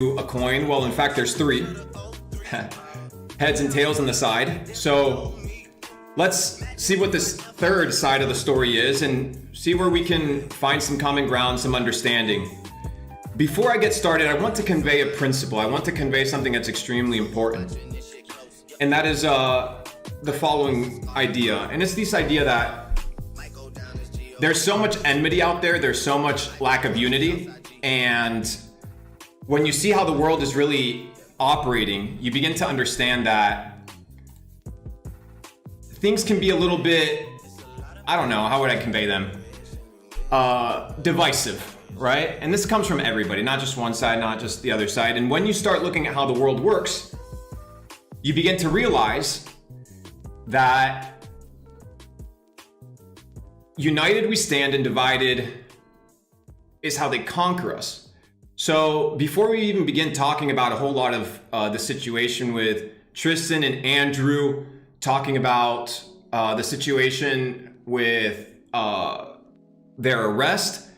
a coin. Well, in fact, there's three heads and tails on the side. So let's see what this third side of the story is and see where we can find some common ground, some understanding. Before I get started, I want to convey a principle. I want to convey something that's extremely important. And that is the following idea. And it's this idea that there's so much enmity out there. There's so much lack of unity. And when you see how the world is really operating, you begin to understand that things can be a little bit, I don't know, how would I convey them? Divisive, right? And this comes from everybody, not just one side, not just the other side. And when you start looking at how the world works, you begin to realize that united we stand and divided is how they conquer us. So before we even begin talking about a whole lot of the situation with Tristan and Andrew, talking about the situation with their arrest,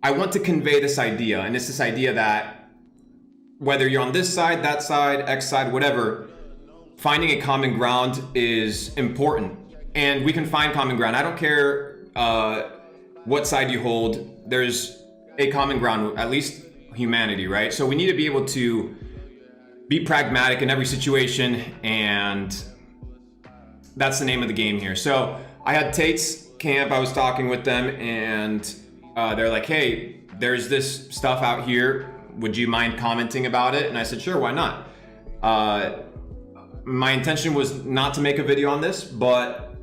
I want to convey this idea. And it's this idea that whether you're on this side, that side, X side, whatever, finding a common ground is important. And we can find common ground. I don't care what side you hold. There's a common ground, at least humanity, right? So we need to be able to be pragmatic in every situation, and that's the name of the game here. So I had Tate's camp, I was talking with them, and they're like, hey, there's this stuff out here. Would you mind commenting about it? And I said, sure, why not? My intention was not to make a video on this, but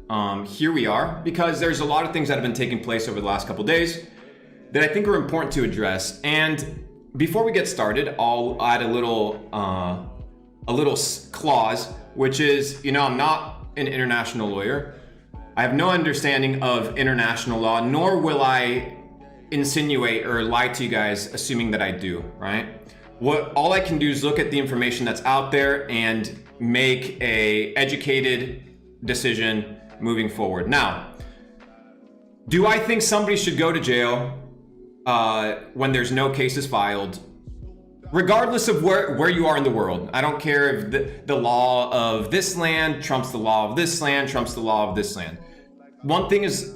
here we are, because there's a lot of things that have been taking place over the last couple days that I think are important to address. And before we get started, I'll add a little clause, which is, I'm not an international lawyer. I have no understanding of international law, nor will I insinuate or lie to you guys assuming that I do, right? All I can do is look at the information that's out there and make a educated decision moving forward. Now, do I think somebody should go to jail when there's no cases filed, regardless of where you are in the world? I don't care if the law of this land trumps the law of this land, trumps the law of this land. One thing is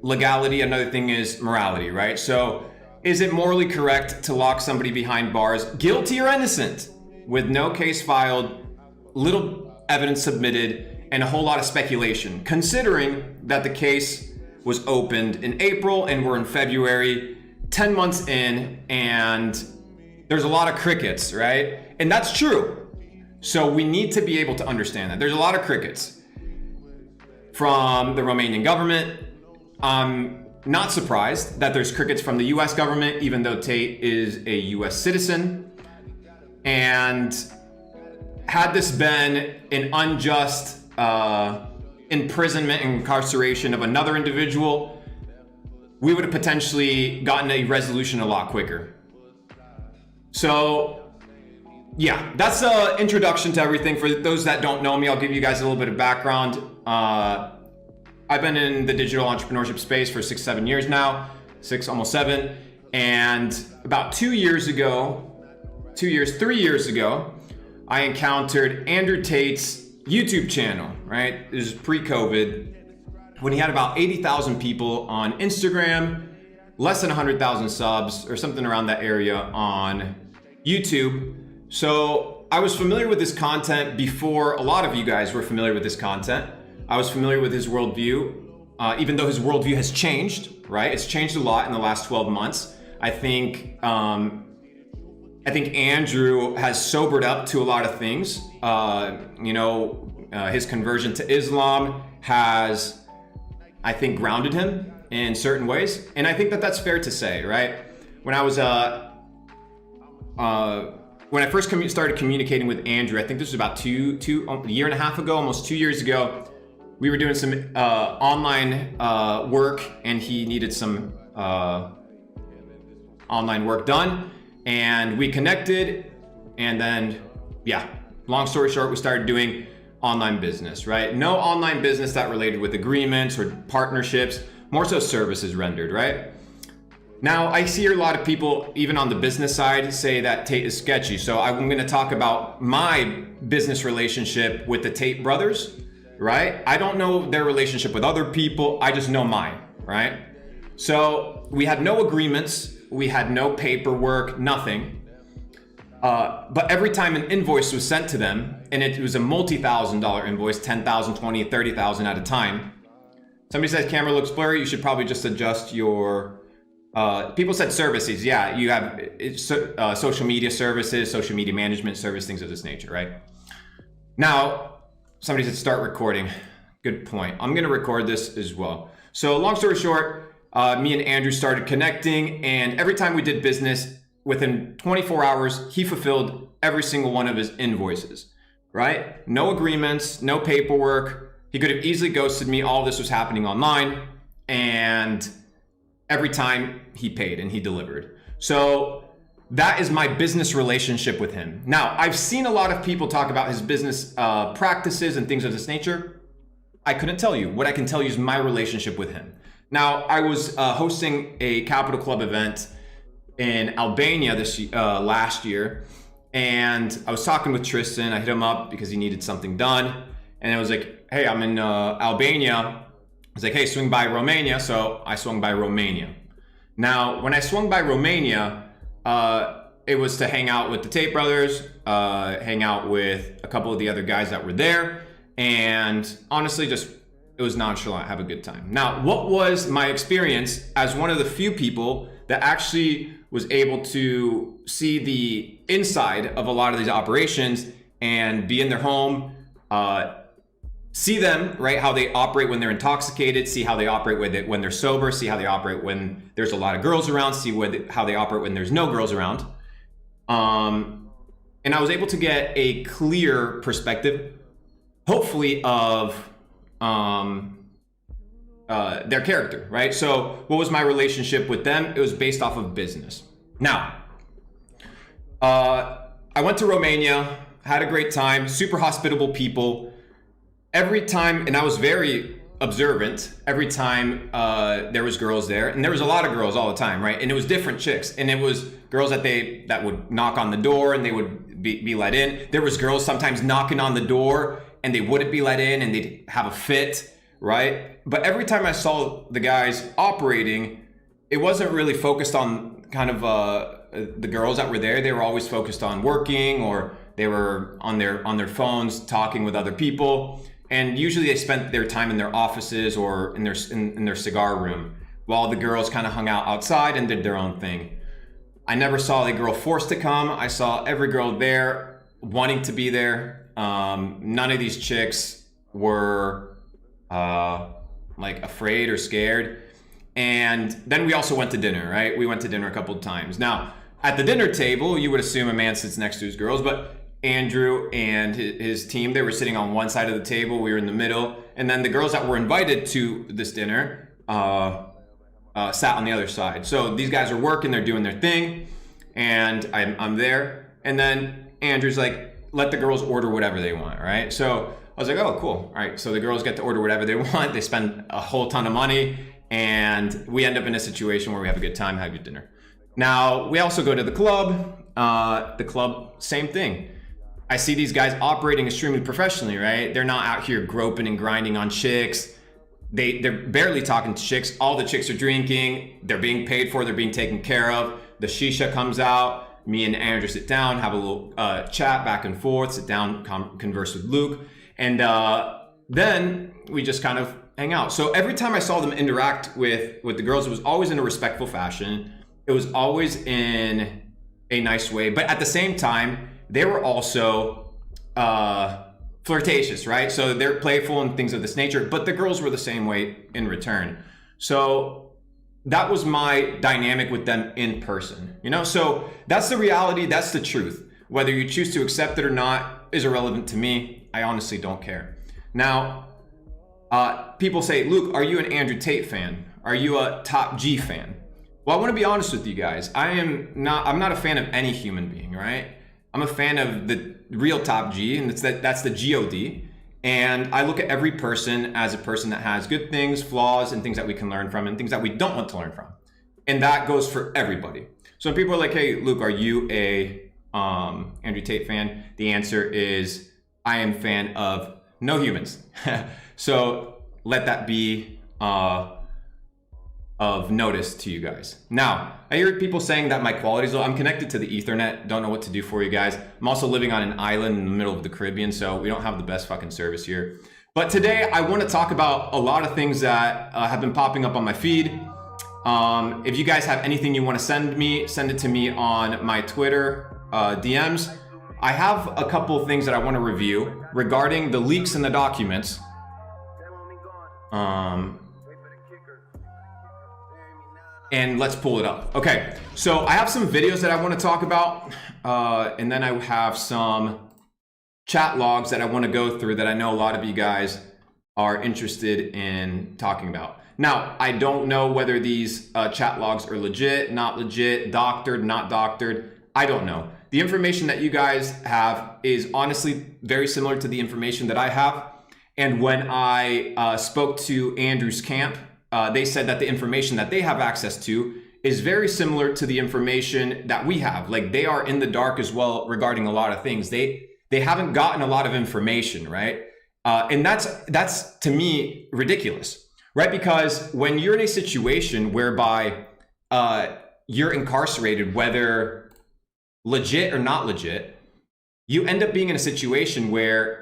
legality, another thing is morality, right? So is it morally correct to lock somebody behind bars, guilty or innocent, with no case filed, little evidence submitted, and a whole lot of speculation, considering that the case was opened in April and we're in February, 10 months in, and there's a lot of crickets, right? And that's true. So we need to be able to understand that. There's a lot of crickets from the Romanian government. I'm not surprised that there's crickets from the US government, even though Tate is a US citizen. And had this been an unjust imprisonment and incarceration of another individual, we would have potentially gotten a resolution a lot quicker. So yeah, that's the introduction to everything. For those that don't know me, I'll give you guys a little bit of background. I've been in the digital entrepreneurship space for 6-7 years now, almost 7. And about 3 years ago, I encountered Andrew Tate's YouTube channel, right? This is pre-COVID, when he had about 80,000 people on Instagram, less than 100,000 subs or something around that area on YouTube. So I was familiar with his content before a lot of you guys were familiar with his content. I was familiar with his worldview, even though his worldview has changed, right? It's changed a lot in the last 12 months. I think Andrew has sobered up to a lot of things. His conversion to Islam has, I think, grounded him in certain ways. And I think that that's fair to say, right? When I was, when I first started communicating with Andrew, I think this was about a year and a half ago, almost 2 years ago, we were doing some online work, and he needed some online work done. And we connected, and then, long story short, we started doing online business, right? No online business that related with agreements or partnerships, more so services rendered, right? Now, I see a lot of people, even on the business side, say that Tate is sketchy. So I'm going to talk about my business relationship with the Tate brothers, right? I don't know their relationship with other people. I just know mine, right? So we had no agreements. We had no paperwork, nothing. But every time an invoice was sent to them, and it was a multi-$1,000 invoice, 10,000, 20, 30,000 at a time. Somebody says camera looks blurry. You should probably just adjust your, people said services. Yeah, you have social media services, social media management service, things of this nature, right? Now, somebody said start recording. Good point. I'm gonna record this as well. So long story short, me and Andrew started connecting, and every time we did business, within 24 hours, he fulfilled every single one of his invoices, right? No agreements, no paperwork. He could have easily ghosted me. All this was happening online, and every time he paid and he delivered. So that is my business relationship with him. Now, I've seen a lot of people talk about his business practices and things of this nature. I couldn't tell you. What I can tell you is my relationship with him. Now, I was hosting a Capital Club event in Albania last year, and I was talking with Tristan. I hit him up because he needed something done, and I was like, hey, I'm in Albania. I was like, hey, swing by Romania. So I swung by Romania. Now, when I swung by Romania, it was to hang out with the Tate brothers, hang out with a couple of the other guys that were there, and honestly, just it was nonchalant, have a good time. Now, what was my experience as one of the few people that actually was able to see the inside of a lot of these operations and be in their home, see them, right, how they operate when they're intoxicated, see how they operate when they're sober, see how they operate when there's a lot of girls around, see how they operate when there's no girls around. And I was able to get a clear perspective, hopefully, of their character, right? So what was my relationship with them? It was based off of business. Now, I went to Romania, had a great time, super hospitable people. Every time, and I was very observant, every time there was girls there, and there was a lot of girls all the time, right? And it was different chicks, and it was girls that would knock on the door and they would be let in. There was girls sometimes knocking on the door and they wouldn't be let in and they'd have a fit, right? But every time I saw the guys operating, it wasn't really focused on kind of the girls that were there. They were always focused on working, or they were on their phones talking with other people. And usually they spent their time in their offices or in their cigar room, while the girls kind of hung out outside and did their own thing. I never saw a girl forced to come. I saw every girl there wanting to be there. None of these chicks were like afraid or scared. And then we also went to dinner, right? We went to dinner a couple of times. Now, at the dinner table, you would assume a man sits next to his girls, but Andrew and his team, they were sitting on one side of the table. We were in the middle. And then the girls that were invited to this dinner sat on the other side. So these guys are working, they're doing their thing, and I'm there. And then Andrew's like, let the girls order whatever they want, right? So I was like, oh, cool. All right, so the girls get to order whatever they want. They spend a whole ton of money, and we end up in a situation where we have a good time, have a good dinner. Now, we also go to the club. The club, same thing. I see these guys operating extremely professionally, right? They're not out here groping and grinding on chicks. They're barely talking to chicks. All the chicks are drinking. They're being paid for. They're being taken care of. The shisha comes out. Me and Andrew sit down, have a little chat back and forth, sit down, converse with Luke. And then we just kind of hang out. So every time I saw them interact with the girls, it was always in a respectful fashion. It was always in a nice way. But at the same time, they were also flirtatious, right? So they're playful and things of this nature, but the girls were the same way in return. So that was my dynamic with them in person, you know? So that's the reality, that's the truth. Whether you choose to accept it or not is irrelevant to me. I honestly don't care. Now, people say, Luke, are you an Andrew Tate fan? Are you a Top G fan? Well, I want to be honest with you guys. I'm not a fan of any human being, right? I'm a fan of the real Top G, and that's the G-O-D. And I look at every person as a person that has good things, flaws, and things that we can learn from, and things that we don't want to learn from. And that goes for everybody. So when people are like, hey, Luke, are you a Andrew Tate fan? The answer is, I am a fan of no humans. So let that be of notice to you guys. Now, I hear people saying that my quality is low. I'm connected to the Ethernet. Don't know what to do for you guys. I'm also living on an island in the middle of the Caribbean, so we don't have the best fucking service here. But today I want to talk about a lot of things that have been popping up on my feed. If you guys have anything you want to send me, send it to me on my Twitter DMs. I have a couple of things that I want to review regarding the leaks in the documents. And let's pull it up. Okay, so I have some videos that I want to talk about, and then I have some chat logs that I want to go through that I know a lot of you guys are interested in talking about. Now, I don't know whether these chat logs are legit, not legit, doctored, not doctored. I don't know. The information that you guys have is honestly very similar to the information that I have. And when I spoke to Andrew's camp, they said that the information that they have access to is very similar to the information that we have. Like, they are in the dark as well regarding a lot of things. They haven't gotten a lot of information, right? And that's to me ridiculous, right? Because when you're in a situation whereby you're incarcerated, whether legit or not legit, you end up being in a situation where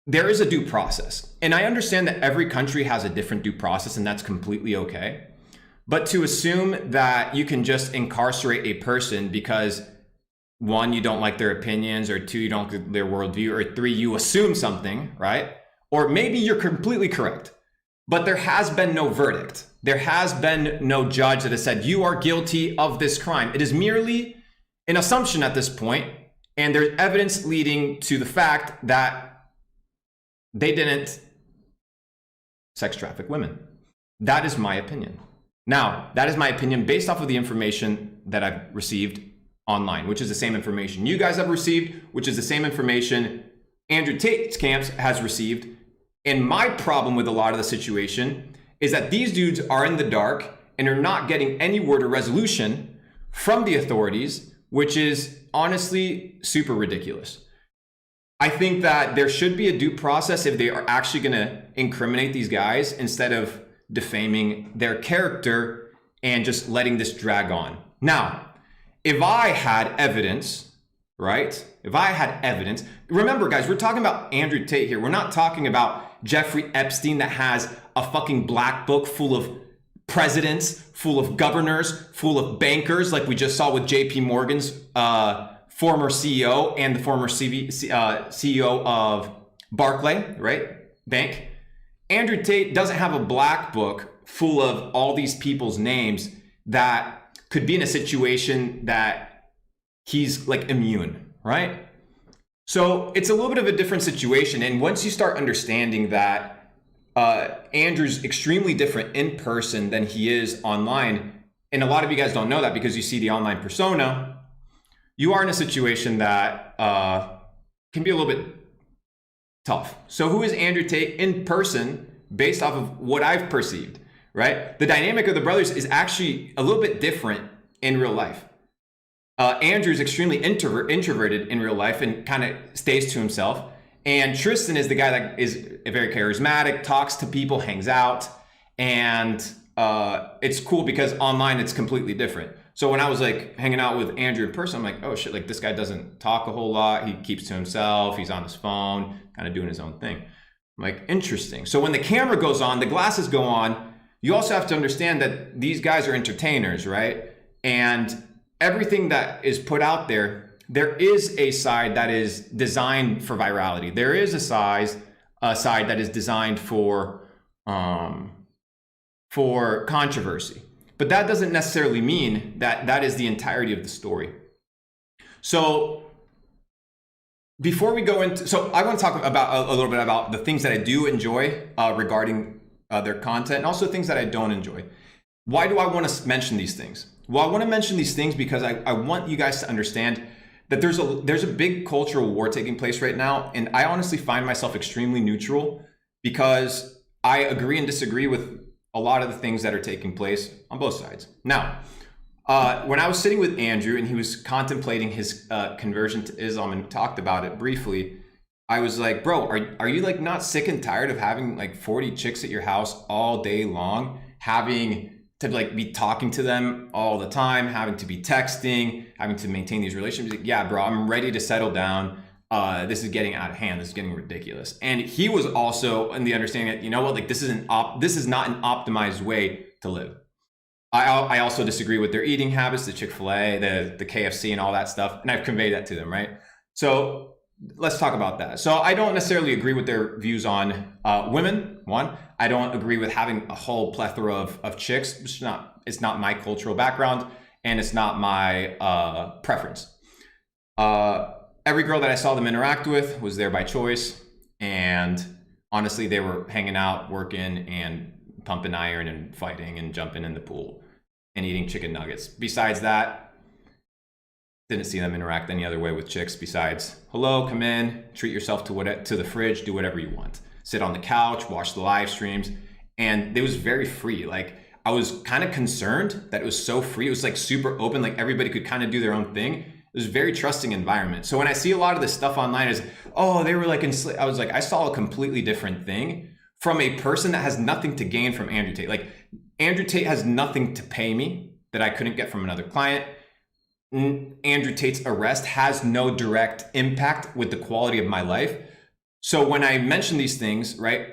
there is a due process. And I understand that every country has a different due process, and that's completely okay. But to assume that you can just incarcerate a person because, one, you don't like their opinions, or two, you don't like their worldview, or three, you assume something, right? Or maybe you're completely correct, but there has been no verdict. There has been no judge that has said you are guilty of this crime. It is merely an assumption at this point, and there's evidence leading to the fact that they didn't sex traffic women. That is my opinion. Now, that is my opinion based off of the information that I've received online, which is the same information you guys have received, which is the same information Andrew Tate's camps has received. And my problem with a lot of the situation is that these dudes are in the dark and are not getting any word or resolution from the authorities, which is honestly super ridiculous. I think that there should be a due process if they are actually going to incriminate these guys instead of defaming their character and just letting this drag on. Now, if I had evidence, right? If I had evidence, remember guys, we're talking about Andrew Tate here. We're not talking about Jeffrey Epstein that has a fucking black book full of presidents, full of governors, full of bankers, like we just saw with JP Morgan's former CEO and the former CEO of Barclay, right? Bank. Andrew Tate doesn't have a black book full of all these people's names that could be in a situation that he's like immune, right? So it's a little bit of a different situation. And once you start understanding that Andrew's extremely different in person than he is online, and a lot of you guys don't know that because you see the online persona, you are in a situation that can be a little bit tough. So who is Andrew Tate in person based off of what I've perceived, right? The dynamic of the brothers is actually a little bit different in real life. Andrew's extremely introverted in real life and kind of stays to himself. And Tristan is the guy that is very charismatic, talks to people, hangs out. And it's cool because online it's completely different. So when I was like hanging out with Andrew in person, I'm like, oh shit, like this guy doesn't talk a whole lot. He keeps to himself. He's on his phone, kind of doing his own thing. I'm like, interesting. So when the camera goes on, the glasses go on, you also have to understand that these guys are entertainers, right? And everything that is put out there, there is a side that is designed for virality. There is a side that is designed for controversy. But that doesn't necessarily mean that that is the entirety of the story. So before we go into, so I want to talk about a little bit about the things that I do enjoy regarding their content, and also things that I don't enjoy. Why do I want to mention these things? Well, I want to mention these things because I want you guys to understand that there's a big cultural war taking place right now, and I honestly find myself extremely neutral because I agree and disagree with a lot of the things that are taking place on both sides. Now, when I was sitting with Andrew and he was contemplating his conversion to Islam and talked about it briefly, I was like, bro, are you like not sick and tired of having like 40 chicks at your house all day long, having to like be talking to them all the time, having to be texting, having to maintain these relationships? Like, yeah, bro, I'm ready to settle down. This is getting out of hand. This is getting ridiculous. And he was also in the understanding that, you know what, like this is not an optimized way to live. I also disagree with their eating habits, the Chick-fil-A, the KFC and all that stuff. And I've conveyed that to them, right? So let's talk about that. So I don't necessarily agree with their views on women, one. I don't agree with having a whole plethora of chicks. It's not my cultural background and it's not my preference. Every girl that I saw them interact with was there by choice. And honestly, they were hanging out, working and pumping iron and fighting and jumping in the pool and eating chicken nuggets. Besides that, didn't see them interact any other way with chicks besides, hello, come in, treat yourself to the fridge, do whatever you want. Sit on the couch, watch the live streams. And it was very free. Like I was kind of concerned that it was so free. It was like super open, like everybody could kind of do their own thing. It was a very trusting environment. So when I see a lot of this stuff online is, oh, they were like, I was like, I saw a completely different thing from a person that has nothing to gain from Andrew Tate. Like Andrew Tate has nothing to pay me that I couldn't get from another client. Andrew Tate's arrest has no direct impact with the quality of my life. So when I mention these things, right,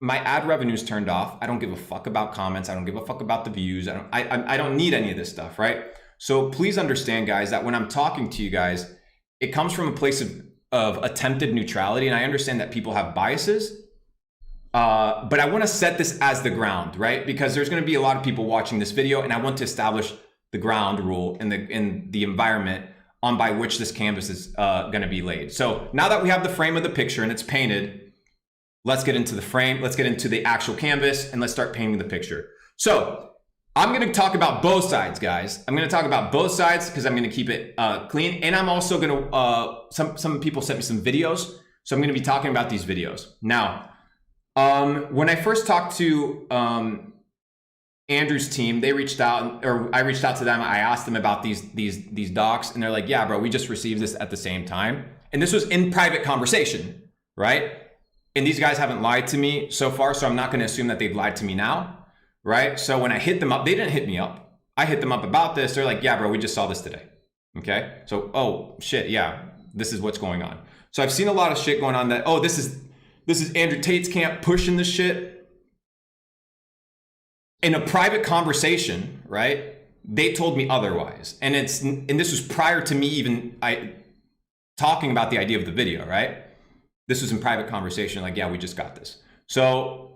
my ad revenue's turned off. I don't give a fuck about comments. I don't give a fuck about the views. I don't need any of this stuff, right? So please understand, guys, that when I'm talking to you guys, it comes from a place of attempted neutrality. And I understand that people have biases, but I want to set this as the ground, right? Because there's going to be a lot of people watching this video and I want to establish the ground rule in the environment on by which this canvas is going to be laid. So now that we have the frame of the picture and it's painted, let's get into the frame, let's get into the actual canvas and let's start painting the picture. So I'm going to talk about both sides, guys. I'm going to talk about both sides because I'm going to keep it clean. And I'm also going to, some people sent me some videos. So I'm going to be talking about these videos. Now, when I first talked to Andrew's team, they reached out, or I reached out to them. I asked them about these docs and they're like, yeah, bro, we just received this at the same time. And this was in private conversation, right? And these guys haven't lied to me so far. So I'm not going to assume that they've lied to me now. Right? So when I hit them up, they didn't hit me up. I hit them up about this. They're like, yeah, bro, we just saw this today. Okay. So, oh shit. Yeah. This is what's going on. So I've seen a lot of shit going on that, oh, this is Andrew Tate's camp pushing this shit. In a private conversation, right? They told me otherwise. And this was prior to me even talking about the idea of the video, right? This was in private conversation. Like, yeah, we just got this. So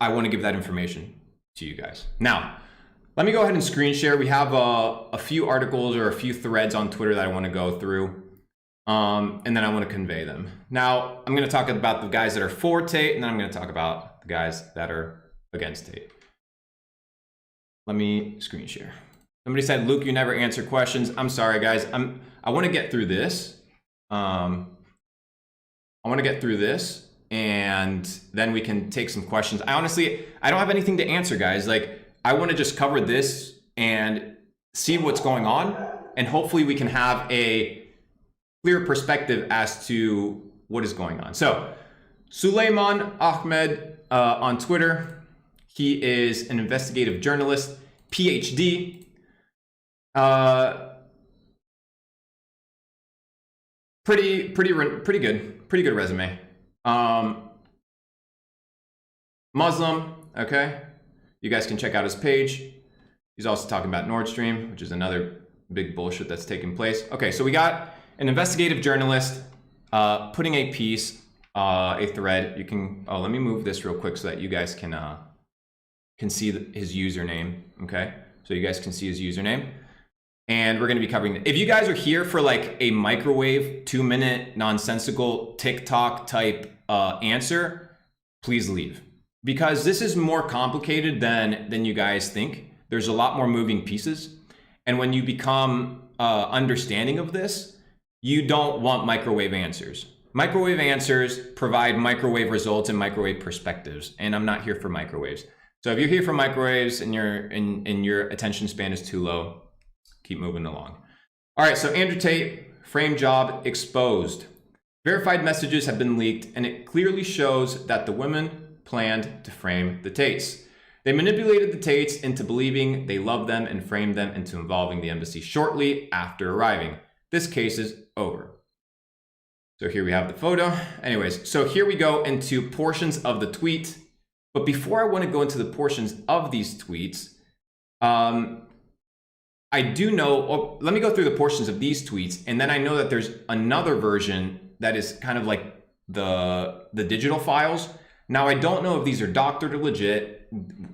I want to give that information to you guys. Now, let me go ahead and screen share. We have a few articles or a few threads on Twitter that I want to go through, and then I want to convey them. Now, I'm going to talk about the guys that are for Tate, and then I'm going to talk about the guys that are against Tate. Let me screen share. Somebody said, Luke, you never answer questions. I'm sorry, guys. I want to get through this. I want to get through this. And then we can take some questions. I don't have anything to answer, guys. Like, I want to just cover this and see what's going on. And hopefully we can have a clear perspective as to what is going on. So Suleiman Ahmed on Twitter, he is an investigative journalist, PhD. Pretty good resume. Muslim, okay? You guys can check out his page. He's also talking about Nord Stream, which is another big bullshit that's taking place. Okay, so we got an investigative journalist putting a piece, a thread. You can, let me move this real quick so that you guys can see his username, okay? So you guys can see his username. And we're going to be covering it. If you guys are here for like a microwave 2-minute nonsensical TikTok type answer, please leave, because this is more complicated than you guys think. There's a lot more moving pieces. And when you become understanding of this, you don't want microwave answers. Microwave answers provide microwave results and microwave perspectives. And I'm not here for microwaves. So if you're here for microwaves and your attention span is too low, keep moving along. All right, so Andrew Tate, frame job exposed. Verified messages have been leaked, and it clearly shows that the women planned to frame the Tates. They manipulated the Tates into believing they loved them and framed them into involving the embassy shortly after arriving. This case is over. So here we have the photo. Anyways, so here we go into portions of the tweet. But before I want to go into the portions of these tweets, I do know, let me go through the portions of these tweets, and then I know that there's another version that is kind of like the digital files. Now, I don't know if these are doctored or legit.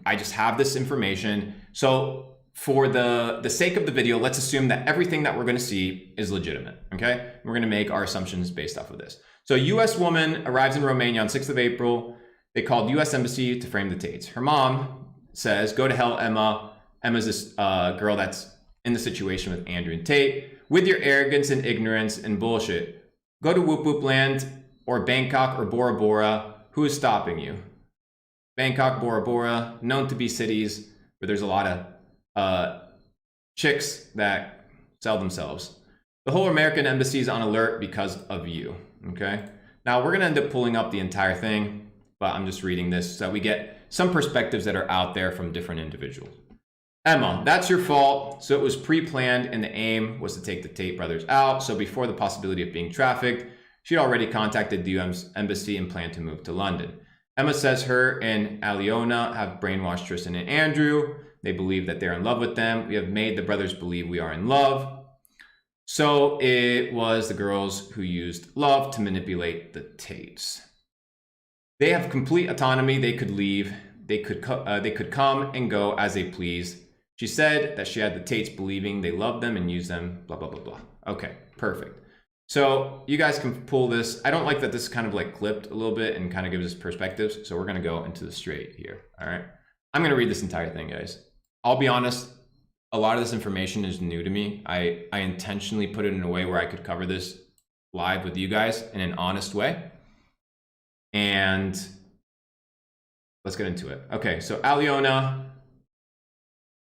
I just have this information. So for the sake of the video, let's assume that everything that we're going to see is legitimate, okay? We're going to make our assumptions based off of this. So US woman arrives in Romania on 6th of April. They called US Embassy to frame the Tates. Her mom says, go to hell, Emma. Emma's this girl that's in the situation with Andrew and Tate. With your arrogance and ignorance and bullshit, go to Whoop Whoop Land or Bangkok or Bora Bora. Who is stopping you? Bangkok, Bora Bora, known to be cities where there's a lot of chicks that sell themselves. The whole American embassy is on alert because of you, okay? Now, we're gonna end up pulling up the entire thing, but I'm just reading this so we get some perspectives that are out there from different individuals. Emma, that's your fault. So it was pre-planned and the aim was to take the Tate brothers out. So before the possibility of being trafficked, she'd already contacted the US Embassy and planned to move to London. Emma says her and Aliona have brainwashed Tristan and Andrew. They believe that they're in love with them. We have made the brothers believe we are in love. So it was the girls who used love to manipulate the Tates. They have complete autonomy. They could leave. They could come and go as they please. She said that she had the Tates believing they loved them and used them, blah, blah, blah, blah. Okay, perfect. So you guys can pull this. I don't like that this is kind of like clipped a little bit and kind of gives us perspectives. So we're going to go into the straight here. All right. I'm going to read this entire thing, guys. I'll be honest. A lot of this information is new to me. I intentionally put it in a way where I could cover this live with you guys in an honest way. And let's get into it. Okay. So Aliona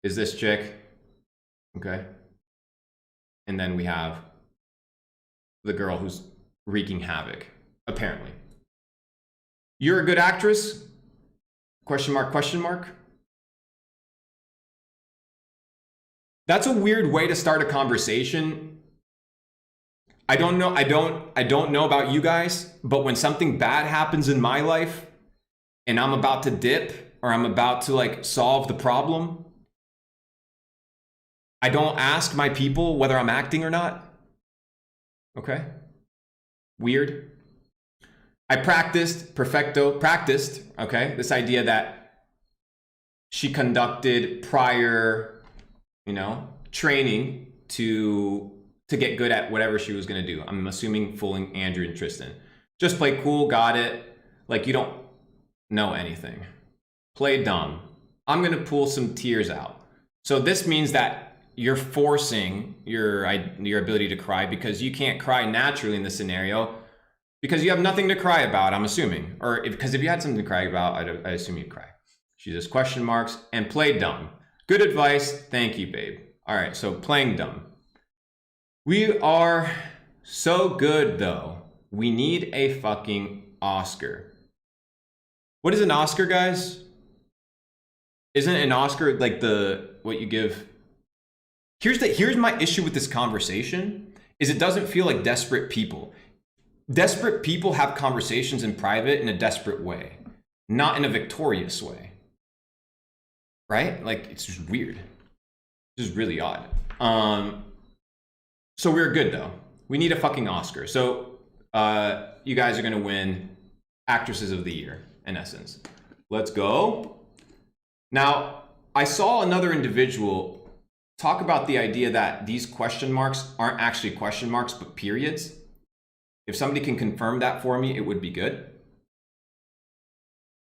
is this chick. Okay. And then we have the girl who's wreaking havoc, apparently. You're a good actress? Question mark, question mark. That's a weird way to start a conversation. I don't know about you guys, but when something bad happens in my life and I'm about to dip or I'm about to like solve the problem, I don't ask my people whether I'm acting or not. Okay. Weird. I practiced, okay, this idea that she conducted prior, training to get good at whatever she was going to do. I'm assuming fooling Andrew and Tristan. Just play cool, got it. Like you don't know anything. Play dumb. I'm going to pull some tears out. So this means that you're forcing your ability to cry because you can't cry naturally in this scenario because you have nothing to cry about, I'm assuming. Or because if you had something to cry about, I assume you'd cry. She just question marks and play dumb. Good advice. Thank you, babe. All right, so playing dumb. We are so good, though. We need a fucking Oscar. What is an Oscar, guys? Isn't an Oscar like what you give? Here's my issue with this conversation is it doesn't feel like desperate people. Desperate people have conversations in private in a desperate way, not in a victorious way. Right? Like it's just weird. It's just really odd. So we're good though. We need a fucking Oscar. So you guys are gonna win Actresses of the Year in essence. Let's go. Now, I saw another individual talk about the idea that these question marks aren't actually question marks, but periods. If somebody can confirm that for me, it would be good.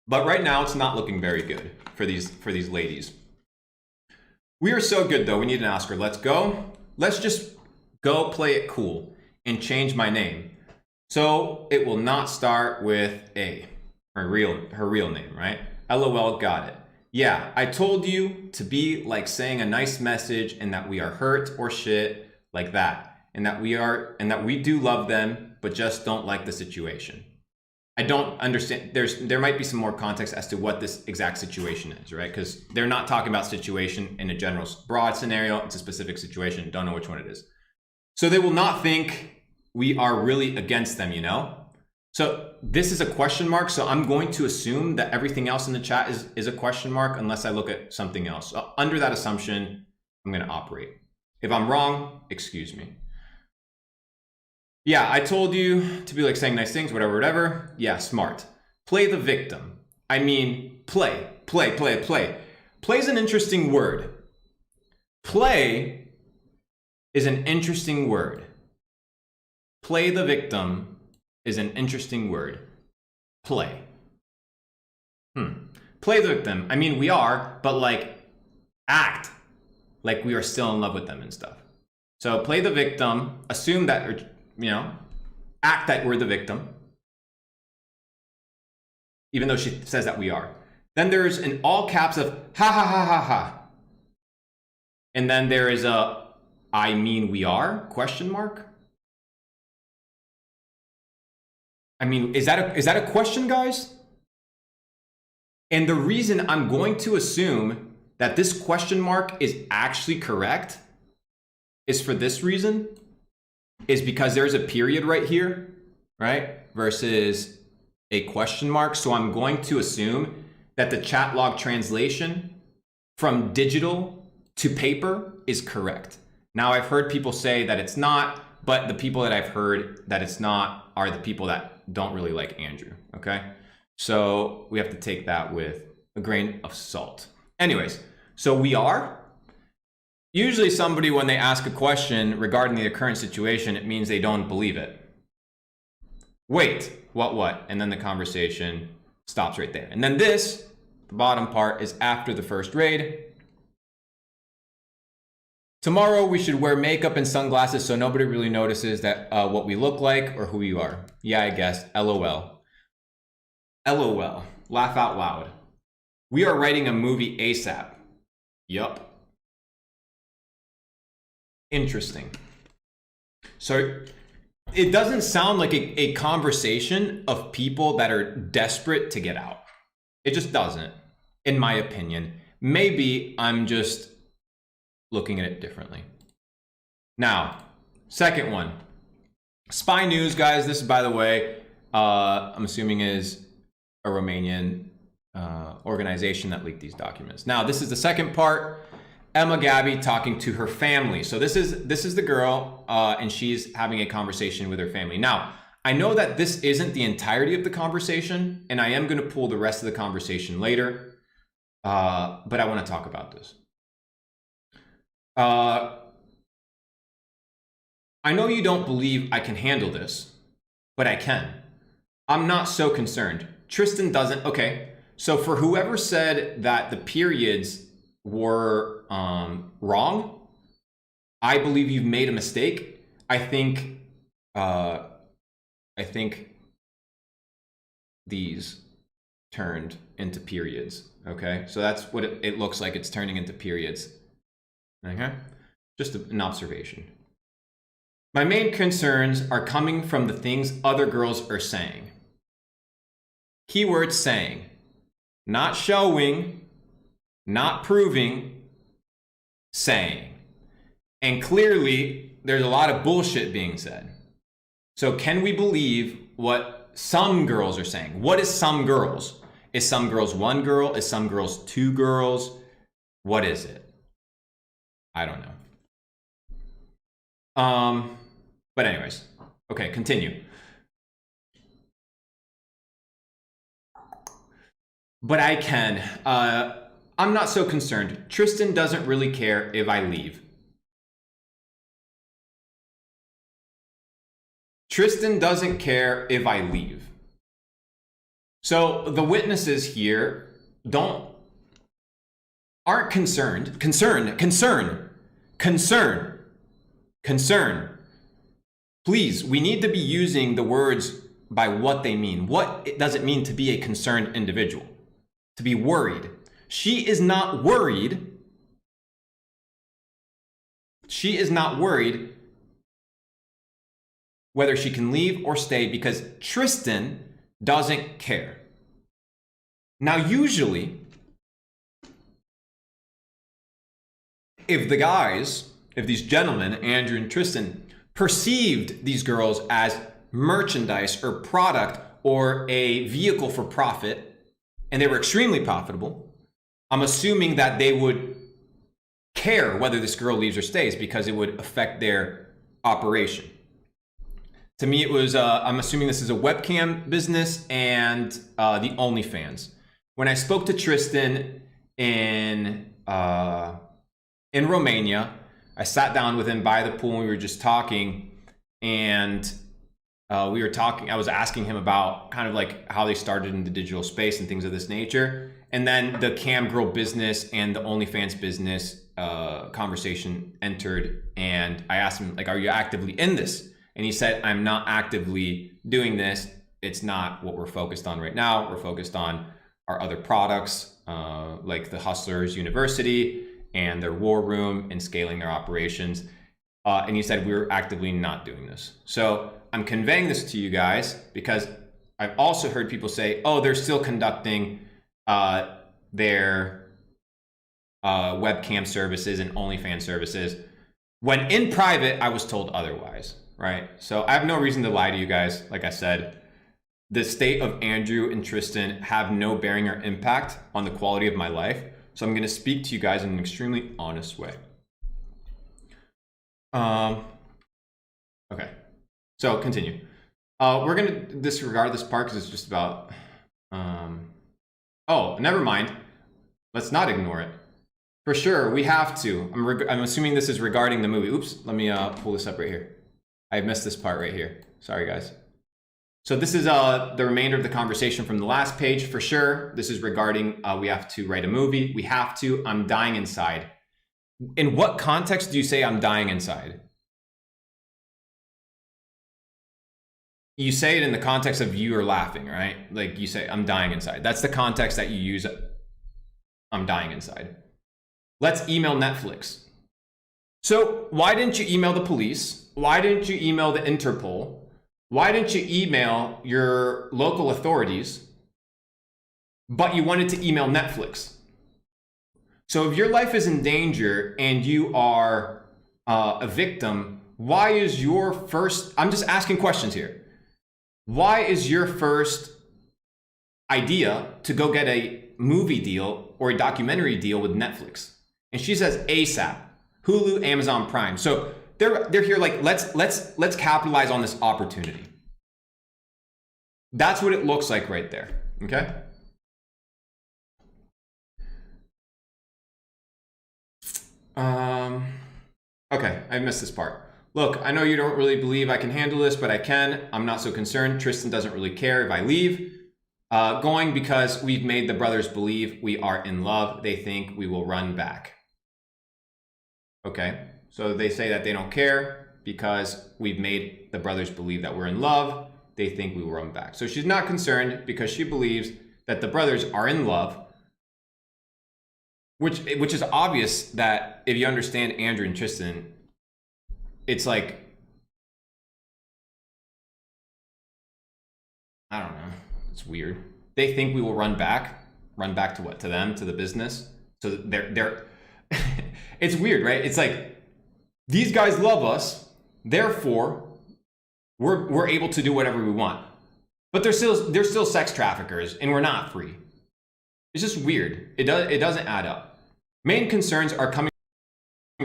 But right now, it's not looking very good for these ladies. We are so good, though. We need an Oscar. Let's go. Let's just go play it cool and change my name. So it will not start with A, her real name, right? LOL, got it. Yeah, I told you to be like saying a nice message and that we are hurt or shit like that. And that we do love them, but just don't like the situation. I don't understand. There might be some more context as to what this exact situation is, right? Because they're not talking about situation in a general broad scenario. It's a specific situation. Don't know which one it is. So they will not think we are really against them, you know? So this is a question mark. So I'm going to assume that everything else in the chat is a question mark unless I look at something else. So under that assumption, I'm going to operate. If I'm wrong, excuse me. Yeah, I told you to be like saying nice things, whatever. Yeah, smart. Play the victim. I mean, play. Play is an interesting word. Play is an interesting word. Play the victim is an interesting word. Play. Play the victim. I mean, we are, but like act like we are still in love with them and stuff. So play the victim, assume that, you know, act that we're the victim, even though she says that we are. Then there's an all caps of ha ha ha ha ha. And then there is a I mean we are question mark. I mean, is that a question, guys? And the reason I'm going to assume that this question mark is actually correct is for this reason, is because there's a period right here, right? Versus a question mark. So I'm going to assume that the chat log translation from digital to paper is correct. Now I've heard people say that it's not, but the people that I've heard that it's not are the people that don't really like Andrew, okay? So we have to take that with a grain of salt. Anyways, so we are. Usually somebody, when they ask a question regarding the current situation, it means they don't believe it. Wait, what? And then the conversation stops right there. And then this, the bottom part, is after the first raid. Tomorrow we should wear makeup and sunglasses so nobody really notices that what we look like or who we are. Yeah, I guess. LOL. LOL. Laugh out loud. We are writing a movie ASAP. Yup. Interesting. So it doesn't sound like a conversation of people that are desperate to get out. It just doesn't, in my opinion. Maybe I'm just looking at it differently. Now, second one. Spy News, guys. This, by the way, I'm assuming is a Romanian organization that leaked these documents. Now, this is the second part. Emma Gabby talking to her family. So this is the girl, and she's having a conversation with her family. Now, I know that this isn't the entirety of the conversation, and I am going to pull the rest of the conversation later, but I want to talk about this. I know you don't believe I can handle this, but I can. I'm not so concerned. Tristan doesn't. Okay, so for whoever said that the periods were wrong, I believe you've made a mistake. I think these turned into periods. Okay, so that's what it looks like. It's turning into periods. Okay, just an observation. My main concerns are coming from the things other girls are saying. Keyword saying, not showing, not proving, saying. And clearly, there's a lot of bullshit being said. So can we believe what some girls are saying? What is some girls? Is some girls one girl? Is some girls two girls? What is it? I don't know. But anyways, okay, continue. But I can. I'm not so concerned. Tristan doesn't really care if I leave. Tristan doesn't care if I leave. So the witnesses here aren't concerned. Concern. Please, we need to be using the words by what they mean. What does it mean to be a concerned individual? To be worried. She is not worried. She is not worried whether she can leave or stay because Tristan doesn't care. Now, usually, if these gentlemen, Andrew and Tristan, perceived these girls as merchandise or product or a vehicle for profit, and they were extremely profitable, I'm assuming that they would care whether this girl leaves or stays because it would affect their operation. To me, it was, I'm assuming this is a webcam business and the OnlyFans. When I spoke to Tristan in Romania, I sat down with him by the pool and we were just talking, and I was asking him about kind of like how they started in the digital space and things of this nature. And then the cam girl business and the OnlyFans business conversation entered, and I asked him, like, are you actively in this? And he said, I'm not actively doing this. It's not what we're focused on right now. We're focused on our other products, like the Hustlers University and their war room and scaling their operations. And he said, we're actively not doing this. So I'm conveying this to you guys because I've also heard people say, oh, they're still conducting their webcam services and OnlyFans services, when in private, I was told otherwise, right? So I have no reason to lie to you guys. Like I said, the state of Andrew and Tristan have no bearing or impact on the quality of my life. So I'm going to speak to you guys in an extremely honest way. Okay, so continue. We're going to disregard this part because it's just about, oh, never mind. Let's not ignore it. For sure, we have to. I'm assuming this is regarding the movie. Oops, let me pull this up right here. I missed this part right here. Sorry, guys. So this is the remainder of the conversation from the last page. For sure, this is regarding we have to write a movie. We have to. I'm dying inside. In what context do you say I'm dying inside? You say it in the context of you are laughing, right? Like you say, I'm dying inside. That's the context that you use. I'm dying inside. Let's email Netflix. So why didn't you email the police? Why didn't you email the Interpol? Why didn't you email your local authorities, but you wanted to email Netflix? So if your life is in danger and you are a victim, why is your first, I'm just asking questions here. Why is your first idea to go get a movie deal or a documentary deal with Netflix? And she says ASAP, Hulu, Amazon Prime. So they're here like, let's capitalize on this opportunity. That's what it looks like right there, okay? Okay, I missed this part. Look, I know you don't really believe I can handle this, but I can. I'm not so concerned. Tristan doesn't really care if I leave. Going because we've made the brothers believe we are in love. They think we will run back. Okay, so they say that they don't care because we've made the brothers believe that we're in love. They think we will run back. So she's not concerned because she believes that the brothers are in love, which is obvious that if you understand Andrew and Tristan, it's like, I don't know, it's weird. They think we will run back to what? To them, to the business. So they're it's weird, right? It's like, these guys love us, therefore we're able to do whatever we want. But they're still sex traffickers and we're not free. It's just weird. It doesn't add up. Main concerns are coming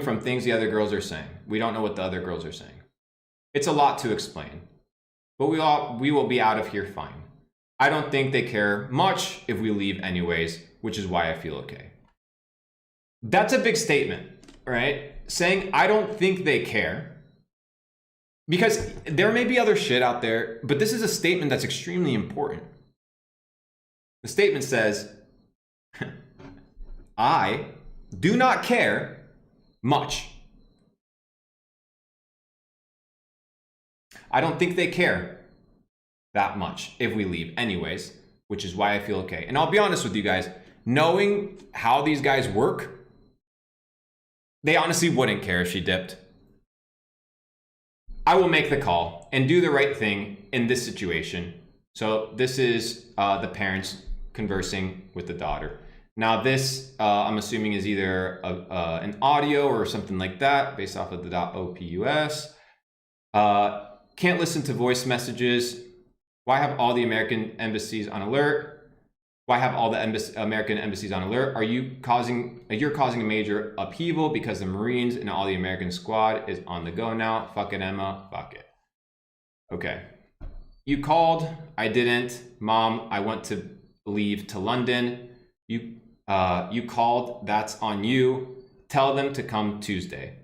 from things the other girls are saying. We don't know what the other girls are saying. It's a lot to explain. But we will be out of here fine. I don't think they care much if we leave anyways, which is why I feel okay. That's a big statement, right? Saying I don't think they care. Because there may be other shit out there, but this is a statement that's extremely important. The statement says, I do not care much. I don't think they care that much if we leave anyways, which is why I feel okay. And I'll be honest with you guys, Knowing how these guys work, they honestly wouldn't care if she dipped. I will make the call and do the right thing in this situation. So this is the parents conversing with the daughter. Now this, I'm assuming, is either an audio or something like that based off of the .opus. Can't listen to voice messages. Why have all the American embassies on alert? Why have all the American embassies on alert? You're causing a major upheaval because the Marines and all the American squad is on the go now. Fuck it, Emma. Fuck it. Okay. You called. I didn't. Mom, I want to leave to London. You called. That's on you. Tell them to come Tuesday.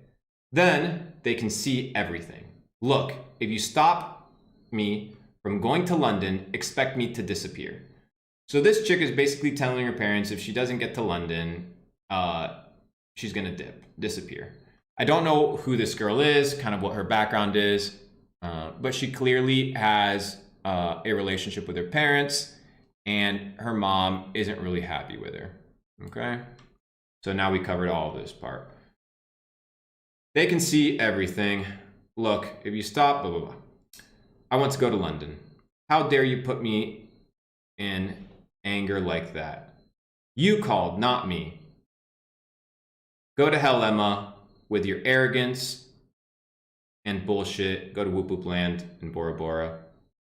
Then they can see everything. Look, if you stop me from going to London, expect me to disappear. So this chick is basically telling her parents if she doesn't get to London, she's gonna disappear. I don't know who this girl is, kind of what her background is, but she clearly has a relationship with her parents, and her mom isn't really happy with her. Okay, so now we covered all of this part. They can see everything. Look, if you stop, blah, blah, blah. I want to go to London. How dare you put me in anger like that? You called, not me. Go to hell, Emma, with your arrogance and bullshit. Go to Whoop Whoop Land in Bora Bora.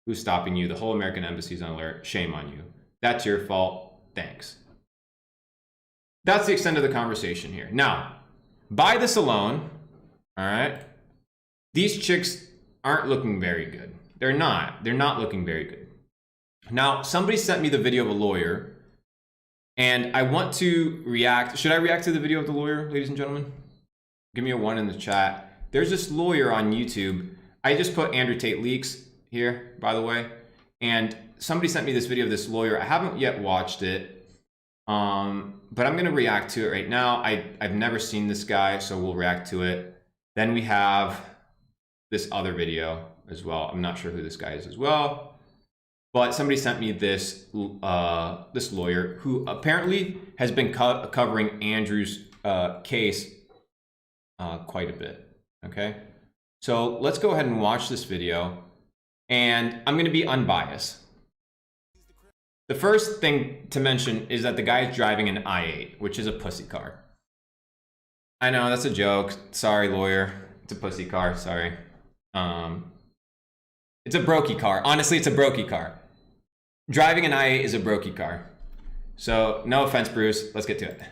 Who's stopping you? The whole American embassy's on alert. Shame on you. That's your fault. Thanks. That's the extent of the conversation here. Now, by this alone, all right, these chicks aren't looking very good. They're not looking very good. Now, somebody sent me the video of a lawyer, and I want to react. Should I react to the video of the lawyer, ladies and gentlemen? Give me a 1 in the chat. There's this lawyer on YouTube. I just put Andrew Tate leaks here, by the way, and somebody sent me this video of this lawyer. I haven't yet watched it, but I'm gonna react to it right now. I've never seen this guy, so we'll react to it. Then we have this other video as well. I'm not sure who this guy is as well. But somebody sent me this this lawyer who apparently has been covering Andrew's case quite a bit. Okay, so let's go ahead and watch this video, and I'm going to be unbiased. The first thing to mention is that the guy is driving an i8, which is a pussy car. I know that's a joke. Sorry, lawyer. It's a pussy car. Sorry. It's a brokey car. Honestly, it's a brokey car. Driving an i8 is a brokey car. So, no offense, Bruce. Let's get to it.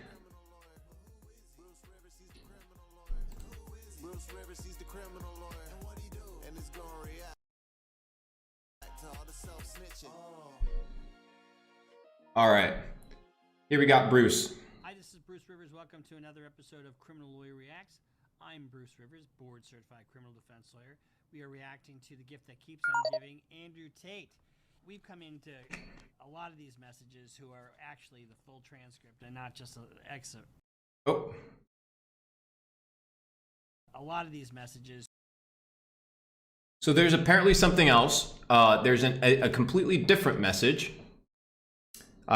All right. Here we got Bruce. Hi, this is Bruce Rivers. Welcome to another episode of Criminal Lawyer Reacts. I'm Bruce Rivers, board certified criminal defense lawyer. We are reacting to the gift that keeps on giving, Andrew Tate. We've come into a lot of these messages who are actually the full transcript and not just an excerpt. Oh. A lot of these messages. So there's apparently something else. There's a completely different message.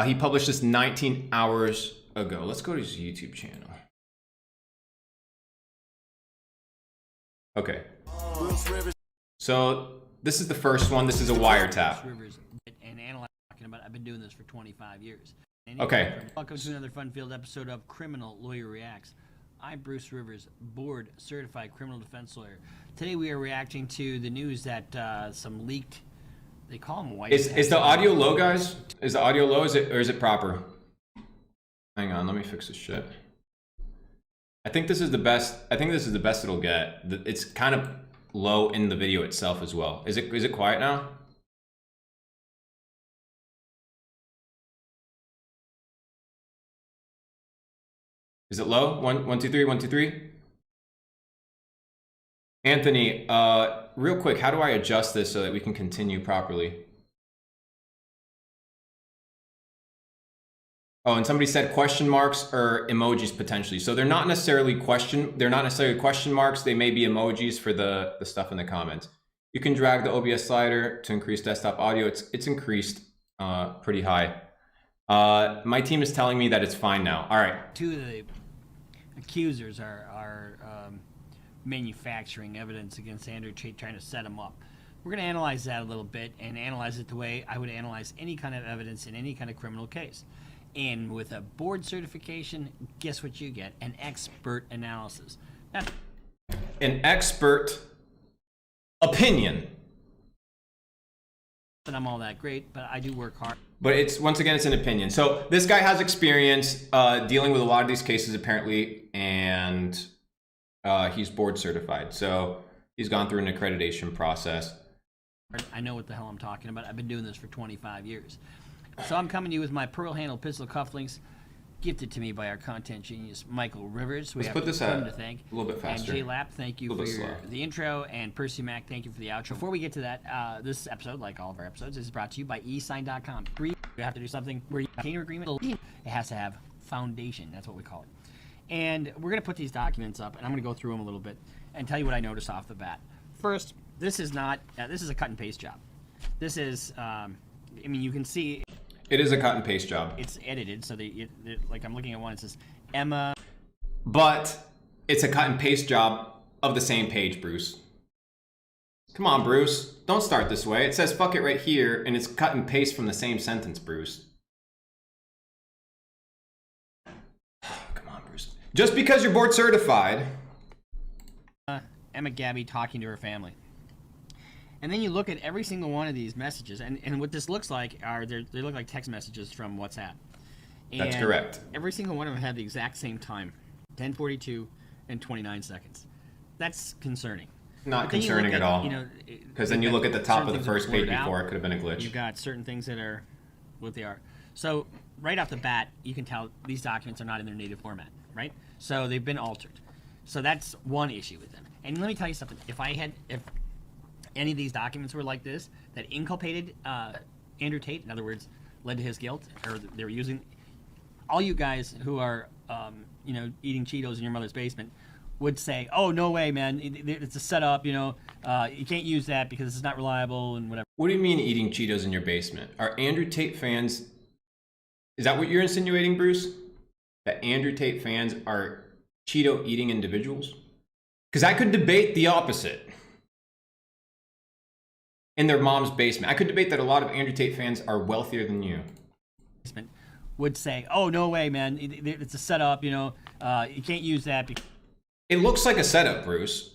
He published this 19 hours ago. Let's go to his YouTube channel. Okay. So this is the first one. This is a wiretap. And analyzing about, I've been doing this for 25 years. Okay. Welcome to another fun-filled episode of Criminal Lawyer Reacts. I'm Bruce Rivers, board certified criminal defense lawyer. Today we are reacting to the news that some leaked. They call them white. Is the audio low, guys? Is the audio low? Is it proper? Hang on, let me fix this shit. I think this is the best. I think this is the best it'll get. It's kind of low in the video itself as well. Is it quiet now? Is it low? 1 2 3 1 2 3. Anthony, real quick, how do I adjust this so that we can continue properly? Oh, and somebody said question marks or emojis potentially. So they're not necessarily question marks. They may be emojis for the stuff in the comments. You can drag the OBS slider to increase desktop audio. It's increased pretty high. My team is telling me that it's fine now. All right. Two of the accusers are manufacturing evidence against Andrew Tate, trying to set him up. We're going to analyze that a little bit and analyze it the way I would analyze any kind of evidence in any kind of criminal case. And with a board certification, guess what you get? An expert analysis. That's An expert opinion. not that I'm all that great, but I do work hard. But it's, once again, it's an opinion. So this guy has experience dealing with a lot of these cases, apparently, and he's board certified. So he's gone through an accreditation process. I know what the hell I'm talking about. I've been doing this for 25 years. So I'm coming to you with my pearl handle pistol cufflinks, gifted to me by our content genius, Michael Rivers. Let's put this him to thank. a little bit faster. And J Lap, thank you for the intro, and Percy Mac, thank you for the outro. Before we get to that, this episode, like all of our episodes, is brought to you by eSign.com. You have to do something where you container agreement. It has to have foundation. That's what we call it. And we're going to put these documents up, and I'm going to go through them a little bit and tell you what I noticed off the bat. First, this is not. This is a cut and paste job. This is. I mean, you can see. It is a cut and paste job. It's edited, so like I'm looking at one. It says Emma. But it's a cut and paste job of the same page, Bruce. Come on, Bruce. Don't start this way. It says fuck it right here, and it's cut and paste from the same sentence, Bruce. Come on, Bruce. Just because you're board certified. Emma Gabby talking to her family. And then you look at every single one of these messages, and what this looks like are they look like text messages from WhatsApp. And that's correct. Every single one of them had the exact same time, 10:42 and 29 seconds. That's concerning. Not concerning at all. Because then you look at the top of the first page before, it could have been a glitch. You've got certain things that are what they are. So right off the bat, you can tell these documents are not in their native format, right? So they've been altered. So that's one issue with them. And let me tell you something. If any of these documents were like this, that inculpated Andrew Tate, in other words, led to his guilt, or they were using, all you guys who are, eating Cheetos in your mother's basement would say, oh, no way, man, it's a setup, you can't use that because it's not reliable and whatever. What do you mean eating Cheetos in your basement? Are Andrew Tate fans, is that what you're insinuating, Bruce? That Andrew Tate fans are Cheeto eating individuals? Because I could debate the opposite. In their mom's basement. I could debate that a lot of Andrew Tate fans are wealthier than you. Would say, oh, no way, man, it's a setup, you can't use that. It looks like a setup, Bruce.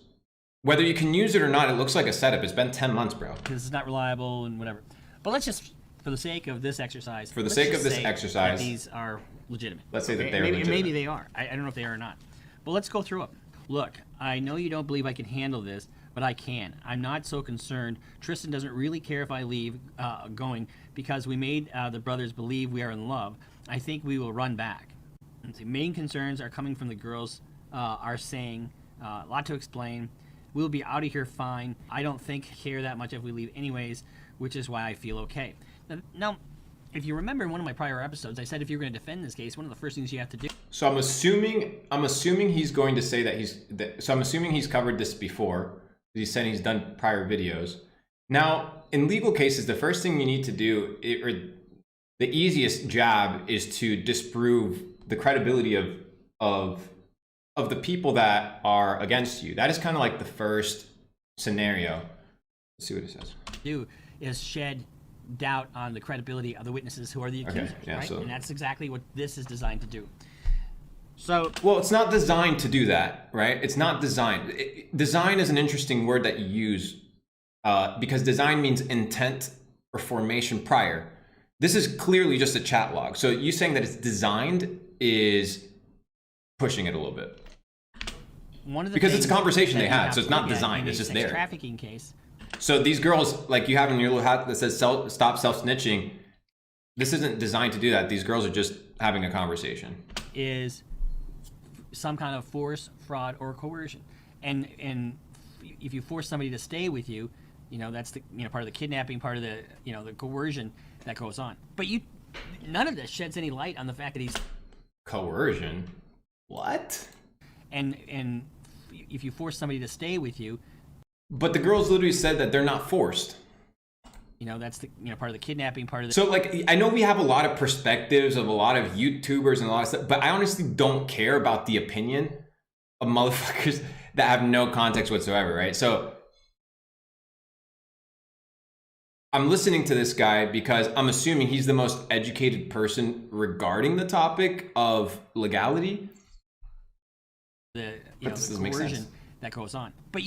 Whether you can use it or not, it looks like a setup. It's been 10 months, bro. Because it's not reliable and whatever. But let's just, for the sake of this exercise, these are legitimate. Let's say that they're legitimate. Maybe they are. I don't know if they are or not. But let's go through them. Look, I know you don't believe I can handle this, but I can. I'm not so concerned. Tristan doesn't really care if I leave going because we made the brothers believe we are in love. I think we will run back. The main concerns are coming from the girls are saying, a lot to explain. We'll be out of here fine. I don't think care that much if we leave anyways, which is why I feel okay. Now, if you remember in one of my prior episodes, I said if you're going to defend this case, one of the first things you have to do. So I'm assuming he's going to say that so I'm assuming he's covered this before. He said he's done prior videos. Now, in legal cases, the first thing you need to do, or the easiest job, is to disprove the credibility of the people that are against you. That is kind of like the first scenario. Let's see what it says. Do is shed doubt on the credibility of the witnesses who are the accusers, right? And that's exactly what this is designed to do. So, well, it's not designed to do that, right? It's not designed. Design is an interesting word that you use because design means intent or formation prior. This is clearly just a chat log. So you saying that it's designed is pushing it a little bit. Because it's a conversation they had, so it's not designed. It's just there. Trafficking case. So these girls, like you have in your little hat that says "Stop self-snitching," this isn't designed to do that. These girls are just having a conversation. Is some kind of force, fraud, or coercion, and if you force somebody to stay with you, that's the part of the kidnapping, part of the the coercion that goes on. But none of this sheds any light on the fact that he's coercion. What? And if you force somebody to stay with you. But the girls literally said that they're not forced. You know, that's the part of the kidnapping, part of the. So like, I know we have a lot of perspectives of a lot of YouTubers and a lot of stuff, but I honestly don't care about the opinion of motherfuckers that have no context whatsoever, right? So I'm listening to this guy because I'm assuming he's the most educated person regarding the topic of legality. The coercion that goes on, but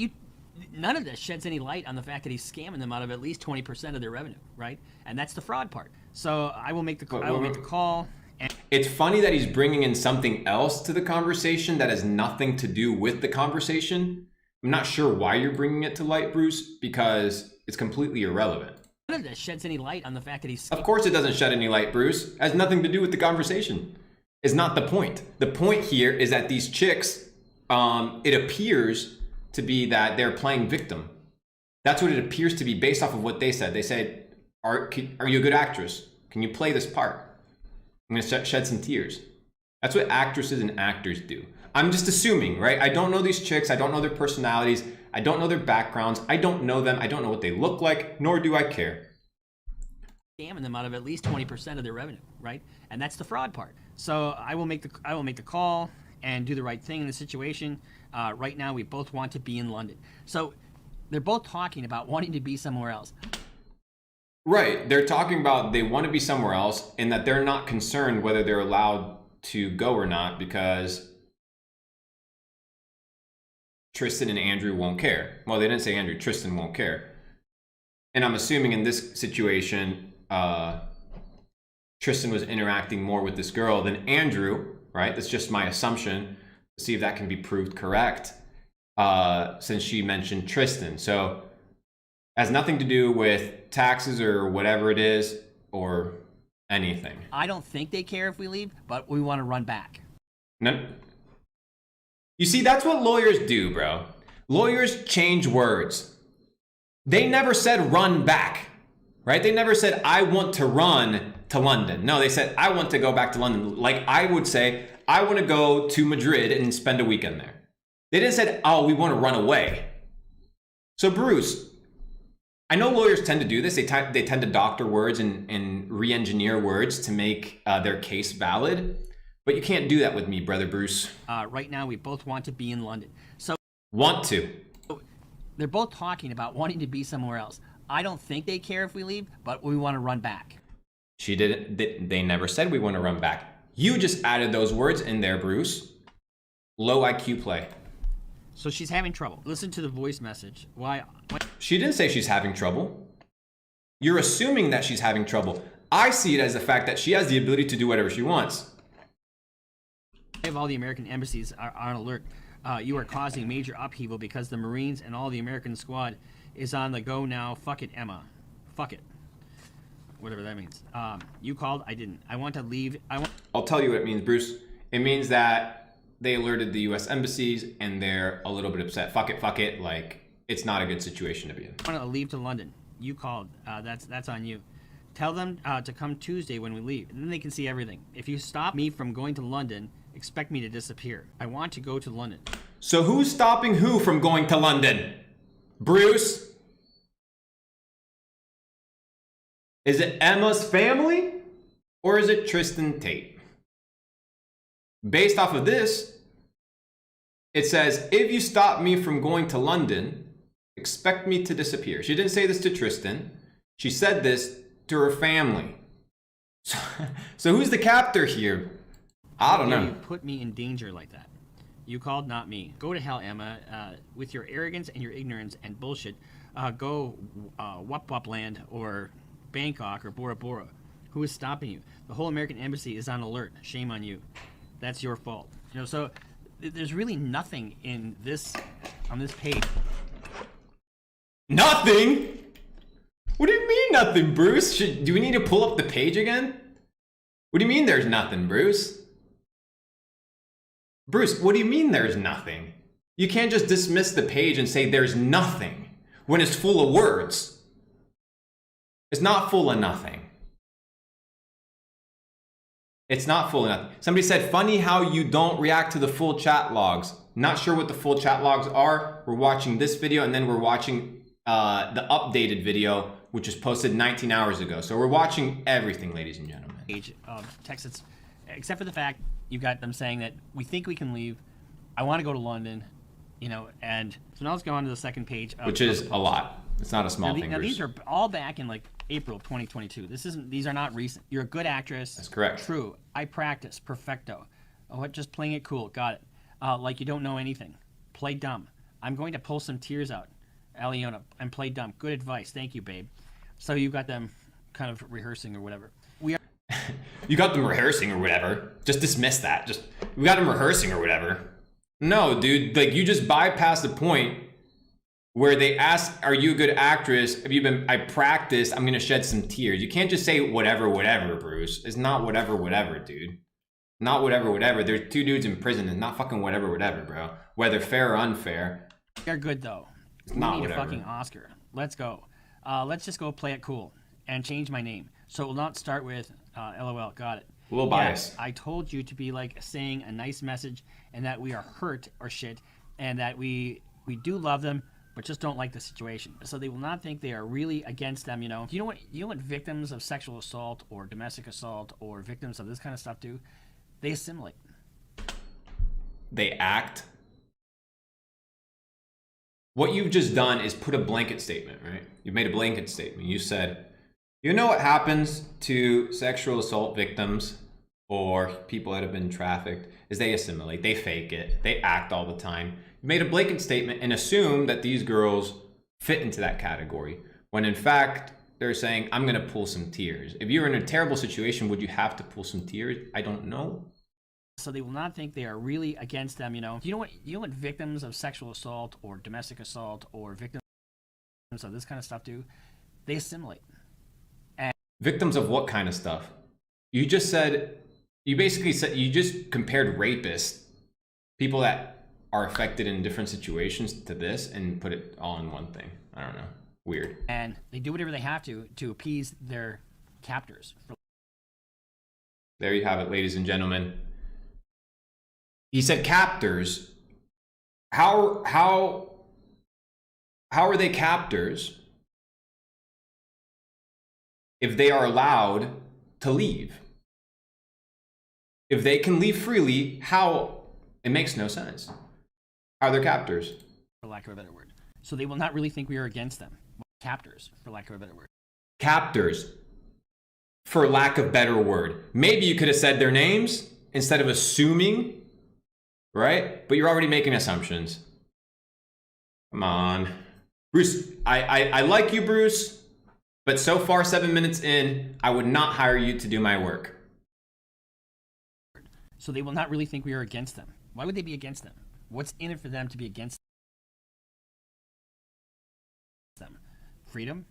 none of this sheds any light on the fact that he's scamming them out of at least 20% of their revenue, right? And that's the fraud part. So I will make the call. And it's funny that he's bringing in something else to the conversation that has nothing to do with the conversation. I'm not sure why you're bringing it to light, Bruce, because it's completely irrelevant. None of this sheds any light on the fact that he's. Of course, it doesn't shed any light, Bruce. It has nothing to do with the conversation. It's not the point. The point here is that these chicks. It appears to be that they're playing victim. That's what it appears to be based off of what they said. They said, are you a good actress? Can you play this part? I'm going to shed some tears. That's what actresses and actors do. I'm just assuming, right? I don't know these chicks. I don't know their personalities. I don't know their backgrounds. I don't know them. I don't know what they look like, nor do I care. Scamming them out of at least 20% of their revenue, right? And that's the fraud part. So I will make the call and do the right thing in the situation. Right now, we both want to be in London. So they're both talking about wanting to be somewhere else. Right. They're talking about they want to be somewhere else and that they're not concerned whether they're allowed to go or not because Tristan and Andrew won't care. Well, they didn't say Andrew. Tristan won't care. And I'm assuming in this situation, Tristan was interacting more with this girl than Andrew. Right? That's just my assumption. To see if that can be proved correct. Since she mentioned Tristan. So it has nothing to do with taxes or whatever it is or anything. I don't think they care if we leave, but we want to run back. No. You see, that's what lawyers do, bro. Lawyers change words. They never said run back. Right? They never said, I want to run to London. No, they said, I want to go back to London. Like I would say, I want to go to Madrid and spend a weekend there. They didn't say, oh, we want to run away. So Bruce, I know lawyers tend to do this. They tend to doctor words and re-engineer words to make their case valid. But you can't do that with me, brother Bruce. Right now, we both want to be in London. So want to. They're both talking about wanting to be somewhere else. I don't think they care if we leave, but we want to run back. She didn't. They never said we want to run back. You just added those words in there, Bruce. Low IQ play. So she's having trouble. Listen to the voice message. Why? She didn't say she's having trouble. You're assuming that she's having trouble. I see it as the fact that she has the ability to do whatever she wants. I have all the American embassies are on alert. You are causing major upheaval because the Marines and all the American squad is on the go now. Fuck it, Emma. Fuck it. Whatever that means. You called. I didn't. I want to leave. I'll tell you what it means, Bruce. It means that they alerted the U.S. embassies and they're a little bit upset. Fuck it, fuck it. Like, it's not a good situation to be in. I want to leave to London. You called. That's on you. Tell them to come Tuesday when we leave, and then they can see everything. If you stop me from going to London, expect me to disappear. I want to go to London. So who's stopping who from going to London? Bruce? Is it Emma's family? Or is it Tristan Tate? Based off of this, it says, if you stop me from going to London, expect me to disappear. She didn't say this to Tristan. She said this to her family. So who's the captor here? I don't know. You put me in danger like that. You called, not me. Go to hell, Emma. With your arrogance and your ignorance and bullshit, go Wup Land or Bangkok or Bora Bora. Who is stopping you? The whole American embassy is on alert. Shame on you. That's your fault. You know, so there's really nothing in this on this page. Nothing? What do you mean nothing, Bruce? Do we need to pull up the page again? What do you mean there's nothing, Bruce? Bruce, what do you mean there's nothing? You can't just dismiss the page and say there's nothing when it's full of words. It's not full of nothing. It's not full of nothing. Somebody said, funny how you don't react to the full chat logs. Not sure what the full chat logs are. We're watching this video and then we're watching the updated video, which was posted 19 hours ago. So we're watching everything, ladies and gentlemen. Page of Texas, except for the fact you've got them saying that we think we can leave. I want to go to London, you know, and so now let's go on to the second page. Which is a lot. It's not a small thing. Now these are all back in like April 2022. These are not recent. You're a good actress. That's correct. True. I practice. Perfecto. Oh, what? Just playing it cool. Got it. Like you don't know anything. Play dumb. I'm going to pull some tears out. Aliona, and play dumb. Good advice. Thank you, babe. So you've got them kind of rehearsing or whatever. You got them rehearsing or whatever. Just dismiss that. We got them rehearsing or whatever. No, dude. Like, you just bypassed the point where they ask, are you a good actress? I practiced, I'm gonna shed some tears. You can't just say whatever, Bruce. It's not whatever, dude. Not whatever. There's two dudes in prison. It's not fucking whatever, bro. Whether fair or unfair. They're good, though. It's not need whatever. A fucking Oscar. Let's go. Let's just go play it cool and change my name. So it will not start with LOL. Got it. A little biased. I told you to be like saying a nice message and that we are hurt or shit and that we do love them but just don't like the situation. So they will not think they are really against them, you know. You know what victims of sexual assault or domestic assault or victims of this kind of stuff do? They assimilate. They act. What you've just done is put a blanket statement, right? You've made a blanket statement. You said, you know what happens to sexual assault victims or people that have been trafficked is they assimilate, they fake it, they act all the time. You made a blanket statement and assume that these girls fit into that category, when in fact, they're saying, I'm gonna pull some tears. If you're in a terrible situation, would you have to pull some tears? I don't know. So they will not think they are really against them, you know. You know what victims of sexual assault or domestic assault or victims of this kind of stuff do? They assimilate. Victims of what kind of stuff? You basically said, you just compared rapists, people that are affected in different situations to this and put it all in one thing. I don't know. Weird. And they do whatever they have to appease their captors. There you have it, ladies and gentlemen. He said captors. How are they captors if they are allowed to leave? If they can leave freely, how? It makes no sense. How are they captors? For lack of a better word. So they will not really think we are against them. Captors, for lack of a better word. Captors, for lack of better word. Maybe you could have said their names instead of assuming, right? But you're already making assumptions. Come on. Bruce, I like you, Bruce, but so far, 7 minutes in, I would not hire you to do my work. So they will not really think we are against them. Why would they be against them? What's in it for them to be against them? Freedom?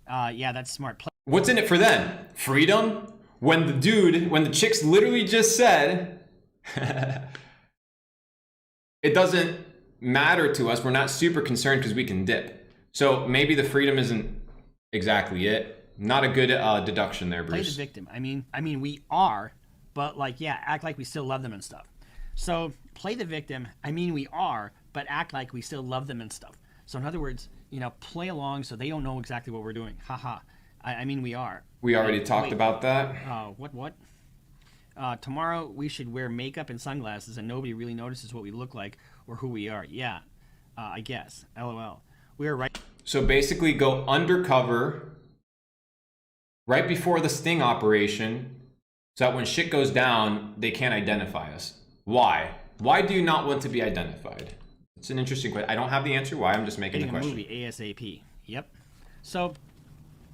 Yeah, that's smart. What's in it for them? Freedom? When the chicks literally just said, it doesn't matter to us. We're not super concerned because we can dip. So maybe the freedom isn't exactly it. Not a good deduction there, Bruce. Play the victim. I mean, we are, but like, yeah, act like we still love them and stuff. So play the victim. I mean, we are, but act like we still love them and stuff. So in other words, you know, play along so they don't know exactly what we're doing. Haha. I mean, we are. We already talked about that. What? Tomorrow we should wear makeup and sunglasses and nobody really notices what we look like or who we are. Yeah, I guess. LOL. We are right. So basically go undercover right before the sting operation so that when shit goes down, they can't identify us. Why? Why do you not want to be identified? It's an interesting question. I don't have the answer why. I'm just making the question. Movie ASAP. Yep. So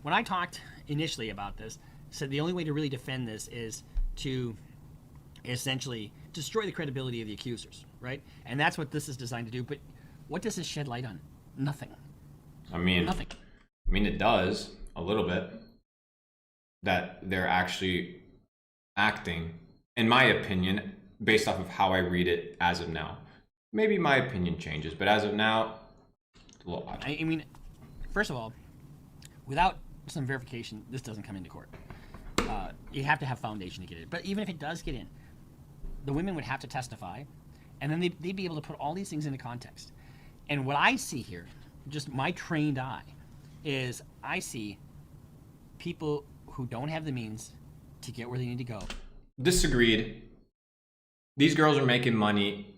when I talked initially about this, said the only way to really defend this is to essentially destroy the credibility of the accusers, right? And that's what this is designed to do. But what does this shed light on? Nothing. Nothing. I mean, it does a little bit. That they're actually acting, in my opinion, based off of how I read it as of now. Maybe my opinion changes, but as of now, it's a little odd. I mean, first of all, without some verification, this doesn't come into court. You have to have foundation to get it. But even if it does get in, the women would have to testify, and then they'd be able to put all these things into context. And what I see here just my trained eye, is I see people who don't have the means to get where they need to go. Disagreed. These girls are making money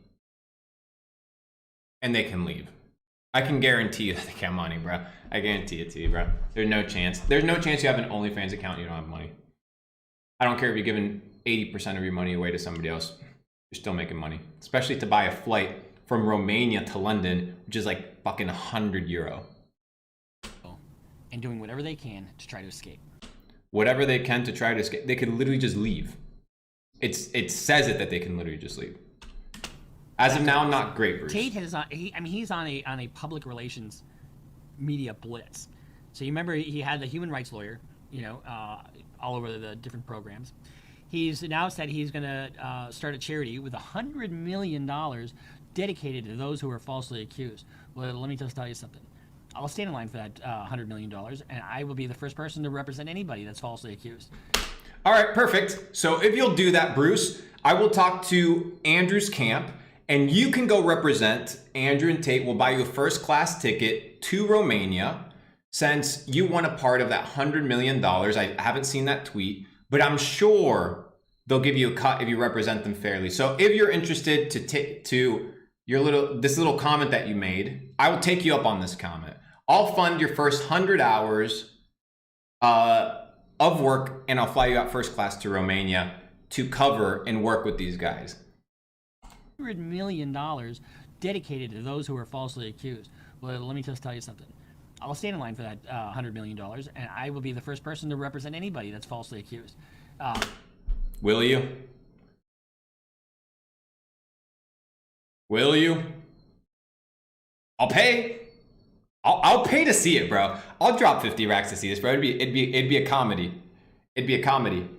and they can leave. I can guarantee you that they get money, bro. I guarantee it to you, bro. There's no chance. There's no chance you have an OnlyFans account and you don't have money. I don't care if you're giving 80% of your money away to somebody else. You're still making money. Especially to buy a flight from Romania to London, which is like fucking €100. And doing whatever they can to try to escape. Whatever they can to try to escape. They could literally just leave. It says it that they can literally just leave. As of now, not great, Bruce. Tate is on. He's on a public relations media blitz. So you remember he had the human rights lawyer, all over the different programs. He's now said he's going to start a charity with $100 million dedicated to those who are falsely accused. Well, let me just tell you something. I'll stand in line for that $100 million, and I will be the first person to represent anybody that's falsely accused. All right, perfect. So if you'll do that, Bruce, I will talk to Andrew's camp, and you can go represent Andrew and Tate. Will buy you a first-class ticket to Romania. Since you want a part of that $100 million, I haven't seen that tweet, but I'm sure they'll give you a cut if you represent them fairly. So if you're interested to this little comment that you made, I will take you up on this comment. I'll fund your first 100 hours of work, and I'll fly you out first class to Romania to cover and work with these guys. $100 million dedicated to those who are falsely accused. Well, let me just tell you something. I'll stand in line for that $100 million, and I will be the first person to represent anybody that's falsely accused. Will you? Will you? I'll pay. I'll pay to see it, bro. I'll drop 50 racks to see this, bro. It'd be a comedy. It'd be a comedy.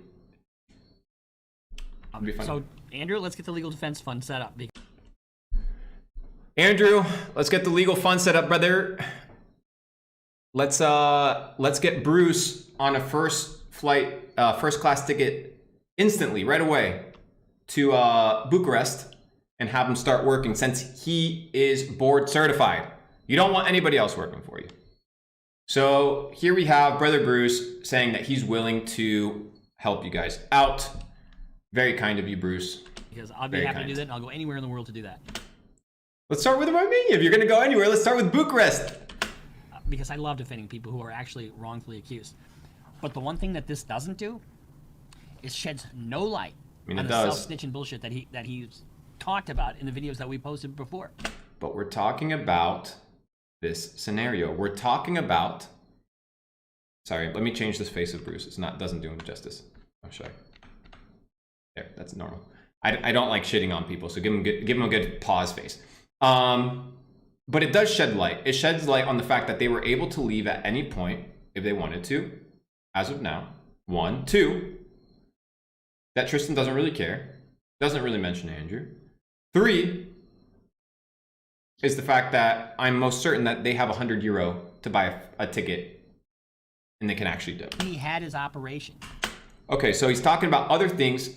It'd be funny. So, Andrew, let's get the legal defense fund set up. Andrew, let's get the legal fund set up, brother. Let's get Bruce on a first class ticket instantly, right away, to Bucharest, and have him start working since he is board certified. You don't want anybody else working for you. So here we have Brother Bruce saying that he's willing to help you guys out. Very kind of you, Bruce. Because I'll be happy to do that, and I'll go anywhere in the world to do that. Let's start with Romania. If you're going to go anywhere, let's start with Bucharest. Because I love defending people who are actually wrongfully accused. But the one thing that this doesn't do is sheds no light on the self-snitching bullshit that he's talked about in the videos that we posted before. But we're talking about this scenario. We're talking about... Sorry, let me change this face of Bruce. Doesn't do him justice. Oh, sorry. There, that's normal. I don't like shitting on people, so give him a good pause face. But it does shed light. It sheds light on the fact that they were able to leave at any point if they wanted to, as of now. 1, 2, that Tristan doesn't really care. Doesn't really mention Andrew. 3 is the fact that I'm most certain that they have €100 to buy a ticket, and they can actually do it. He had his operation. Okay, so he's talking about other things,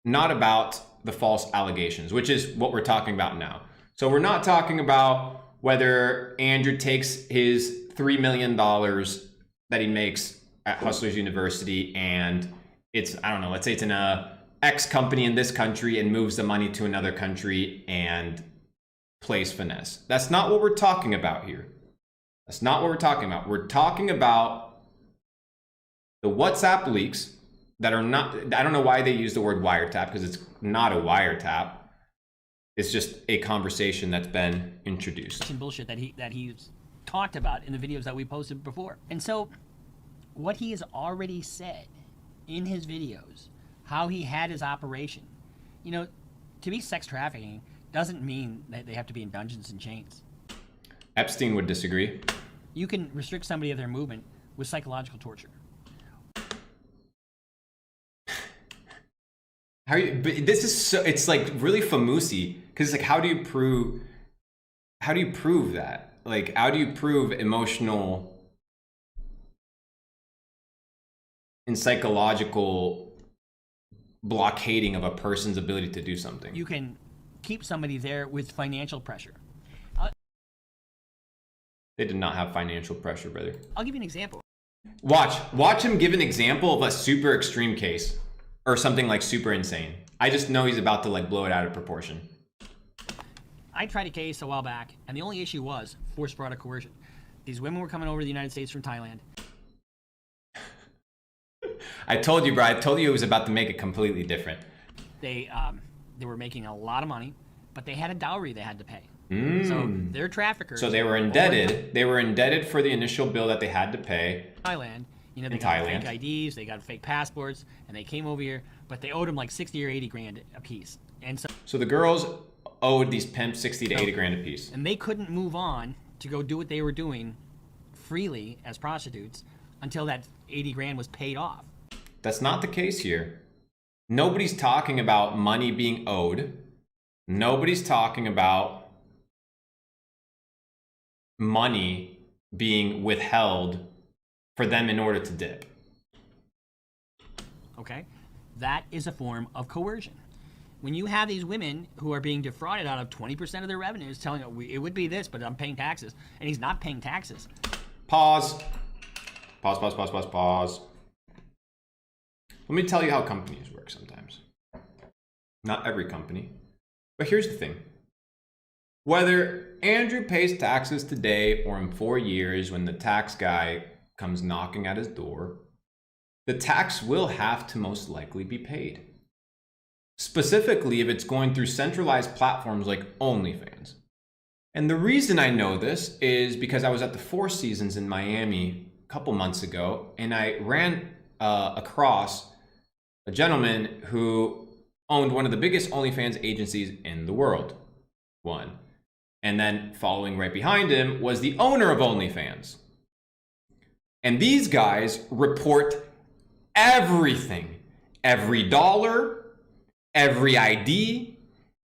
not about the false allegations, which is what we're talking about now. So we're not talking about whether Andrew takes his $3 million that he makes at Hustlers University and it's, I don't know, let's say it's in a X company in this country and moves the money to another country and plays finesse. That's not what we're talking about here. That's not what we're talking about. We're talking about the WhatsApp leaks that are not, I don't know why they use the word wiretap, because it's not a wiretap. It's just a conversation that's been introduced. Bullshit that he's talked about in the videos that we posted before. And so what he has already said in his videos, how he had his operation, to be sex trafficking doesn't mean that they have to be in dungeons and chains. Epstein would disagree. You can restrict somebody of their movement with psychological torture. How are you, but this is so, it's like really famousy, because it's like, how do you prove that? Like, how do you prove emotional and psychological blockading of a person's ability to do something? You can keep somebody there with financial pressure. They did not have financial pressure, brother. I'll give you an example. Watch him give an example of a super extreme case or something like super insane. I just know he's about to like blow it out of proportion. I tried a case a while back, and the only issue was forced fraud or coercion. These women were coming over to the United States from Thailand. I told you, bro. I told you it was about to make it completely different. They were making a lot of money, but they had a dowry they had to pay. So they're traffickers. So they were indebted. They were indebted for the initial bill that they had to pay. Thailand, you know, they got fake IDs, they got fake passports, and they came over here, but they owed them like 60 or 80 grand a piece. And so the girls owed these pimps 60 to 80 grand a piece. And they couldn't move on to go do what they were doing freely as prostitutes until that 80 grand was paid off. That's not the case here. Nobody's talking about money being owed. Nobody's talking about money being withheld for them in order to dip. Okay? That is a form of coercion. When you have these women who are being defrauded out of 20% of their revenues, telling them it would be this, but I'm paying taxes, and he's not paying taxes. Pause. Pause. Let me tell you how companies work sometimes. Not every company. But here's the thing. Whether Andrew pays taxes today or in 4 years when the tax guy comes knocking at his door, the tax will have to most likely be paid. Specifically if it's going through centralized platforms like OnlyFans. And the reason I know this is because I was at the Four Seasons in Miami a couple months ago, and I ran across a gentleman who owned one of the biggest OnlyFans agencies in the world. One. And then following right behind him was the owner of OnlyFans. And these guys report everything. Every dollar, every ID,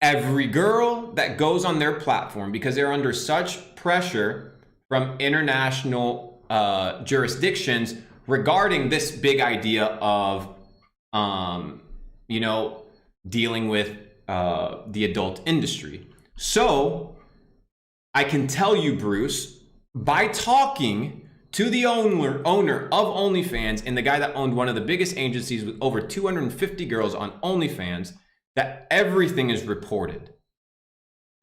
every girl that goes on their platform, because they're under such pressure from international jurisdictions regarding this big idea of, dealing with the adult industry. So I can tell you, Bruce, by talking to the owner of OnlyFans and the guy that owned one of the biggest agencies with over 250 girls on OnlyFans, that everything is reported.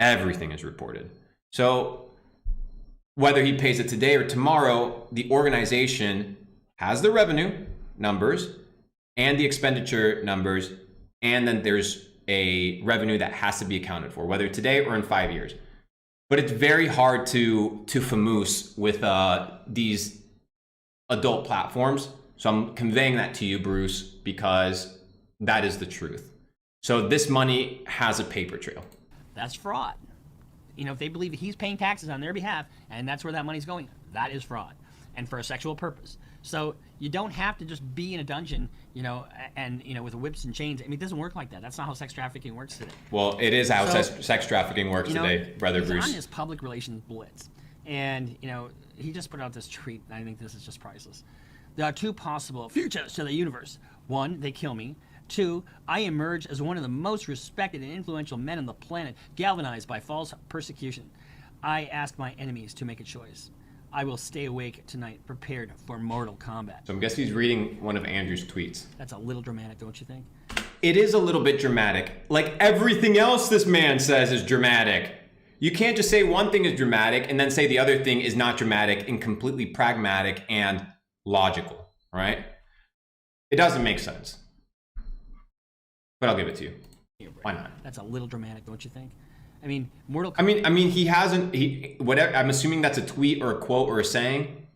Everything is reported. So whether he pays it today or tomorrow, the organization has the revenue numbers and the expenditure numbers, and then there's a revenue that has to be accounted for, whether today or in 5 years. But it's very hard to famoose with these adult platforms. So I'm conveying that to you, Bruce, because that is the truth. So this money has a paper trail. That's fraud. You know, if they believe that he's paying taxes on their behalf and that's where that money's going, that is fraud, and for a sexual purpose. So you don't have to just be in a dungeon, with whips and chains. I mean, it doesn't work like that. That's not how sex trafficking works today. Well, it is how sex trafficking works today, brother Bruce. He's on his public relations blitz, and he just put out this tweet. And I think this is just priceless. There are two possible futures to the universe. One, they kill me. Two, I emerge as one of the most respected and influential men on the planet, galvanized by false persecution. I ask my enemies to make a choice. I will stay awake tonight, prepared for mortal combat. So I'm guessing he's reading one of Andrew's tweets. That's a little dramatic, don't you think? It is a little bit dramatic. Like everything else this man says is dramatic. You can't just say one thing is dramatic and then say the other thing is not dramatic and completely pragmatic and logical, right? It doesn't make sense. But I'll give it to you. Why not? That's a little dramatic, don't you think? I mean, mortal. I mean, he hasn't. Whatever. I'm assuming that's a tweet or a quote or a saying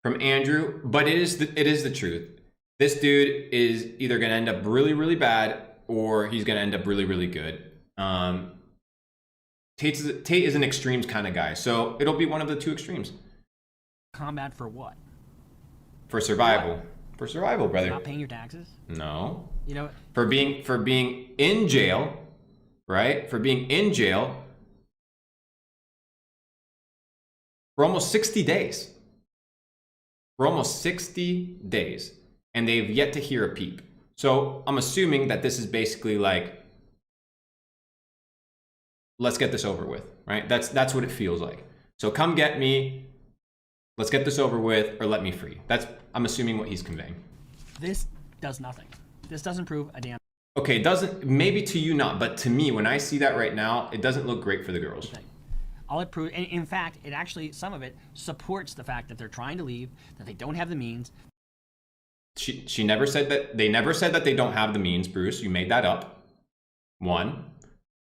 from Andrew, but it is the truth. This dude is either going to end up really, really bad, or he's going to end up really, really good. Tate is an extremes kind of guy, so it'll be one of the two extremes. Combat for what? For survival. What? For survival, brother. Not paying your taxes? No. For being in jail. Right? For being in jail for almost 60 days. For almost 60 days. And they've yet to hear a peep. So I'm assuming that this is basically like, let's get this over with, right? That's what it feels like. So come get me. Let's get this over with, or let me free. That's, I'm assuming, what he's conveying. This does nothing. This doesn't prove a damn Okay, it doesn't, maybe to you not, but to me, when I see that right now, it doesn't look great for the girls. thing. All it proves, in fact, it actually, some of it supports the fact that they're trying to leave, that they don't have the means. She never said that, they never said that they don't have the means, Bruce. You made that up. 1.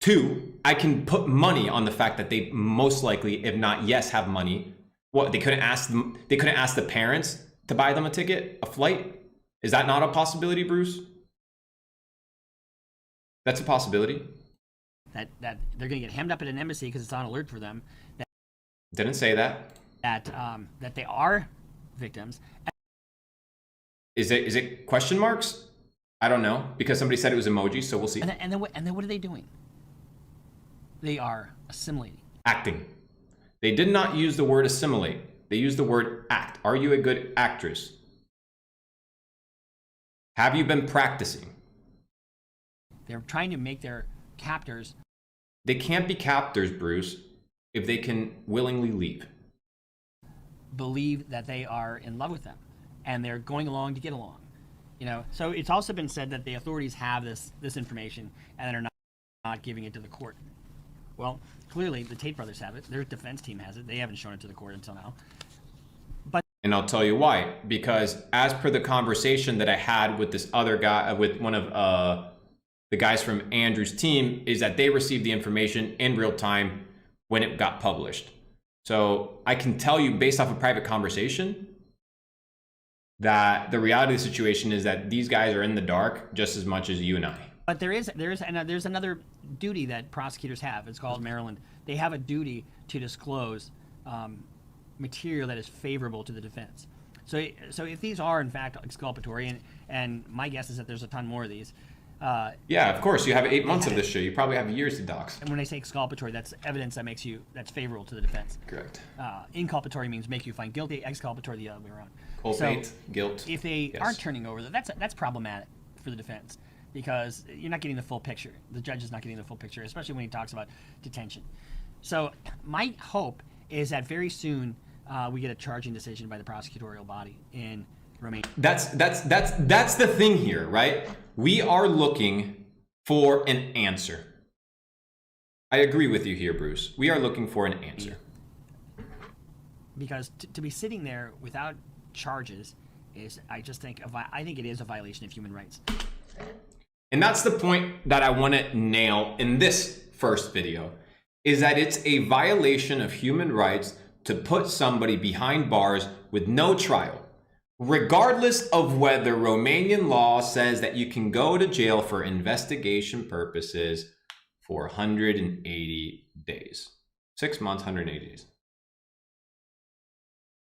2, I can put money on the fact that they most likely, if not yes, have money. What, they couldn't ask them, they couldn't ask the parents to buy them a ticket, a flight? Is that not a possibility, Bruce? That's a possibility. That they're going to get hemmed up at an embassy because it's on alert for them. Didn't say that. That they are victims. Is it question marks? I don't know, because somebody said it was emoji, so we'll see. And then what are they doing? They are assimilating. Acting. They did not use the word assimilate. They used the word act. Are you a good actress? Have you been practicing? They're trying to make their captors. They can't be captors, Bruce, if they can willingly leave. Believe that they are in love with them, and they're going along to get along. You know, so it's also been said that the authorities have this information and they're not giving it to the court. Well, clearly the Tate brothers have it. Their defense team has it. They haven't shown it to the court until now. And I'll tell you why. Because as per the conversation that I had with this other guy, with one of the guys from Andrew's team, is that they received the information in real time when it got published. So I can tell you based off a private conversation that the reality of the situation is that these guys are in the dark just as much as you and I. But there's another duty that prosecutors have. It's called Maryland. They have a duty to disclose material that is favorable to the defense. So if these are in fact exculpatory, and my guess is that there's a ton more of these. Yeah, of course. You have 8 months of this shit. You probably have years to dox. And when I say exculpatory, that's evidence that that's favorable to the defense. Correct. Inculpatory means make you find guilty. Exculpatory the other way around. Culpate, guilt. If they aren't turning over, that's problematic for the defense because you're not getting the full picture. The judge is not getting the full picture, especially when he talks about detention. So my hope is that very soon we get a charging decision by the prosecutorial body in Romania. That's the thing here, right? We are looking for an answer. I agree with you here, Bruce. We are looking for an answer. Because to be sitting there without charges is, I think it is a violation of human rights. And that's the point that I want to nail in this first video, is that it's a violation of human rights to put somebody behind bars with no trial, regardless of whether Romanian law says that you can go to jail for investigation purposes for 180 days. 6 months, 180 days.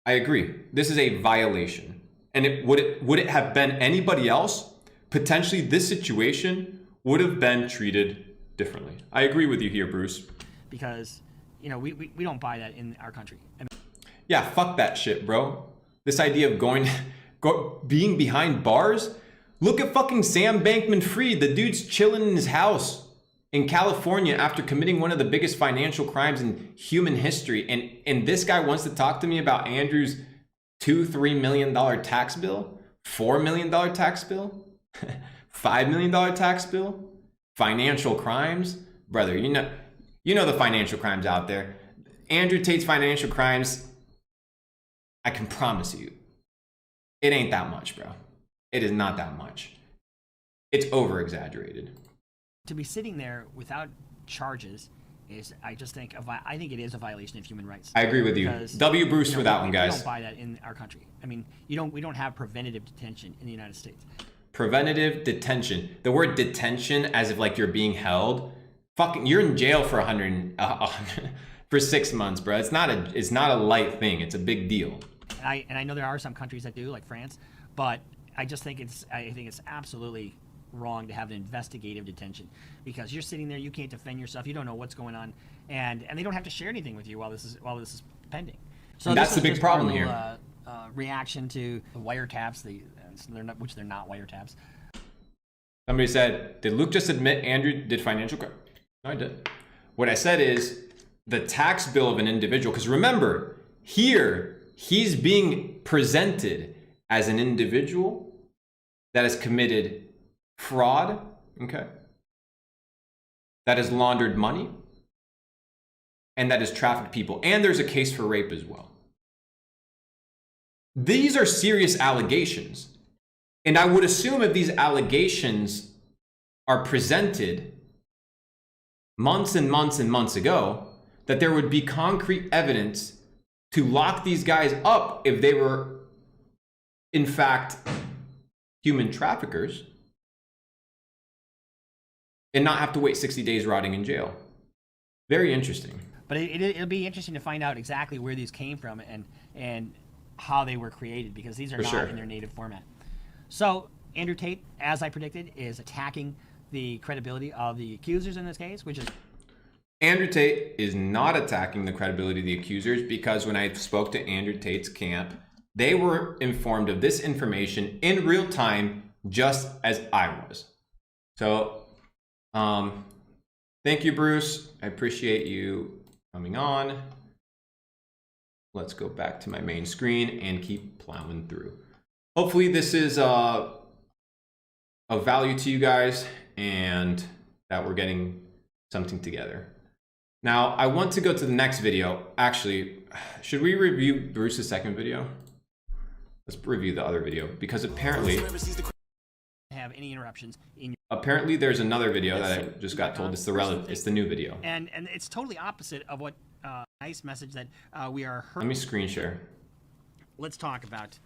I agree. This is a violation. And would it have been anybody else? Potentially this situation would have been treated differently. I agree with you here, Bruce. Because, you know, we don't buy that in our country. Yeah, fuck that shit, bro. This idea of being behind bars. Look at fucking Sam Bankman-Fried. The dude's chilling in his house in California after committing one of the biggest financial crimes in human history. And this guy wants to talk to me about Andrew's $2-3 million tax bill, $4 million tax bill, $5 million tax bill, financial crimes. Brother, you know the financial crimes out there. Andrew Tate's financial crimes, I can promise you, it ain't that much, bro. It is not that much. It's over-exaggerated. To be sitting there without charges is, I think it is a violation of human rights. I agree with you. W. Bruce for that one, guys. We don't buy that in our country. I mean, we don't have preventative detention in the United States. Preventative detention. The word detention, as if like you're being held. Fucking, you're in jail for for 6 months, bro. It's not a light thing. It's a big deal. And I know there are some countries that do, like France, but I think it's absolutely wrong to have an investigative detention because you're sitting there, you can't defend yourself, you don't know what's going on, and they don't have to share anything with you while this is pending. So that's the big problem here. Reaction to the wiretaps, which they're not wiretaps. Somebody said, did Luke just admit Andrew did financial crime? No, I did. What I said is the tax bill of an individual, because remember, here he's being presented as an individual that has committed fraud, okay, that has laundered money, and that has trafficked people. And there's a case for rape as well. These are serious allegations. And I would assume if these allegations are presented months and months and months ago, that there would be concrete evidence to lock these guys up if they were, in fact, human traffickers, and not have to wait 60 days rotting in jail. Very interesting. But it'll be interesting to find out exactly where these came from and how they were created, because these are not in their native format. So Andrew Tate, as I predicted, is attacking the credibility of the accusers in this case, which is... Andrew Tate is not attacking the credibility of the accusers, because when I spoke to Andrew Tate's camp, they were informed of this information in real time, just as I was. So, thank you, Bruce. I appreciate you coming on. Let's go back to my main screen and keep plowing through. Hopefully this is of value to you guys and that we're getting something together. Now, I want to go to the next video. Actually, should we review Bruce's second video? Let's review the other video, because apparently have any interruptions in apparently there's another video that I just got told it's the new video. And it's totally opposite of what nice message that we are heard. Let me screen share. Let's talk about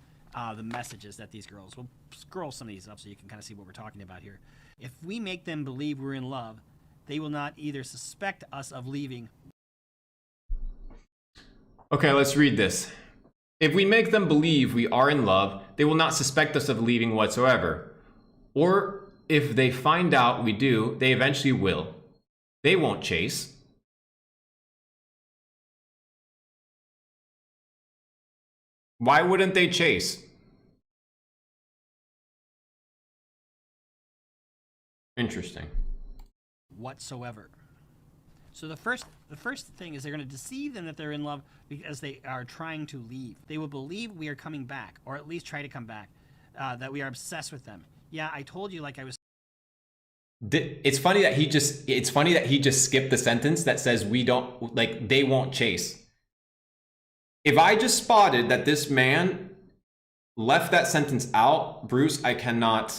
the messages that these girls, we'll scroll some of these up so you can kind of see what we're talking about here. If we make them believe we're in love, they will not either suspect us of leaving. Okay, let's read this. If we make them believe we are in love, they will not suspect us of leaving whatsoever. Or if they find out we do, they eventually will. They won't chase. Why wouldn't they chase? Interesting. Whatsoever. So the first thing is they're going to deceive them that they're in love because they are trying to leave. They will believe we are coming back, or at least try to come back, that we are obsessed with them. Yeah, I told you, like I was. It's funny that he just skipped the sentence that says we don't, like, they won't chase. If I just spotted that this man left that sentence out, Bruce, I cannot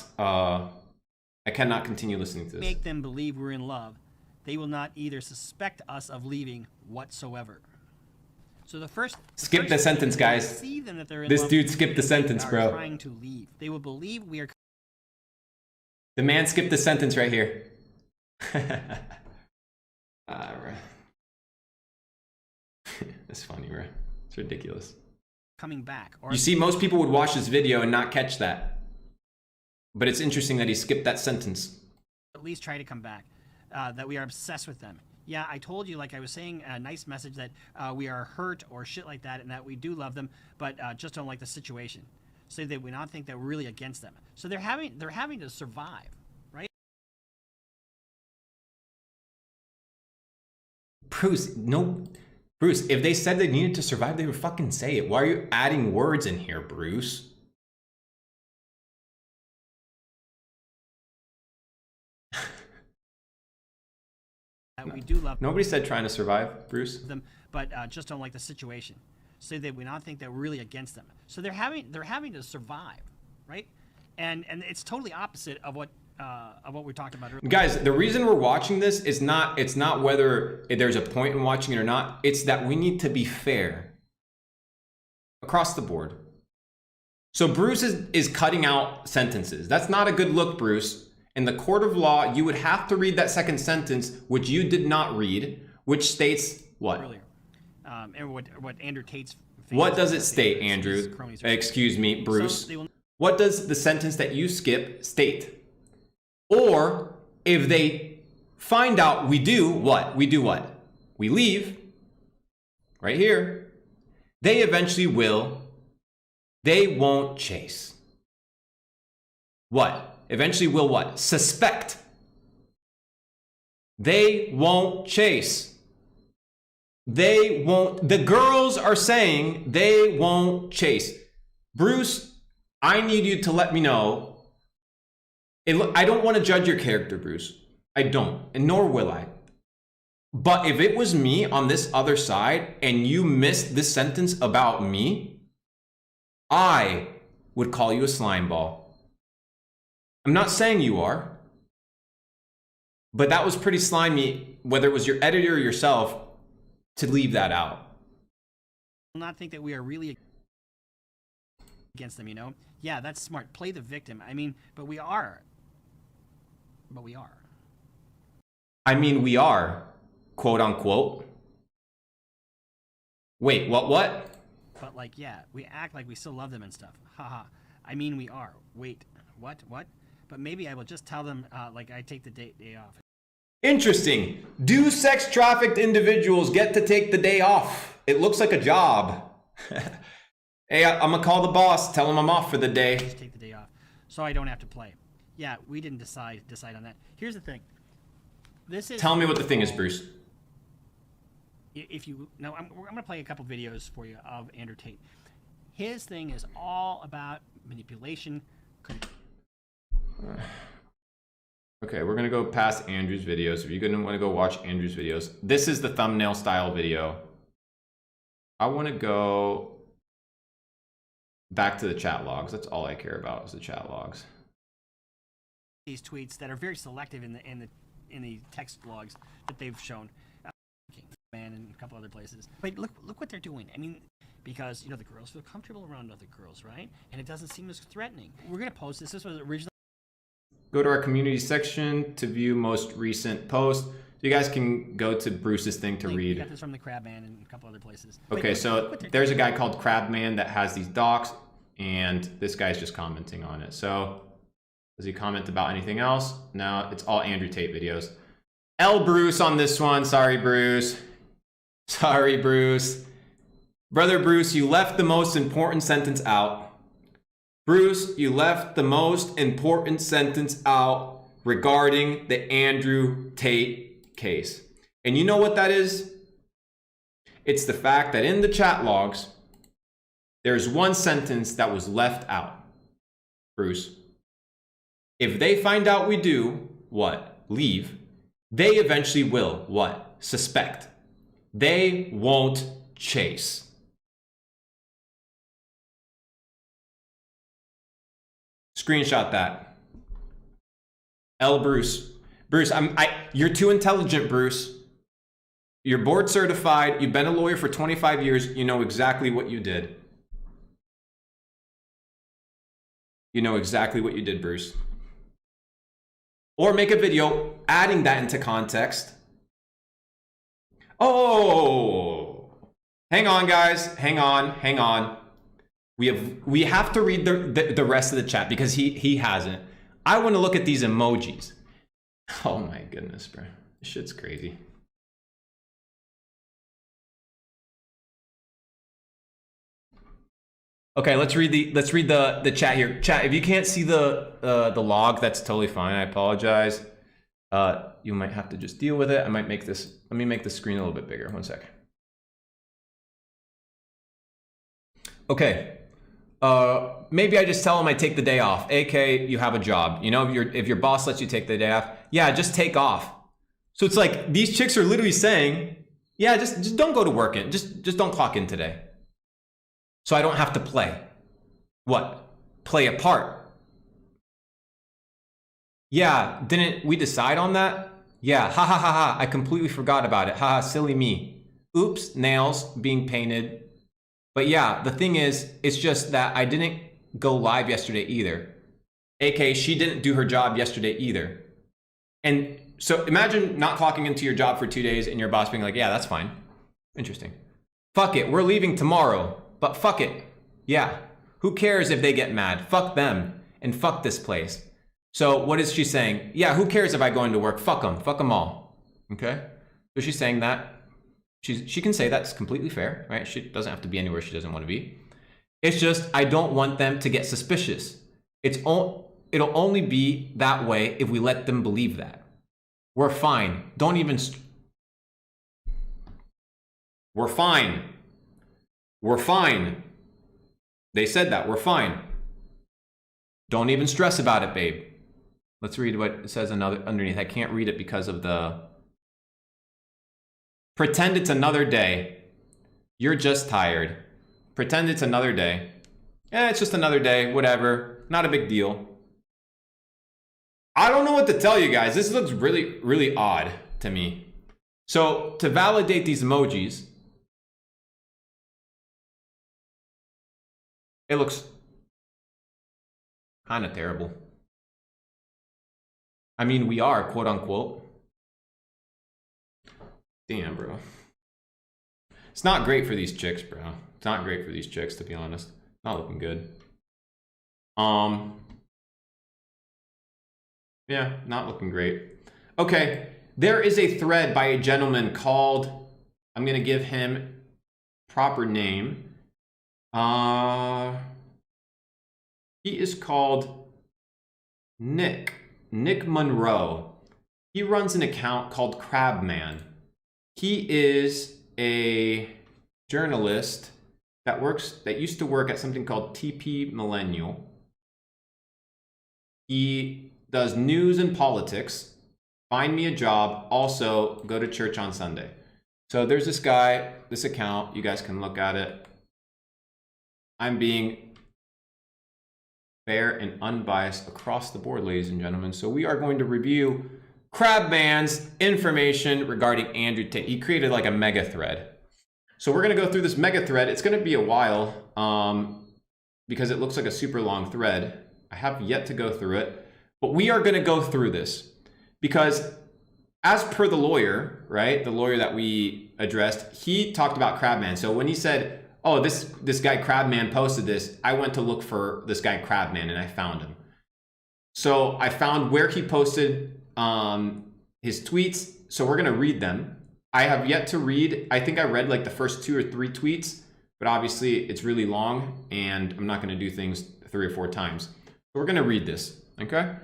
continue listening to this. Make them believe we're in love. They will not either suspect us of leaving whatsoever. So the first skip the sentence, guys. Them that they're in this love dude skipped the sentence, bro. Trying to leave. They will believe we are. The man skipped the sentence right here. It's funny, bro. It's ridiculous. Coming back. Or you see, most people would watch this video and not catch that. But it's interesting that he skipped that sentence. At least try to come back. That we are obsessed with them. Yeah, I told you, like I was saying, a nice message that we are hurt or shit like that, and that we do love them, but just don't like the situation. So they would not think that we're really against them. So they're having to survive, right? Bruce, if they said they needed to survive, they would fucking say it. Why are you adding words in here, Bruce? We do love. Nobody said trying to survive, Bruce. Them, but just don't like the situation. So they would not think that we're really against them. So they're having to survive, right? And it's totally opposite of what we talked about earlier. Guys, the reason we're watching this is not whether there's a point in watching it or not. It's that we need to be fair across the board. So Bruce is cutting out sentences. That's not a good look, Bruce. In the court of law, you would have to read that second sentence, which you did not read, which states what? Earlier. And what Andrew Tate's... What does it state, Andrew? Excuse me, Bruce. So what does the sentence that you skip state? Or if they find out we do what? We do what? We leave. Right here. They eventually will. They won't chase. What? Eventually will what? Suspect. They won't chase. They won't. The girls are saying they won't chase. Bruce, I need you to let me know. I don't want to judge your character, Bruce. I don't, and nor will I. But if it was me on this other side and you missed this sentence about me, I would call you a slime ball. I'm not saying you are, but that was pretty slimy, whether it was your editor or yourself, to leave that out. Not think that we are really against them, you know? Yeah, that's smart. Play the victim. I mean, but we are. But we are. I mean, we are, quote unquote. Wait, what? But like, yeah, we act like we still love them and stuff. Haha. I mean, we are. Wait, what? But maybe I will just tell them, like, I take the day off. Interesting. Do sex-trafficked individuals get to take the day off? It looks like a job. Hey, I'm gonna call the boss, tell him I'm off for the day. Just take the day off, so I don't have to play. Yeah, we didn't decide on that. Here's the thing. This is. Tell me what the thing is, Bruce. If you no, I'm gonna play a couple videos for you of Andrew Tate. His thing is all about manipulation. Okay, we're gonna go past Andrew's videos. If you're gonna want to go watch Andrew's videos, this is the thumbnail style video. I want to go back to the chat logs. That's all I care about is the chat logs. These tweets that are very selective in the text logs that they've shown, man, and a couple other places. But look what they're doing. I mean, because you know the girls feel comfortable around other girls, right? And it doesn't seem as threatening. We're gonna post this. This was originally. Go to our community section to view most recent posts. So you guys can go to Bruce's thing to read. We got this from the Crabman and a couple other places. Okay, so there's a guy called Crabman that has these docs, and this guy's just commenting on it. So does he comment about anything else? No, it's all Andrew Tate videos. L Bruce on this one. Sorry, Bruce. Sorry, Bruce. Brother Bruce, you left the most important sentence out. Bruce, you left the most important sentence out regarding the Andrew Tate case. And you know what that is? It's the fact that in the chat logs, there's one sentence that was left out. Bruce, if they find out we do, what? Leave. They eventually will, what? Suspect. They won't chase. Screenshot that. L Bruce. Bruce, you're too intelligent, Bruce. You're board certified. You've been a lawyer for 25 years. You know exactly what you did. You know exactly what you did, Bruce. Or make a video adding that into context. Oh, hang on, guys. Hang on. We have to read the rest of the chat because he hasn't. I want to look at these emojis. Oh my goodness, bro. This shit's crazy. Okay, let's read the chat here. Chat, if you can't see the log, that's totally fine. I apologize. You might have to just deal with it. Let me make the screen a little bit bigger. One sec. Okay. Maybe I just tell them I take the day off. AK, you have a job. You know, if your boss lets you take the day off, yeah, just take off. So it's like these chicks are literally saying, yeah, just don't go to work. Just don't clock in today. So I don't have to play. What? Play a part. Yeah, didn't we decide on that? Yeah, ha ha ha ha, I completely forgot about it. Ha ha, silly me. Oops, nails being painted. But yeah, the thing is, it's just that I didn't go live yesterday either. AK, she didn't do her job yesterday either. And so imagine not clocking into your job for 2 days and your boss being like, yeah, that's fine. Interesting. Fuck it, we're leaving tomorrow. But fuck it. Yeah. Who cares if they get mad? Fuck them. And fuck this place. So what is she saying? Yeah, who cares if I go into work? Fuck them. Fuck them all. Okay? So she's saying that. She can say that's completely fair, right? She doesn't have to be anywhere she doesn't want to be. It's just, I don't want them to get suspicious. It'll only be that way if we let them believe that. We're fine. Don't even... We're fine. We're fine. They said that. We're fine. Don't even stress about it, babe. Let's read what it says underneath. I can't read it because of the... Pretend it's another day. You're just tired. Pretend it's another day. It's just another day. Whatever. Not a big deal. I don't know what to tell you guys. This looks really, really odd to me. So to validate these emojis, it looks kind of terrible. I mean, we are, quote unquote. Damn, bro. It's not great for these chicks, bro. It's not great for these chicks, to be honest. Not looking good. Yeah, not looking great. Okay, there is a thread by a gentleman called, I'm gonna give him proper name. He is called Nick Monroe. He runs an account called Crabman. He is a journalist that used to work at something called TP Millennial. He does news and politics. Find me a job. Also, go to church on Sunday. So there's this guy, this account. You guys can look at it. I'm being fair and unbiased across the board, ladies and gentlemen. So we are going to review Crabman's information regarding Andrew Tate. He created like a mega thread. So we're going to go through this mega thread. It's going to be a while because it looks like a super long thread. I have yet to go through it, but we are going to go through this because as per the lawyer, right? The lawyer that we addressed, he talked about Crabman. So when he said, oh, this guy Crabman posted this, I went to look for this guy Crabman and I found him. So I found where he posted his tweets. So we're going to read them. I have yet to read. I think I read like the first 2 or 3 tweets, but obviously it's really long and I'm not going to do things 3 or 4 times. So we're going to read this. Okay.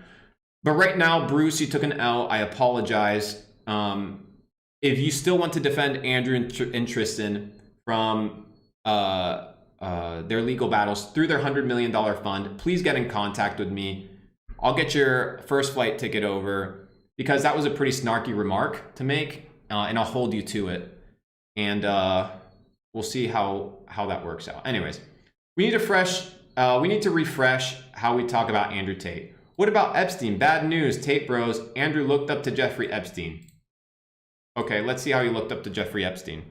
But right now, Bruce, you took an L. I apologize. If you still want to defend Andrew and Tristan from their legal battles through their $100 million fund, please get in contact with me. I'll get your first flight ticket over because that was a pretty snarky remark to make, and I'll hold you to it. And we'll see how that works out. Anyways, we need to refresh how we talk about Andrew Tate. What about Epstein? Bad news, Tate bros. Andrew looked up to Jeffrey Epstein. Okay, let's see how he looked up to Jeffrey Epstein.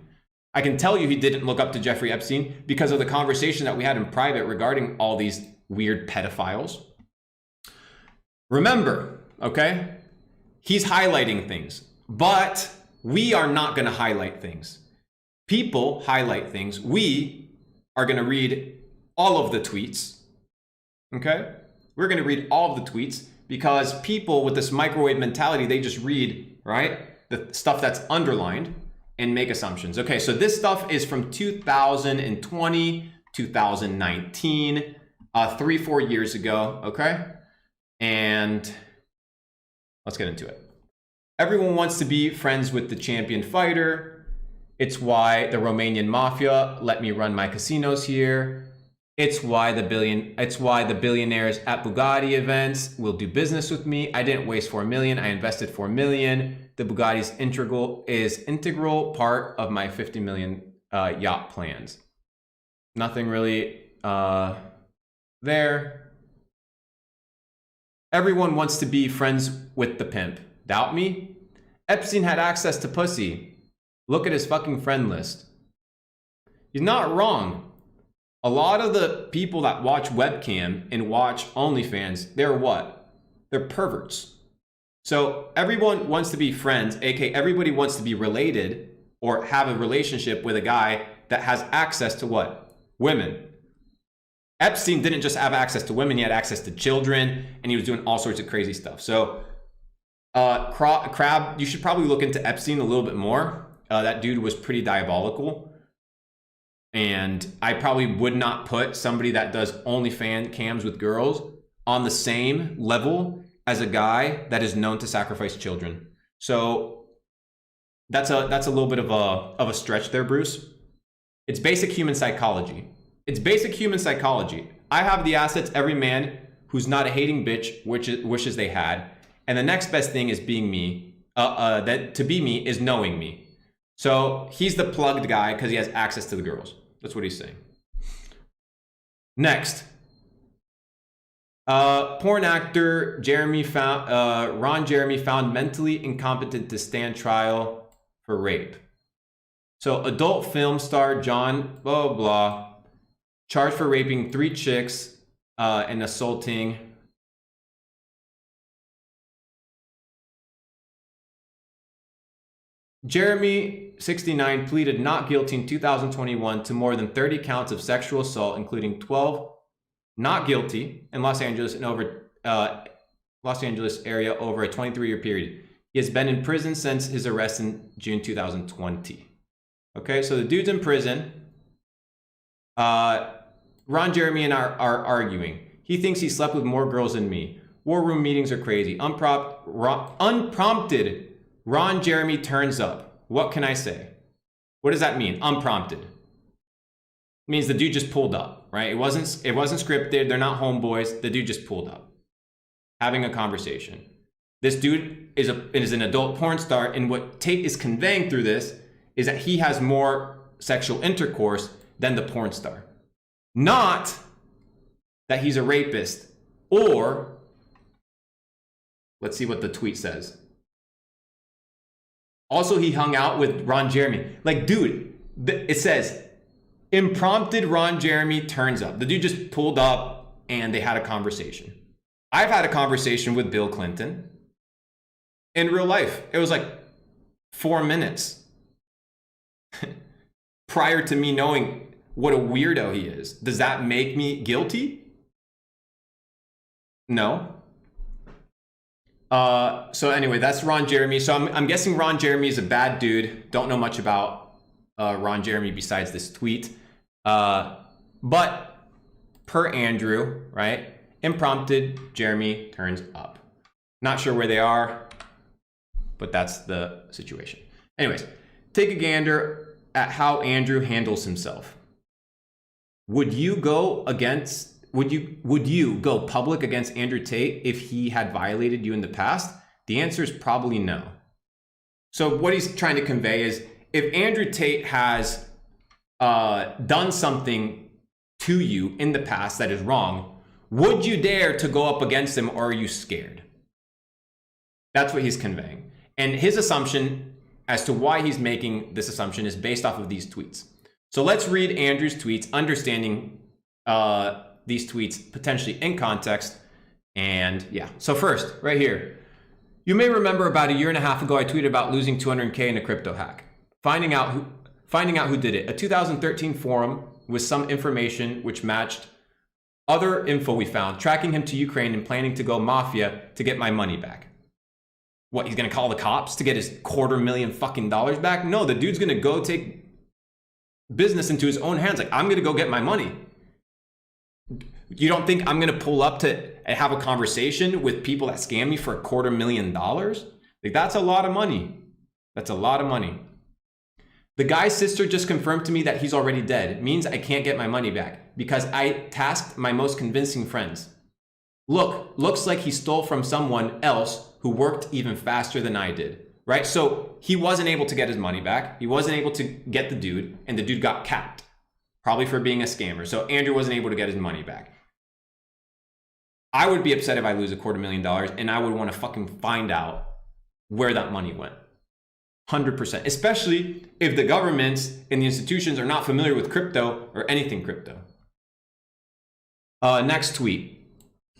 I can tell you he didn't look up to Jeffrey Epstein because of the conversation that we had in private regarding all these weird pedophiles. Remember, okay? He's highlighting things, but we are not going to highlight things. People highlight things. We are going to read all of the tweets, okay? We're going to read all of the tweets because people with this microwave mentality, they just read, right? The stuff that's underlined and make assumptions. Okay, so this stuff is from 2020, 2019, 3-4 years ago, okay? And let's get into it. Everyone wants to be friends with the champion fighter. It's why the Romanian mafia let me run my casinos here. It's why the billionaires at Bugatti events will do business with me. I didn't waste $4 million. I invested $4 million. The Bugatti's integral part of my 50 million yacht plans. Nothing really there. Everyone wants to be friends with the pimp. Doubt me? Epstein had access to pussy. Look at his fucking friend list. He's not wrong. A lot of the people that watch webcam and watch OnlyFans, they're what? They're perverts. So everyone wants to be friends, aka everybody wants to be related or have a relationship with a guy that has access to what? Women. Epstein didn't just have access to women, he had access to children, and he was doing all sorts of crazy stuff. So Crab, you should probably look into Epstein a little bit more. That dude was pretty diabolical. And I probably would not put somebody that does OnlyFans cams with girls on the same level as a guy that is known to sacrifice children. So that's a little bit of a stretch there, Bruce. It's basic human psychology. It's basic human psychology. I have the assets every man who's not a hating bitch wishes they had, and the next best thing is being me. That to be me is knowing me. So he's the plugged guy because he has access to the girls. That's what he's saying. Next, porn actor Ron Jeremy found mentally incompetent to stand trial for rape. So adult film star John blah blah charged for raping 3 chicks and assaulting. Jeremy, 69, pleaded not guilty in 2021 to more than 30 counts of sexual assault, including 12 not guilty in Los Angeles and Los Angeles area over a 23-year period. He has been in prison since his arrest in June 2020. Okay, so the dude's in prison. Ron Jeremy and I are arguing. He thinks he slept with more girls than me. War room meetings are crazy. Unprompted. Ron Jeremy turns up. What can I say? What does that mean? Unprompted. It means the dude just pulled up, right? It wasn't scripted. They're not homeboys. The dude just pulled up, having a conversation. This dude is an adult porn star, and what Tate is conveying through this is that he has more sexual intercourse than the porn star. Not that he's a rapist, or let's see what the tweet says. Also, he hung out with Ron Jeremy. Like, dude, it says, impromptu Ron Jeremy turns up. The dude just pulled up and they had a conversation. I've had a conversation with Bill Clinton in real life. It was like 4 minutes prior to me knowing what a weirdo he is. Does that make me guilty? No. So anyway, that's Ron Jeremy. So I'm guessing Ron Jeremy is a bad dude. Don't know much about Ron Jeremy besides this tweet. But per Andrew, right? Impromptu Jeremy turns up. Not sure where they are, but that's the situation. Anyways, take a gander at how Andrew handles himself. Would you go public against Andrew Tate if he had violated you in the past? The answer is probably no. So what he's trying to convey is if Andrew Tate has done something to you in the past that is wrong, would you dare to go up against him, or are you scared? That's what he's conveying. And his assumption as to why he's making this assumption is based off of these tweets. So let's read Andrew's tweets, understanding these tweets potentially in context. And yeah, so first, right here. You may remember about a year and a half ago, I tweeted about losing 200K in a crypto hack. Finding out who did it. A 2013 forum with some information which matched other info we found, tracking him to Ukraine and planning to go mafia to get my money back. What, he's gonna call the cops to get his $250,000 fucking dollars back? No, the dude's gonna go take business into his own hands. Like, I'm gonna go get my money. You don't think I'm gonna pull up to have a conversation with people that scam me for $250,000? Like, that's a lot of money. That's a lot of money. The guy's sister just confirmed to me that he's already dead. It means I can't get my money back because I tasked my most convincing friends. Looks like he stole from someone else who worked even faster than I did, right? So he wasn't able to get his money back. He wasn't able to get the dude, and the dude got capped, probably for being a scammer. So Andrew wasn't able to get his money back. I would be upset if I lose $250,000, and I would want to fucking find out where that money went. 100%, especially if the governments and the institutions are not familiar with crypto or anything crypto. Next tweet.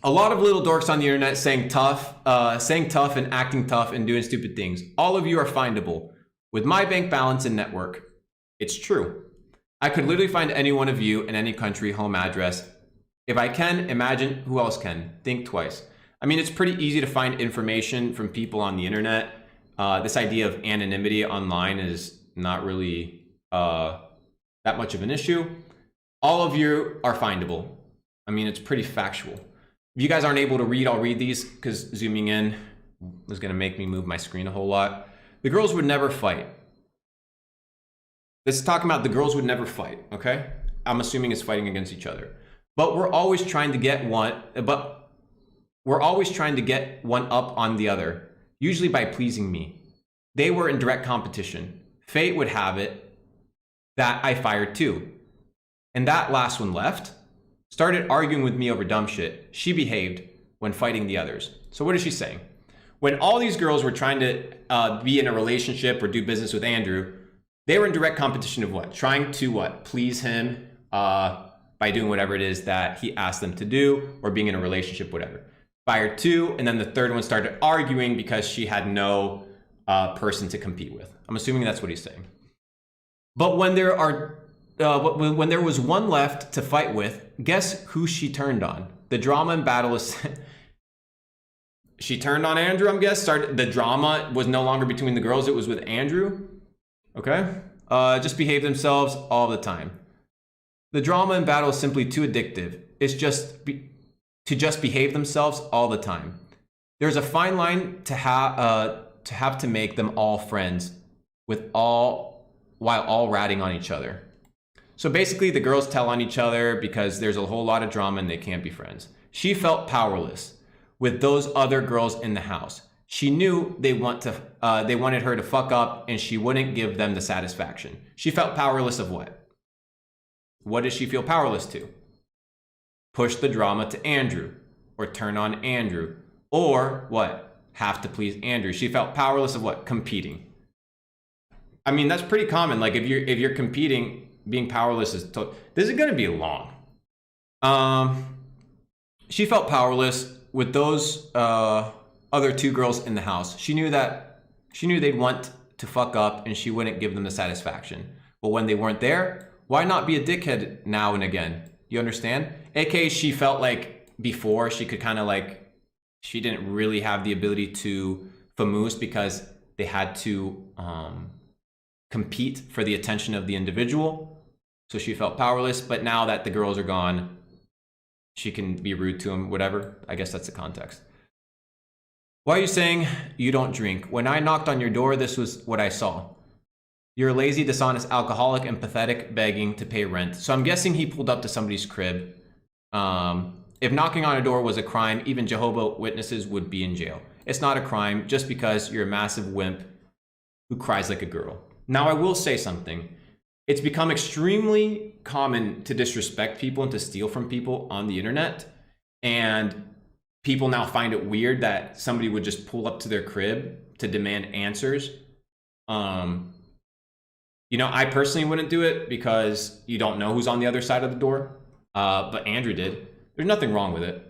A lot of little dorks on the internet saying tough and acting tough and doing stupid things. All of you are findable. With my bank balance and network, it's true. I could literally find any one of you in any country, home address. If I can, imagine who else can. Think twice. I mean, it's pretty easy to find information from people on the internet. This idea of anonymity online is not really that much of an issue. All of you are findable. I mean, it's pretty factual. If you guys aren't able to read, I'll read these because zooming in is going to make me move my screen a whole lot. The girls would never fight. This is talking about the girls would never fight, okay? I'm assuming it's fighting against each other. But we're always trying to get one up on the other, usually by pleasing me. They were in direct competition. Fate would have it that I fired too. And that last one left, started arguing with me over dumb shit. She behaved when fighting the others. So what is she saying? When all these girls were trying to be in a relationship or do business with Andrew, they were in direct competition of what? Trying to what? Please him by doing whatever it is that he asked them to do, or being in a relationship, whatever. Fired two, and then the third one started arguing because she had no person to compete with. I'm assuming that's what he's saying. But when there was one left to fight with, guess who she turned on? The drama and battle is... She turned on Andrew, I'm guessing. The drama was no longer between the girls, it was with Andrew. Okay? Just behave themselves all the time. The drama and battle is simply too addictive. It's just to behave themselves all the time. There's a fine line to have to make them all friends while all ratting on each other. So basically the girls tell on each other because there's a whole lot of drama and they can't be friends. She felt powerless with those other girls in the house. She knew they wanted her to fuck up and she wouldn't give them the satisfaction. She felt powerless of what? What does she feel powerless to? Push the drama to Andrew, or turn on Andrew, or what? Have to please Andrew. She felt powerless of what? Competing. I mean, that's pretty common. Like if you're competing, being powerless is this is going to be long. She felt powerless with those other two girls in the house. She knew they'd want to fuck up and she wouldn't give them the satisfaction. But when they weren't there, why not be a dickhead now and again? You understand? AKA she felt like before she could kind of like, she didn't really have the ability to famoose because they had to compete for the attention of the individual. So she felt powerless, but now that the girls are gone, she can be rude to him, whatever. I guess that's the context. Why are you saying you don't drink? When I knocked on your door, this was what I saw. You're a lazy, dishonest alcoholic and pathetic, begging to pay rent. So I'm guessing he pulled up to somebody's crib. If knocking on a door was a crime, even Jehovah's Witnesses would be in jail. It's not a crime just because you're a massive wimp who cries like a girl. Now I will say something. It's become extremely common to disrespect people and to steal from people on the internet. And people now find it weird that somebody would just pull up to their crib to demand answers. You know, I personally wouldn't do it because you don't know who's on the other side of the door. But Andrew did. There's nothing wrong with it.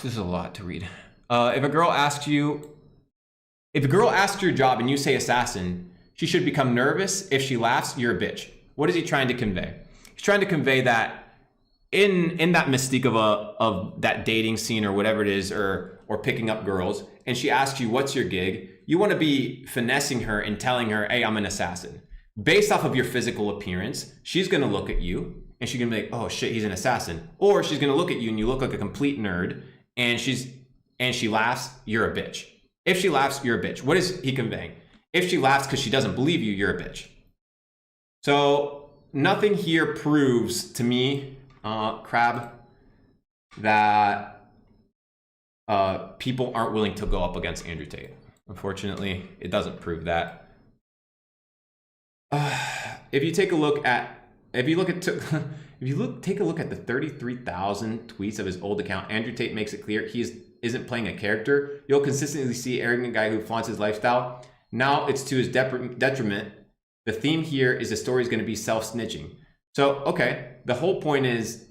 This is a lot to read. If a girl asks your job and you say assassin, she should become nervous. If she laughs, you're a bitch. What is he trying to convey? He's trying to convey that in that mystique of that dating scene or whatever it is, or picking up girls, and she asks you, what's your gig? You want to be finessing her and telling her, hey, I'm an assassin. Based off of your physical appearance, she's going to look at you and she's going to be like, oh shit, he's an assassin. Or she's going to look at you and you look like a complete nerd, and she laughs, you're a bitch. If she laughs, you're a bitch. What is he conveying? If she laughs because she doesn't believe you, you're a bitch. So nothing here proves to me, Crab, that people aren't willing to go up against Andrew Tate. Unfortunately, it doesn't prove that. If you take a look at the 33,000 tweets of his old account, Andrew Tate makes it clear he isn't playing a character. You'll consistently see arrogant guy who flaunts his lifestyle. Now it's to his detriment. The theme here is the story is going to be self-snitching. So, okay, the whole point is,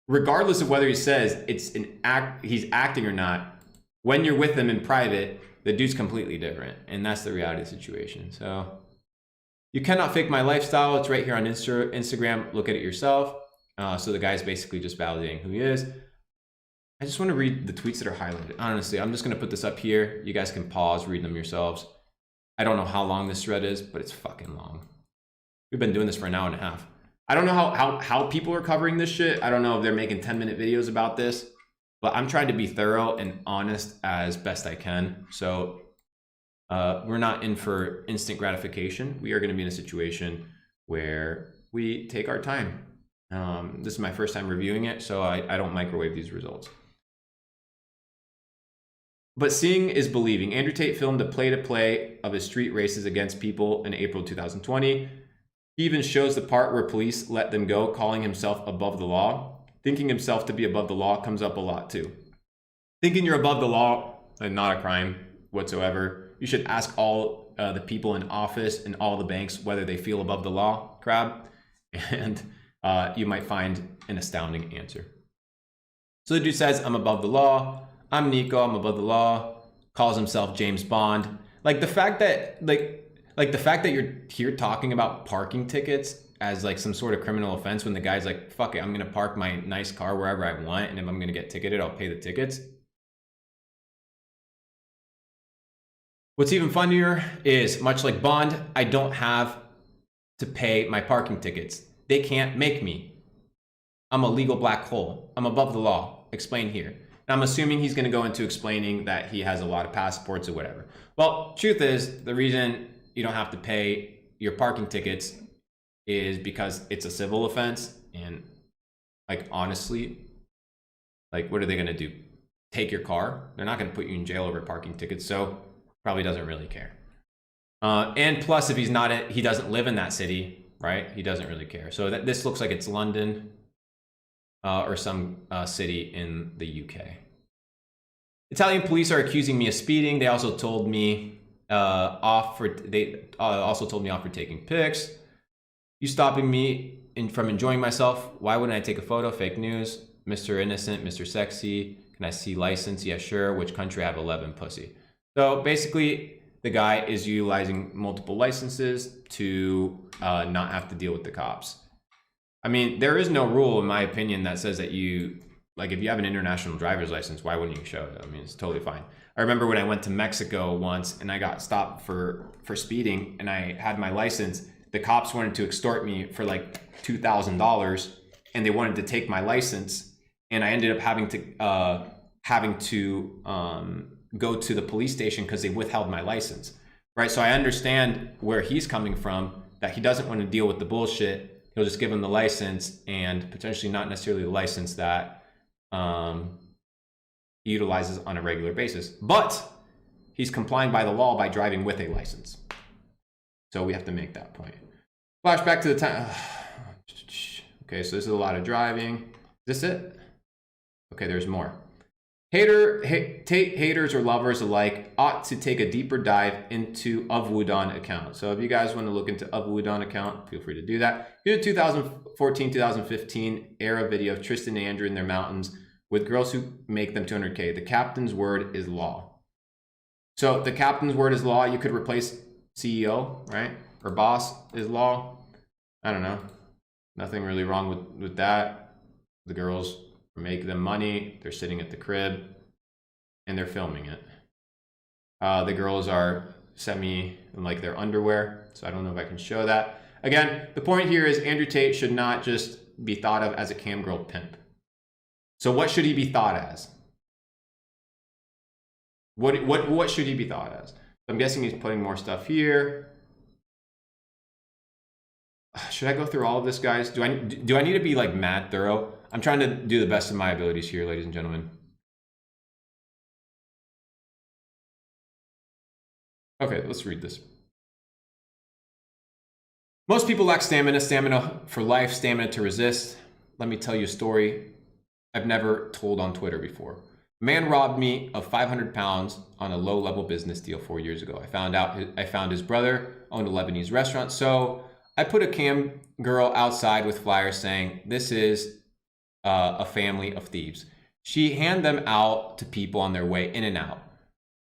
regardless of whether he says he's acting or not, when you're with him in private, the dude's completely different. And that's the reality of the situation. So you cannot fake my lifestyle. It's right here on Instagram. Look at it yourself. So the guy's basically just validating who he is. I just want to read the tweets that are highlighted. Honestly, I'm just going to put this up here. You guys can pause, read them yourselves. I don't know how long this thread is, but it's fucking long. We've been doing this for an hour and a half. I don't know how people are covering this shit. I don't know if they're making 10-minute videos about this. but I'm trying to be thorough and honest as best I can. So we're not in for instant gratification. We are going to be in a situation where we take our time. This is my first time reviewing it, so I don't microwave these results. But seeing is believing. Andrew Tate filmed a play-to-play of his street races against people in April 2020. He even shows the part where police let them go, calling himself above the law. Thinking himself to be above the law comes up a lot too. Thinking you're above the law is not a crime whatsoever. You should ask all the people in office and all the banks whether they feel above the law, crab, and you might find an astounding answer. So the dude says, I'm above the law. I'm Nico, I'm above the law. Calls himself James Bond. Like the fact that the fact that you're here talking about parking tickets as like some sort of criminal offense when the guy's like, fuck it, I'm gonna park my nice car wherever I want, and if I'm gonna get ticketed, I'll pay the tickets. What's even funnier is, much like Bond, I don't have to pay my parking tickets. They can't make me. I'm a legal black hole. I'm above the law. Explain here. And I'm assuming he's gonna go into explaining that he has a lot of passports or whatever. Well, truth is, the reason you don't have to pay your parking tickets is because it's a civil offense. And like, honestly, like, what are they gonna do? Take your car? They're not gonna put you in jail over parking tickets. So probably doesn't really care. And plus, if he's not, he doesn't live in that city, right? He doesn't really care. So this looks like it's London or some city in the UK. Italian police are accusing me of speeding. They also told me off for taking pics. You stopping me from enjoying myself? Why wouldn't I take a photo? Fake news. Mr. Innocent, Mr. Sexy. Can I see license? Yeah, sure. Which country? I have 11. Pussy. So basically, the guy is utilizing multiple licenses to not have to deal with the cops. I mean, there is no rule, in my opinion, that says that you, like, if you have an international driver's license, why wouldn't you show it? I mean, it's totally fine. I remember when I went to Mexico once and I got stopped for speeding and I had my license. The cops wanted to extort me for like $2,000 and they wanted to take my license. And I ended up having to go to the police station because they withheld my license, right? So I understand where he's coming from, that he doesn't want to deal with the bullshit. He'll just give him the license, and potentially not necessarily the license that he utilizes on a regular basis. But he's complying by the law by driving with a license. So we have to make that point. Flashback to the time. Okay, so this is a lot of driving. Is this it? Okay, there's more. Tate haters or lovers alike ought to take a deeper dive into Of Wudon account. So if you guys want to look into Of Wudon account, feel free to do that. Here's a 2014-2015 era video of Tristan and Andrew in their mountains with girls who make them 200K. The captain's word is law. So the captain's word is law. You could replace CEO, right? Or boss is law. I don't know. Nothing really wrong with that. The girls make them money. They're sitting at the crib and they're filming it. The girls are in like their underwear. So I don't know if I can show that. Again, the point here is Andrew Tate should not just be thought of as a cam girl pimp. So what should he be thought as? What should he be thought as? I'm guessing he's putting more stuff here. Should I go through all of this, guys? Do I need to be like mad thorough? I'm trying to do the best of my abilities here, ladies and gentlemen. Okay, let's read this. Most people lack stamina for life, stamina to resist. Let me tell you a story I've never told on Twitter before. A man robbed me of 500 pounds on a low-level business deal 4 years ago. I found his brother owned a Lebanese restaurant, so I put a cam girl outside with flyers saying, "This is a family of thieves." She handed them out to people on their way in and out,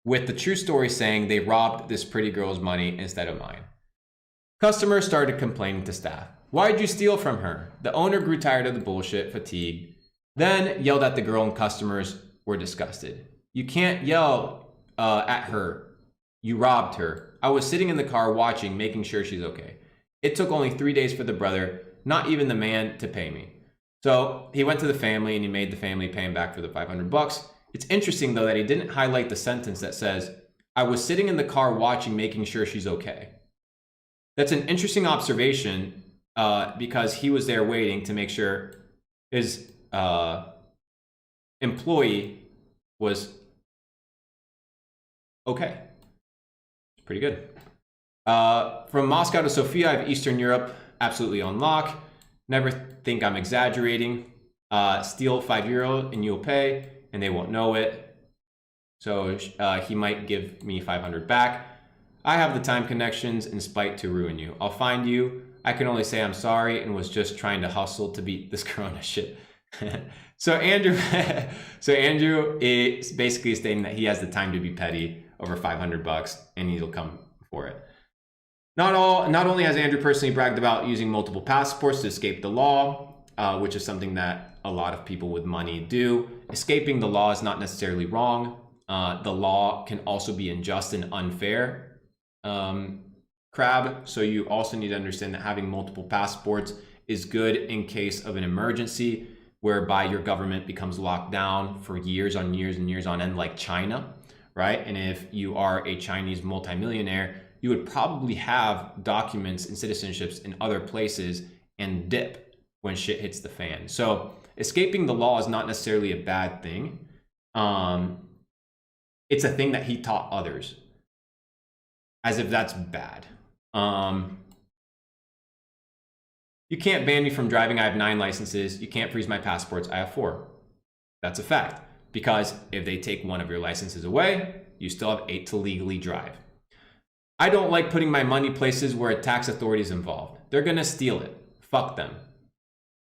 with the true story saying they robbed this pretty girl's money instead of mine. Customers started complaining to staff. "Why'd you steal from her?" The owner grew tired of the bullshit, fatigued, then yelled at the girl, and customers were disgusted. "You can't yell at her. You robbed her. I was sitting in the car watching, making sure she's okay. It took only 3 days for the brother, not even the man, to pay me." So he went to the family and he made the family pay him back for the $500. It's interesting though that he didn't highlight the sentence that says, "I was sitting in the car watching, making sure she's okay." That's an interesting observation because he was there waiting to make sure his employee was okay. It's pretty good. From Moscow to Sofia, I have Eastern Europe absolutely on lock. Never think I'm exaggerating. Steal €5 and you'll pay, and they won't know it. So he might give me 500 back. I have the time, connections, and spite to ruin you. I'll find you. I can only say I'm sorry and was just trying to hustle to beat this corona shit. So Andrew is basically stating that he has the time to be petty over $500 and he'll come for it. Not only has Andrew personally bragged about using multiple passports to escape the law, which is something that a lot of people with money do. Escaping the law is not necessarily wrong. The law can also be unjust and unfair. Crab. So you also need to understand that having multiple passports is good in case of an emergency, whereby your government becomes locked down for years on years and years on end, like China, right? And if you are a Chinese multimillionaire, you would probably have documents and citizenships in other places and dip when shit hits the fan. So escaping the law is not necessarily a bad thing. It's a thing that he taught others, as if that's bad. You can't ban me from driving. I have 9 licenses. You can't freeze my passports. I have 4. That's a fact. Because if they take one of your licenses away, you still have 8 to legally drive. I don't like putting my money places where a tax authority is involved. They're going to steal it. Fuck them.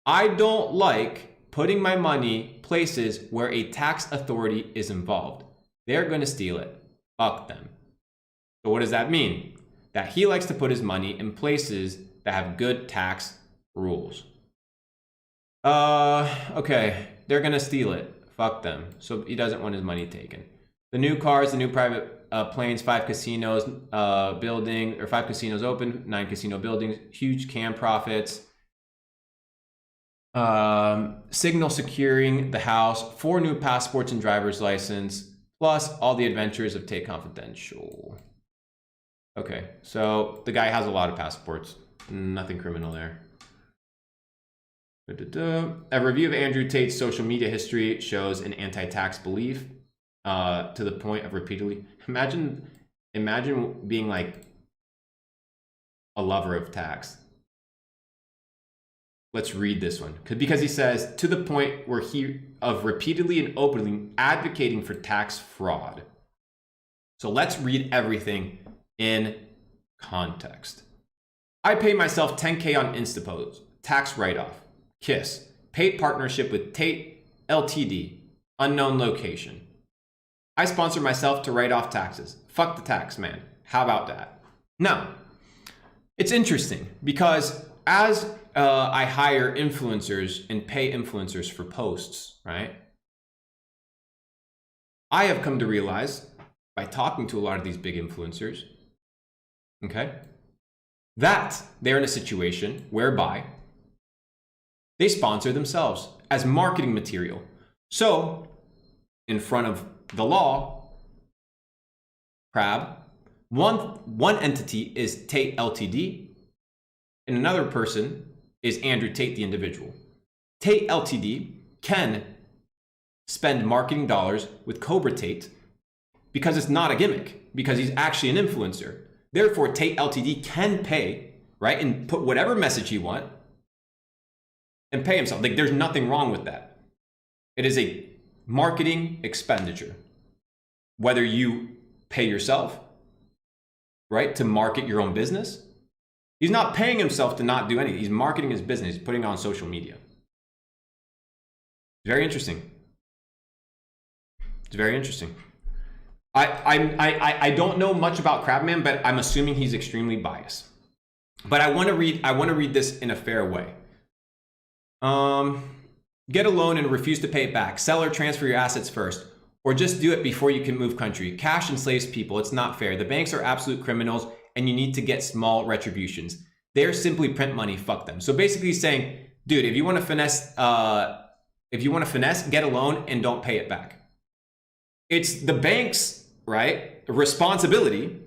I don't like putting my money places where a tax authority is involved. They're going to steal it. Fuck them. So what does that mean? That he likes to put his money in places that have good tax rules. Okay, they're gonna steal it. Fuck them. So he doesn't want his money taken. The new cars, the new private planes, 5 casinos building, or 5 casinos open, 9 casino buildings, huge cam profits. Signal securing the house, 4 new passports and driver's license, plus all the adventures of Tate Confidential. Okay, so the guy has a lot of passports. Nothing criminal there. A review of Andrew Tate's social media history shows an anti-tax belief to the point of repeatedly. Imagine being like a lover of tax. Let's read this one. Because he says, to the point where he of repeatedly and openly advocating for tax fraud. So let's read everything in context. I pay myself $10K on Instapost, tax write-off, KISS, paid partnership with Tate Ltd, unknown location. I sponsor myself to write off taxes. Fuck the tax man. How about that? Now, it's interesting because as I hire influencers and pay influencers for posts, right? I have come to realize by talking to a lot of these big influencers, okay, that they're in a situation whereby they sponsor themselves as marketing material. So, in front of the law, Crab, one entity is Tate Ltd, and another person is Andrew Tate, the individual. Tate Ltd can spend marketing dollars with Cobra Tate because it's not a gimmick, because he's actually an influencer. Therefore, Tate Ltd can pay, right, and put whatever message he wants and pay himself. Like, there's nothing wrong with that. It is a marketing expenditure. Whether you pay yourself, right, to market your own business. He's not paying himself to not do anything. He's marketing his business. He's putting it on social media. Very interesting. It's very interesting. I don't know much about Crabman, but I'm assuming he's extremely biased. But I want to read this in a fair way. Get a loan and refuse to pay it back. Sell or transfer your assets first. Or just do it before you can move country. Cash enslaves people. It's not fair. The banks are absolute criminals and you need to get small retributions. They're simply print money. Fuck them. So basically he's saying dude, if you want to finesse, get a loan and don't pay it back. It's the bank's, right, responsibility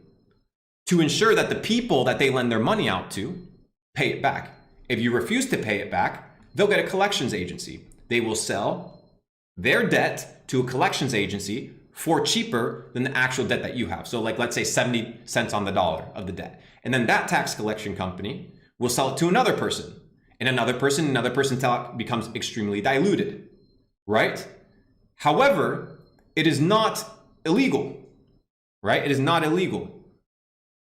to ensure that the people that they lend their money out to pay it back. If you refuse to pay it back, they'll get a collections agency. They will sell their debt to a collections agency for cheaper than the actual debt that you have. So like, let's say 70 cents on the dollar of the debt. And then that tax collection company will sell it to another person, and another person until it becomes extremely diluted, right? However, it is not illegal, right? It is not illegal.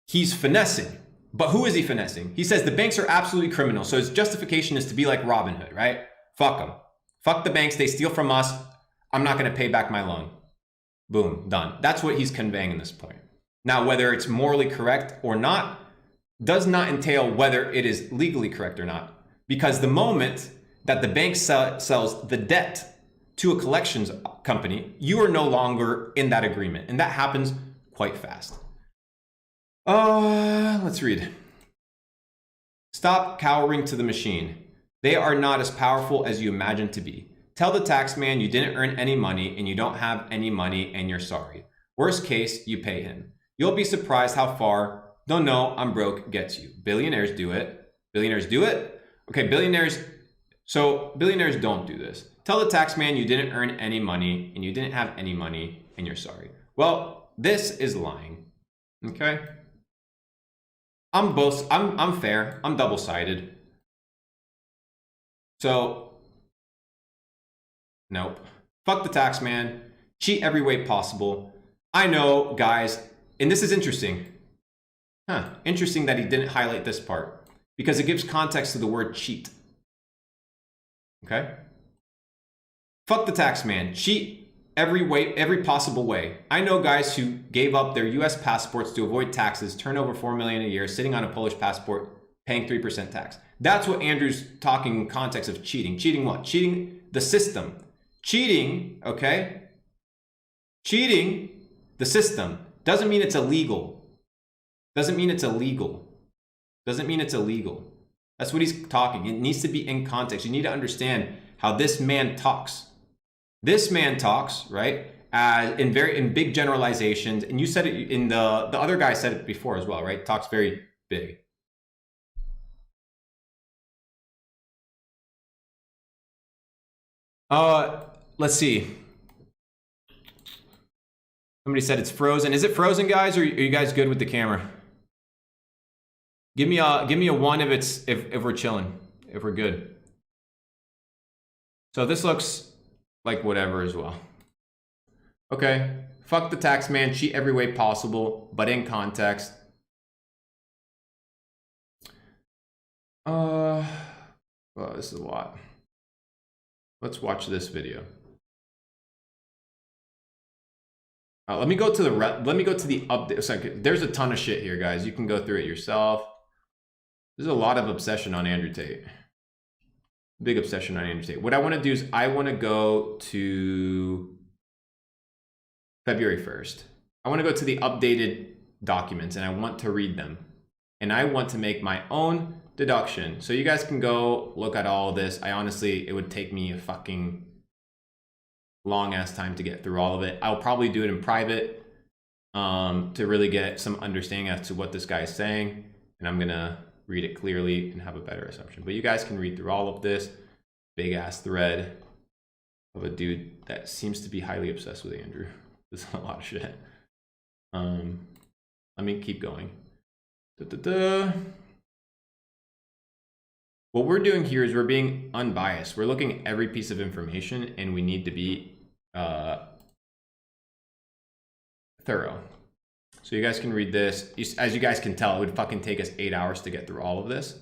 He's finessing. But who is he finessing? He says the banks are absolutely criminal. So his justification is to be like Robin Hood, right? Fuck them. Fuck the banks. They steal from us. I'm not going to pay back my loan. Boom, done. That's what he's conveying in this point. Now, whether it's morally correct or not does not entail whether it is legally correct or not. Because the moment that the bank sells the debt to a collections company, you are no longer in that agreement. And that happens quite fast. Let's read. Stop cowering to the machine. They are not as powerful as you imagine to be. Tell the tax man you didn't earn any money and you don't have any money and you're sorry. Worst case, you pay him. You'll be surprised how far "don't know, I'm broke" gets you. Billionaires do it. Billionaires do it? Okay, billionaires don't do this. Tell the tax man you didn't earn any money and you didn't have any money and you're sorry. Well, this is lying. Okay? I'm fair. I'm double-sided. So, nope. Fuck the tax man. Cheat every way possible. I know, guys, and this is interesting. Interesting that he didn't highlight this part because it gives context to the word cheat. Okay? Fuck the tax man. Cheat every possible way. I know guys who gave up their US passports to avoid taxes, turn over $4 million a year, sitting on a Polish passport, paying 3% tax. That's what Andrew's talking in context of cheating. Cheating what? Cheating the system. Cheating, okay? Cheating the system doesn't mean it's illegal. Doesn't mean it's illegal. Doesn't mean it's illegal. That's what he's talking. It needs to be in context. You need to understand how this man talks. This man talks, right, in big generalizations. And you said it in the other guy said it before as well, right? Talks very big. Let's see. Somebody said it's frozen. Is it frozen, guys, or are you guys good with the camera? Give me a one if we're chilling, if we're good. So this looks like whatever as well. Okay. Fuck the tax man, cheat every way possible, but in context. Well, this is a lot. Let's watch this video. Let me go to the update. So there's a ton of shit here, guys. You can go through it yourself. There's a lot of obsession on Andrew Tate. Big obsession on Andrew Tate. What I want to do is I want to go to February 1st. I want to go to the updated documents and I want to read them. And I want to make my own deduction. So you guys can go look at all of this. It would take me a fucking long ass time to get through all of it. I'll probably do it in private to really get some understanding as to what this guy is saying. And I'm going to read it clearly and have a better assumption. But you guys can read through all of this big ass thread of a dude that seems to be highly obsessed with Andrew. This is a lot of shit. Let me keep going. What we're doing here is we're being unbiased. We're looking at every piece of information and we need to be thorough. So you guys can read this. As you guys can tell, it would fucking take us 8 hours to get through all of this.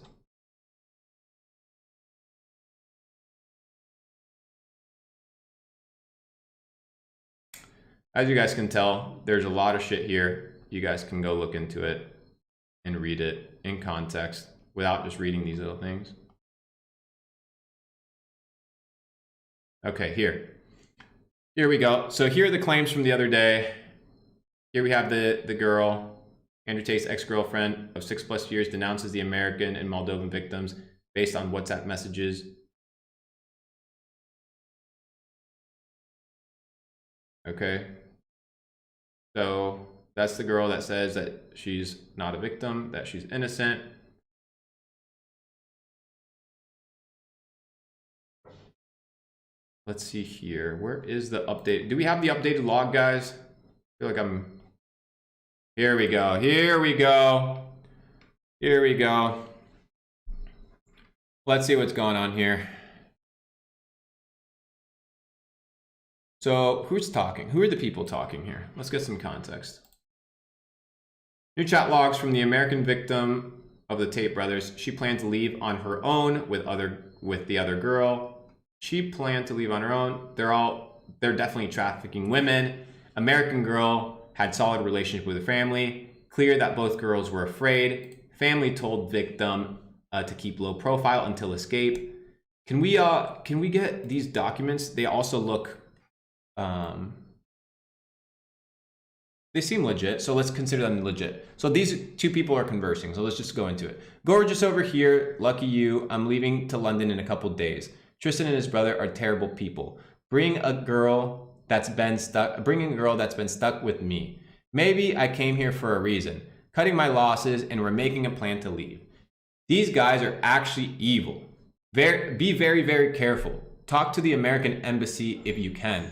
As you guys can tell, there's a lot of shit here. You guys can go look into it and read it in context without just reading these little things. Okay, here we go. So here are the claims from the other day. Here we have the girl, Andrew Tate's ex-girlfriend of 6+ years denounces the American and Moldovan victims based on WhatsApp messages Okay. So that's the girl that says that she's not a victim, that she's innocent. Let's see here. Where is the update? Do we have the updated log, guys? I feel like I'm... Here we go. Here we go. Here we go. Let's see what's going on here. So who's talking? Who are the people talking here? Let's get some context. New chat logs from the American victim of the Tate brothers. She planned to leave on her own with the other girl. She planned to leave on her own. They're definitely trafficking women. American girl had solid relationship with the family. Clear that both girls were afraid. Family told victim to keep low profile until escape. Can we get these documents? They also look they seem legit, so let's consider them legit. So these two people are conversing, so let's just go into it. Gorgeous over here, lucky you. I'm leaving to London in a couple days. Tristan and his brother are terrible people. Bring a girl that's been stuck with me. Maybe I came here for a reason. Cutting my losses, and we're making a plan to leave. These guys are actually evil. Be very, very careful. Talk to the American embassy if you can.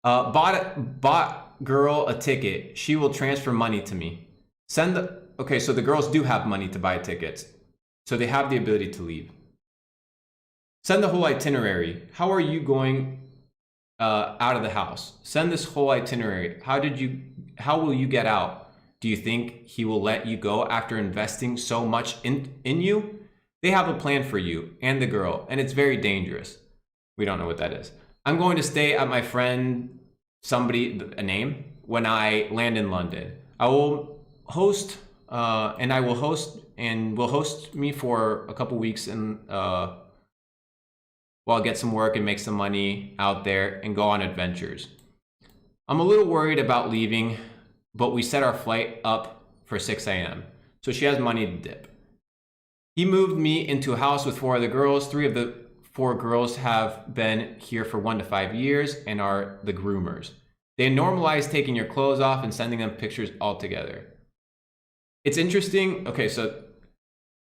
Bought girl a ticket. She will transfer money to me. Okay, so the girls do have money to buy tickets. So they have the ability to leave. Send the whole itinerary. How are you going out of the house? Send this whole itinerary. How will you get out? Do you think he will let you go after investing so much in you? They have a plan for you and the girl, and it's very dangerous. We don't know what that is. I'm going to stay at my friend, a name, when I land in London. I will host, will host me for a couple weeks and while I get some work and make some money out there and go on adventures. I'm a little worried about leaving, but we set our flight up for 6 a.m. So she has money to dip. He moved me into a house with 4 other girls. 3 of the 4 girls have been here for 1 to 5 years and are the groomers. They normalize taking your clothes off and sending them pictures all together. It's interesting. Okay, so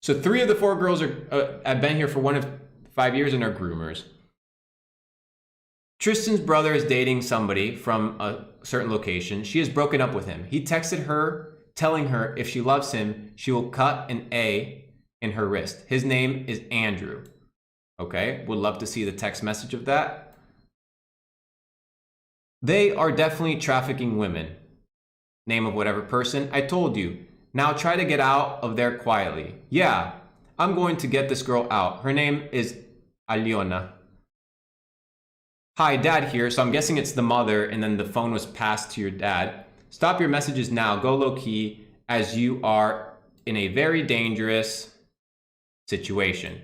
3 of the 4 girls have been here for 1 to 5 years and are groomers. Tristan's brother is dating somebody from a certain location. She has broken up with him. He texted her, telling her if she loves him, she will cut an A in her wrist. His name is Andrew. Okay, would love to see the text message of that. They are definitely trafficking women. Name of whatever person. I told you. Now try to get out of there quietly. Yeah, I'm going to get this girl out. Her name is Aliona. Hi, Dad here. So I'm guessing it's the mother, and then the phone was passed to your dad. Stop your messages now. Go low key, as you are in a very dangerous situation.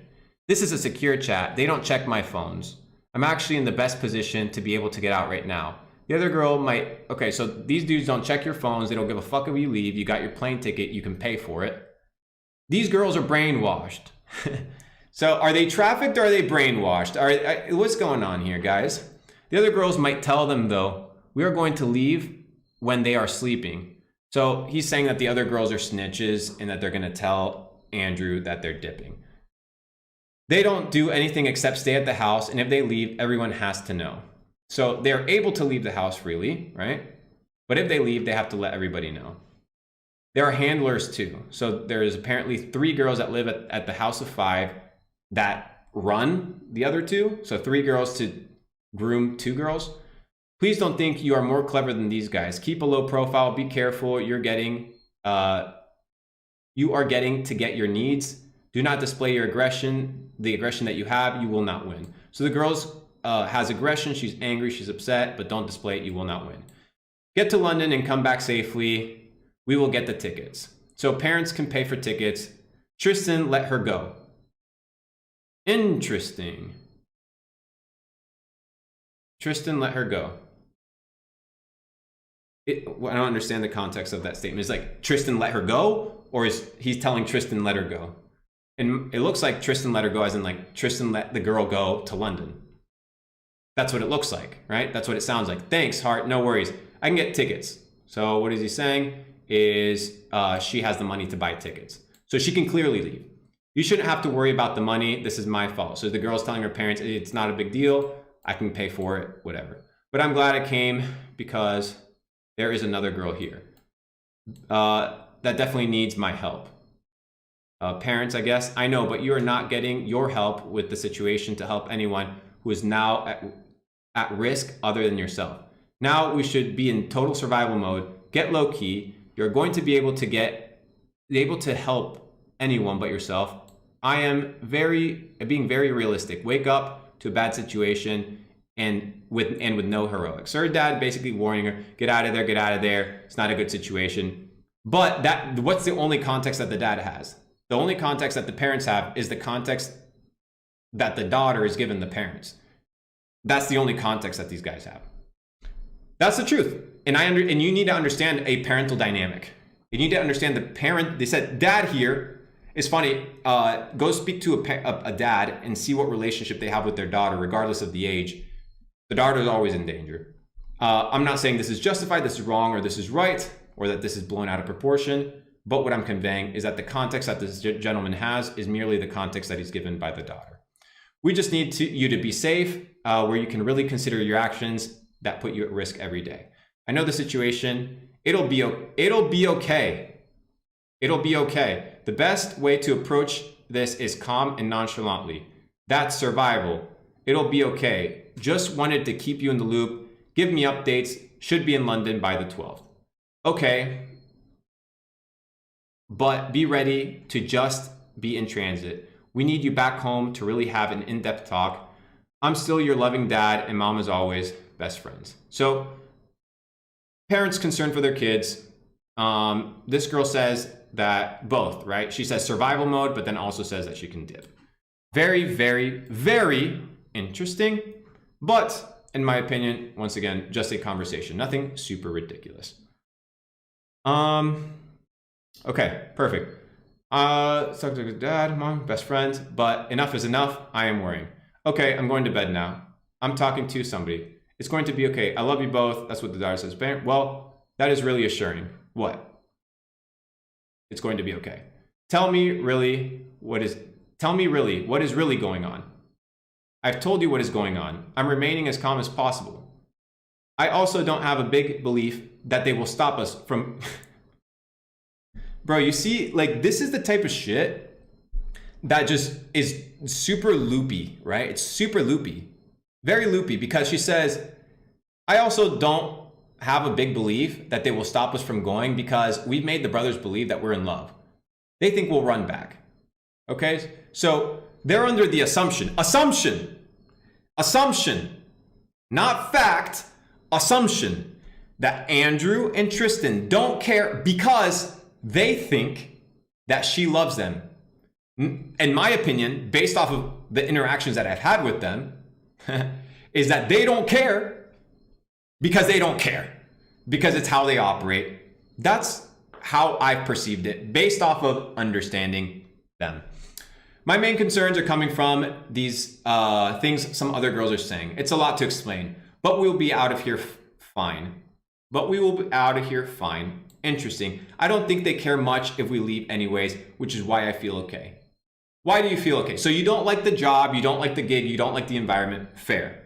This is a secure chat. They don't check my phones. I'm actually in the best position to be able to get out right now. The other girl might... Okay, so these dudes don't check your phones. They don't give a fuck if you leave. You got your plane ticket. You can pay for it. These girls are brainwashed. So are they trafficked or are they brainwashed? What's going on here, guys? The other girls might tell them, though, we are going to leave when they are sleeping. So he's saying that the other girls are snitches and that they're going to tell Andrew that they're dipping. They don't do anything except stay at the house, and if they leave, everyone has to know. So they're able to leave the house freely, right? But if they leave, they have to let everybody know. There are handlers too. So there's apparently 3 girls that live at the house of 5 that run the other 2. So 3 girls to groom 2 girls. Please don't think you are more clever than these guys. Keep a low profile. Be careful. You are getting to get your needs. Do not display your aggression. The aggression that you have, you will not win. So the girls has aggression. She's angry. She's upset, but don't display it. You will not win. Get to London and come back safely. We will get the tickets. So parents can pay for tickets. Tristan let her go. Interesting. Tristan let her go. I don't understand the context of that statement. Is like Tristan let her go, or is he's telling Tristan let her go? And it looks like Tristan let her go as in like Tristan let the girl go to London. That's what it looks like, right? That's what it sounds like. Thanks, heart. No worries. I can get tickets. So what is he saying is she has the money to buy tickets. So she can clearly leave. You shouldn't have to worry about the money. This is my fault. So the girl's telling her parents, it's not a big deal. I can pay for it, whatever. But I'm glad I came because there is another girl here that definitely needs my help. Parents, I guess. I know, but you are not getting your help with the situation to help anyone who is now at risk other than yourself. Now we should be in total survival mode. Get low key. You're going to be able to help anyone but yourself. I am being very realistic. Wake up to a bad situation and with no heroics. Her dad basically warning her, get out of there, get out of there. It's not a good situation. But what's the only context that the dad has? The only context that the parents have is the context that the daughter is given the parents. That's the only context that these guys have. That's the truth. And you need to understand a parental dynamic. You need to understand the parent. They said dad here is funny. Go speak to a dad and see what relationship they have with their daughter, regardless of the age. The daughter is always in danger. I'm not saying this is justified, this is wrong, or this is right, or that this is blown out of proportion. But what I'm conveying is that the context that this gentleman has is merely the context that he's given by the daughter. We just need you to be safe, where you can really consider your actions that put you at risk every day. I know the situation. It'll be okay. It'll be okay. The best way to approach this is calm and nonchalantly. That's survival. It'll be okay. Just wanted to keep you in the loop. Give me updates. Should be in London by the 12th. Okay. But be ready to just be in transit. We need you back home to really have an in-depth talk. I'm still your loving dad, and mom is always best friends. So parents concerned for their kids. This girl says that both, right? She says survival mode, but then also says that she can dip. Very, very, very interesting. But in my opinion, once again, just a conversation. Nothing super ridiculous. Okay, perfect. Talk to dad, mom, best friends, but enough is enough. I am worrying. Okay, I'm going to bed now. I'm talking to somebody. It's going to be okay. I love you both. That's what the daughter says. Well, that is really assuring. What? It's going to be okay. Tell me really what is really going on. I've told you what is going on. I'm remaining as calm as possible. I also don't have a big belief that they will stop us from Bro, you see, like, this is the type of shit that just is super loopy, right? It's super loopy, very loopy, because she says, I also don't have a big belief that they will stop us from going because we've made the brothers believe that we're in love. They think we'll run back. Okay? So they're under the assumption, not fact, assumption that Andrew and Tristan don't care because they think that she loves them. In my opinion, based off of the interactions that I've had with them, is that they don't care because they don't care, because it's how they operate. That's how I've perceived it based off of understanding them. My main concerns are coming from these things some other girls are saying. It's a lot to explain, but we'll be out of here fine. Interesting. I don't think they care much if we leave anyways, which is why I feel okay. Why do you feel okay? So you don't like the job, you don't like the gig, you don't like the environment, fair.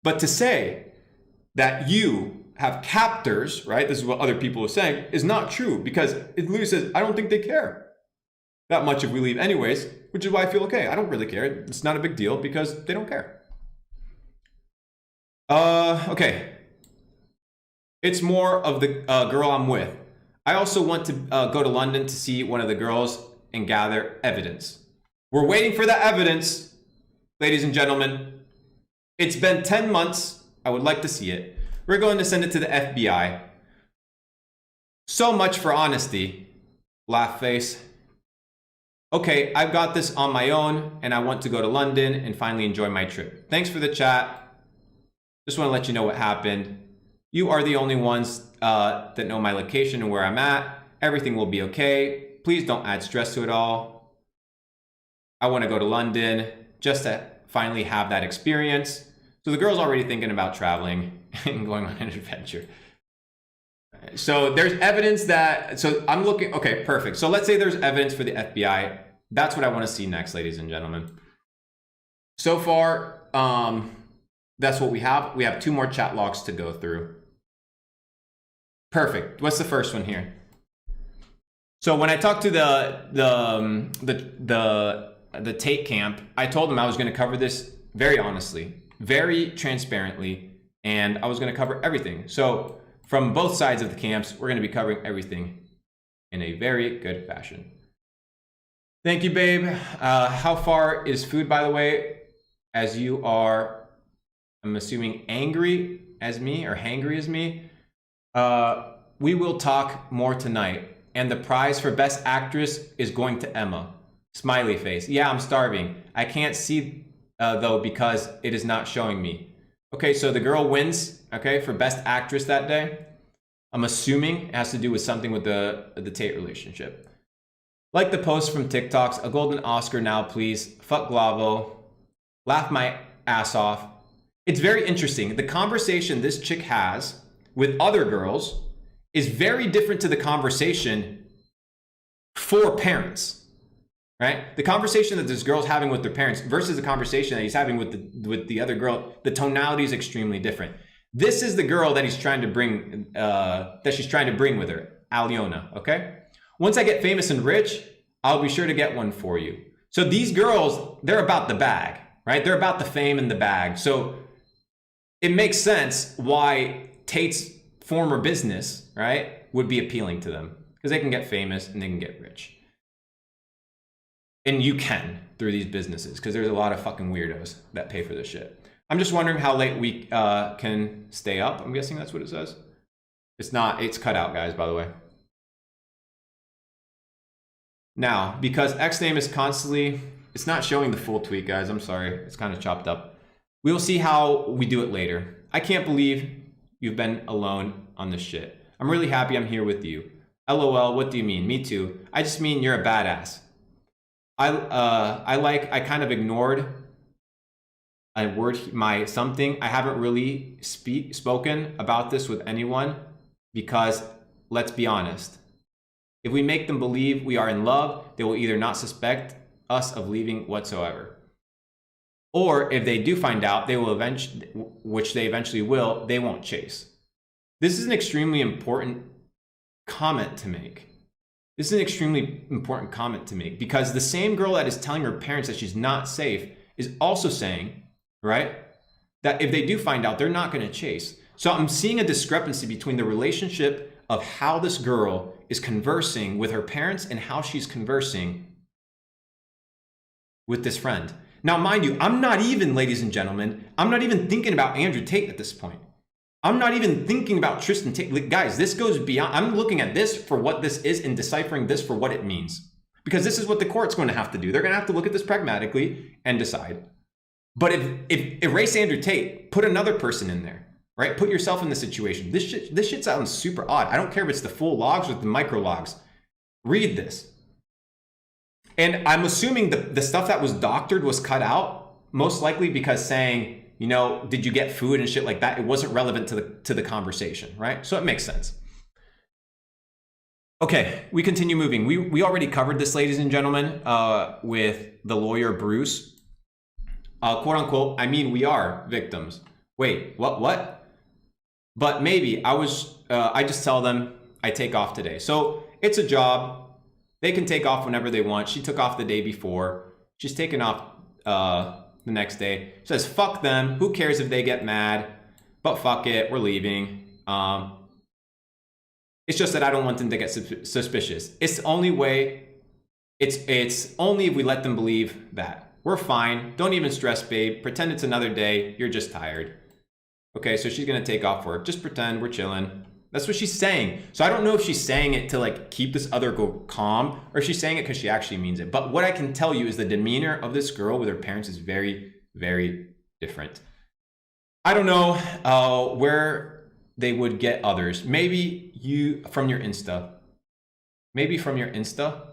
But to say that you have captors, right? This is what other people are saying, is not true, because it literally says, I don't think they care that much if we leave anyways, which is why I feel okay. I don't really care. It's not a big deal because they don't care. Okay. It's more of the girl I'm with. I also want to go to London to see one of the girls and gather evidence. We're waiting for the evidence, ladies and gentlemen. It's been 10 months. I would like to see it. We're going to send it to the FBI. So much for honesty. Laugh face. Okay, I've got this on my own and I want to go to London and finally enjoy my trip. Thanks for the chat. Just want to let you know what happened. You are the only ones that know my location and where I'm at. Everything will be okay. Please don't add stress to it all. I want to go to London just to finally have that experience. So the girl's already thinking about traveling and going on an adventure. So there's evidence that, so I'm looking, okay, perfect. So let's say there's evidence for the FBI. That's what I want to see next, ladies and gentlemen. So far, that's what we have. We have 2 more chat logs to go through. Perfect. What's the first one here? So when I talked to the Tate camp, I told them I was going to cover this very honestly, very transparently, and I was going to cover everything. So from both sides of the camps, we're going to be covering everything in a very good fashion. Thank you, babe. How far is food, by the way? As you are, I'm assuming, angry as me or hangry as me. We will talk more tonight. And the prize for Best Actress is going to Emma. Smiley face. Yeah, I'm starving. I can't see, though, because it is not showing me. Okay, so the girl wins, okay, for Best Actress that day. I'm assuming it has to do with something with the Tate relationship. Like the post from TikToks, a golden Oscar now, please. Fuck Glavo. Laugh my ass off. It's very interesting. The conversation this chick has with other girls is very different to the conversation for parents, right? The conversation that this girl's having with their parents versus the conversation that he's having with the other girl, the tonality is extremely different. This is the girl that he's trying to bring, that she's trying to bring with her, Aliona, okay? Once I get famous and rich, I'll be sure to get one for you. So these girls, they're about the bag, right? They're about the fame and the bag. So it makes sense why Tate's former business, right, would be appealing to them because they can get famous and they can get rich. And you can through these businesses because there's a lot of fucking weirdos that pay for this shit. I'm just wondering how late we can stay up. I'm guessing that's what it says. It's not, it's cut out, guys, by the way. Now, because X name is constantly, it's not showing the full tweet, guys. I'm sorry. It's kind of chopped up. We will see how we do it later. I can't believe you've been alone on this shit. I'm really happy I'm here with you. LOL, what do you mean? Me too. I just mean you're a badass. I kind of ignored a word, my something. I haven't really spoken about this with anyone because let's be honest. If we make them believe we are in love, they will either not suspect us of leaving whatsoever. Or if they do find out, they will eventually, which they eventually will, they won't chase. This is an extremely important comment to make. This is an extremely important comment to make because the same girl that is telling her parents that she's not safe is also saying, right, that if they do find out, they're not going to chase. So I'm seeing a discrepancy between the relationship of how this girl is conversing with her parents and how she's conversing with this friend. Now, mind you, I'm not even, ladies and gentlemen, I'm not even thinking about Andrew Tate at this point. I'm not even thinking about Tristan Tate. Guys, this goes beyond, I'm looking at this for what this is and deciphering this for what it means. Because this is what the court's going to have to do. They're going to have to look at this pragmatically and decide. But if erase Andrew Tate, put another person in there, right? Put yourself in the situation. This shit sounds super odd. I don't care if it's the full logs or the micro logs. Read this. And I'm assuming the stuff that was doctored was cut out, most likely because saying, you know, did you get food and shit like that? It wasn't relevant to the conversation, right? So it makes sense. Okay, we continue moving. We already covered this, ladies and gentlemen, with the lawyer Bruce. Quote unquote, I mean, we are victims. Wait, what? But maybe I just tell them I take off today. So it's a job. They can take off whenever they want. She took off the day before. She's taken off the next day. She says, fuck them. Who cares if they get mad? But fuck it. We're leaving. It's just that I don't want them to get suspicious. It's the only way. It's only if we let them believe that. We're fine. Don't even stress, babe. Pretend it's another day. You're just tired. Okay, so she's going to take off work. Just pretend we're chilling. That's what she's saying. So I don't know if she's saying it to like keep this other girl calm or if she's saying it because she actually means it. But what I can tell you is the demeanor of this girl with her parents is very, very different. I don't know where they would get others. Maybe you from your Insta. Maybe from your Insta,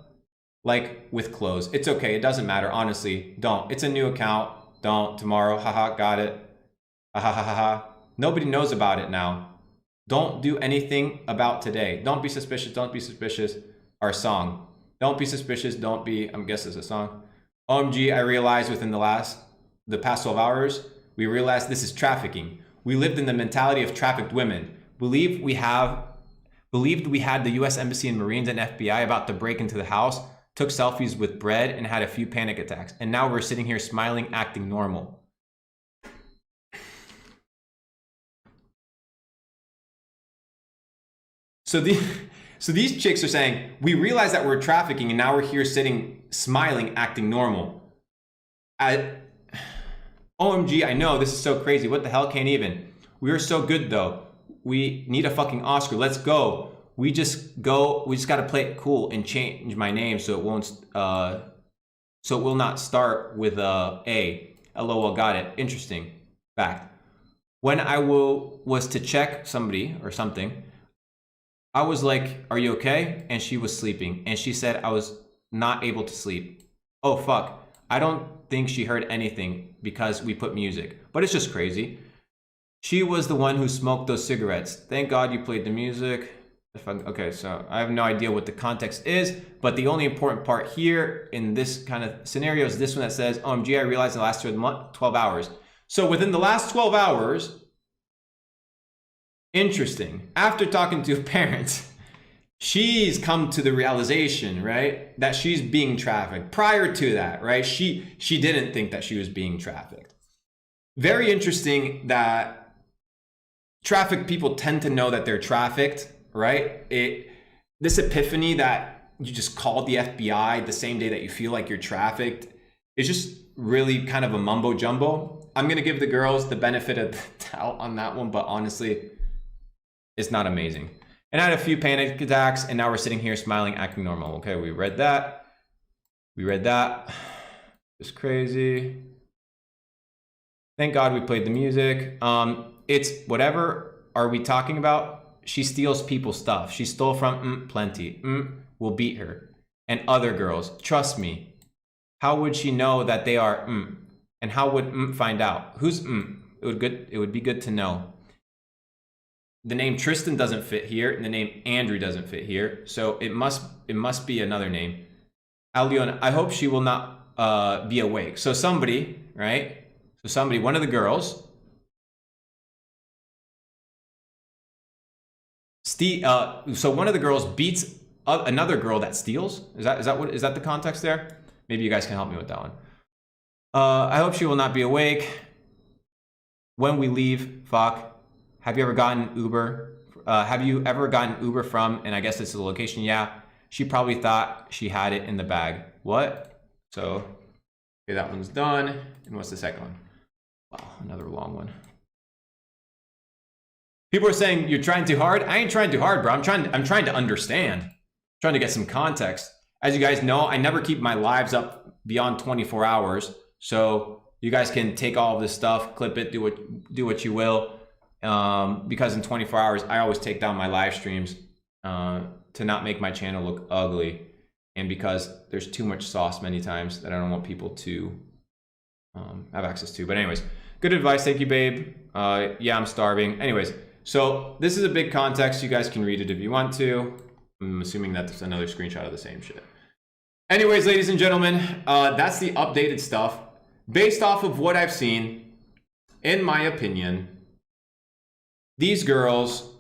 like with clothes. It's okay. It doesn't matter. Honestly, don't. It's a new account. Don't. Tomorrow. Haha, got it. Ha ha ha ha ha. Nobody knows about it now. Don't do anything about today. Don't be suspicious. Don't be suspicious. Our song. Don't be suspicious. Don't be. I'm guessing it's a song. OMG, I realized within the past 12 hours, we realized this is trafficking. We lived in the mentality of trafficked women. Believed we had the US Embassy and Marines and FBI about to break into the house, took selfies with bread, and had a few panic attacks. And now we're sitting here smiling, acting normal. So these chicks are saying, we realize that we're trafficking, and now we're here sitting, smiling, acting normal. OMG, I know, this is so crazy. What the hell, can't even. We are so good though. We need a fucking Oscar. Let's go. We just gotta play it cool and change my name so it won't, so it will not start with A. LOL, got it. Interesting. Fact. When I was to check somebody or something, I was like, are you okay? And she was sleeping. And she said I was not able to sleep. Oh, fuck. I don't think she heard anything because we put music. But it's just crazy. She was the one who smoked those cigarettes. Thank God you played the music. Okay, so I have no idea what the context is. But the only important part here in this kind of scenario is this one that says, OMG, I realized in the last 12 hours. So within the last 12 hours... Interesting. After talking to parents, she's come to the realization, right, that she's being trafficked. Prior to that, right, she didn't think that she was being trafficked. Very interesting that trafficked people tend to know that they're trafficked, right? This epiphany that you just called the FBI the same day that you feel like you're trafficked is just really kind of a mumbo jumbo. I'm gonna give the girls the benefit of the doubt on that one, but honestly, it's not amazing. And I had a few panic attacks, and now we're sitting here smiling, acting normal. Okay, we read that. We read that. It's crazy. Thank God we played the music. It's whatever are we talking about? She steals people's stuff. She stole from plenty. Will beat her. And other girls. Trust me. How would she know that they are And how would find out? Who's It would be good to know. The name Tristan doesn't fit here, and the name Andrew doesn't fit here. So it must be another name. Aliona, I hope she will not be awake. So somebody, right? So somebody, one of the girls, so one of the girls beats another girl that steals. Is that the context there? Maybe you guys can help me with that one. I hope she will not be awake when we leave. Fuck. Have you ever gotten Uber? Have you ever gotten Uber from, and I guess this is the location, yeah. She probably thought she had it in the bag. What? So, okay, that one's done. And what's the second one? Wow, another long one. People are saying, you're trying too hard. I ain't trying too hard, bro. I'm trying to understand. I'm trying to get some context. As you guys know, I never keep my lives up beyond 24 hours. So you guys can take all of this stuff, clip it, do what you will. Because in 24 hours, I always take down my live streams to not make my channel look ugly. And because there's too much sauce many times that I don't want people to have access to. But anyways, good advice. Thank you, babe. Yeah, I'm starving. Anyways, so this is a big context. You guys can read it if you want to. I'm assuming that's another screenshot of the same shit. Anyways, ladies and gentlemen, that's the updated stuff. Based off of what I've seen, in my opinion, these girls,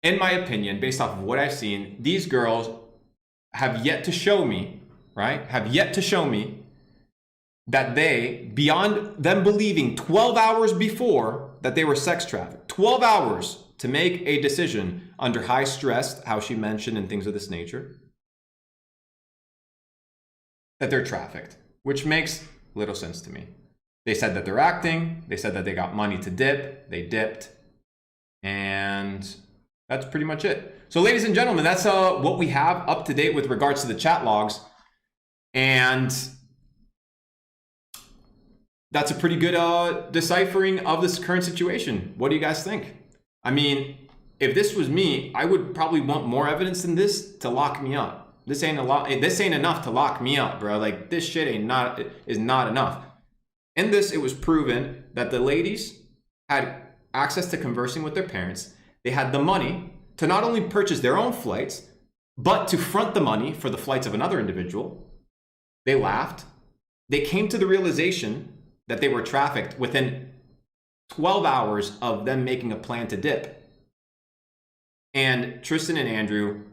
in my opinion, based off of what I've seen, these girls have yet to show me, right? Have yet to show me that they, beyond them believing 12 hours before that they were sex trafficked, 12 hours to make a decision under high stress, how she mentioned, and things of this nature, that they're trafficked, which makes little sense to me. They said that they're acting. They said that they got money to dip. They dipped. And that's pretty much it. So ladies and gentlemen, that's what we have up to date with regards to the chat logs. And that's a pretty good deciphering of this current situation. What do you guys think? I mean, if this was me, I would probably want more evidence than this to lock me up. This ain't enough to lock me up, bro. Like, this shit is not enough. In this, it was proven that the ladies had access to conversing with their parents. They had the money to not only purchase their own flights, but to front the money for the flights of another individual. They laughed. They came to the realization that they were trafficked within 12 hours of them making a plan to dip. And Tristan and Andrew,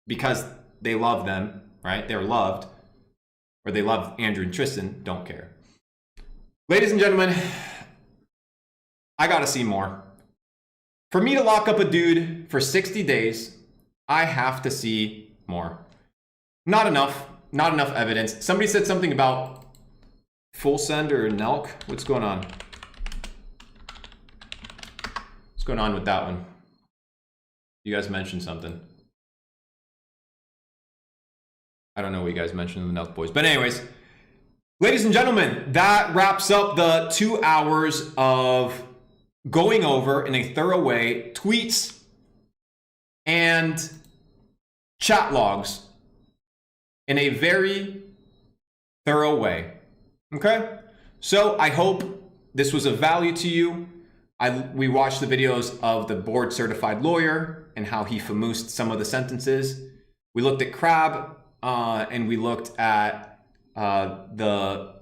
because they love them, right? They're loved, or they love Andrew and Tristan, don't care. Ladies and gentlemen, I gotta see more. For me to lock up a dude for 60 days, I have to see more. Not enough evidence. Somebody said something about full send or Nelk. What's going on? What's going on with that one? You guys mentioned something. I don't know what you guys mentioned in the Nelk boys. But anyways, ladies and gentlemen, that wraps up the 2 hours of going over in a thorough way tweets and chat logs in a very thorough way. Okay? So I hope this was of value to you. We watched the videos of the board certified lawyer and how he famoosed some of the sentences. We looked at Crab and we looked at the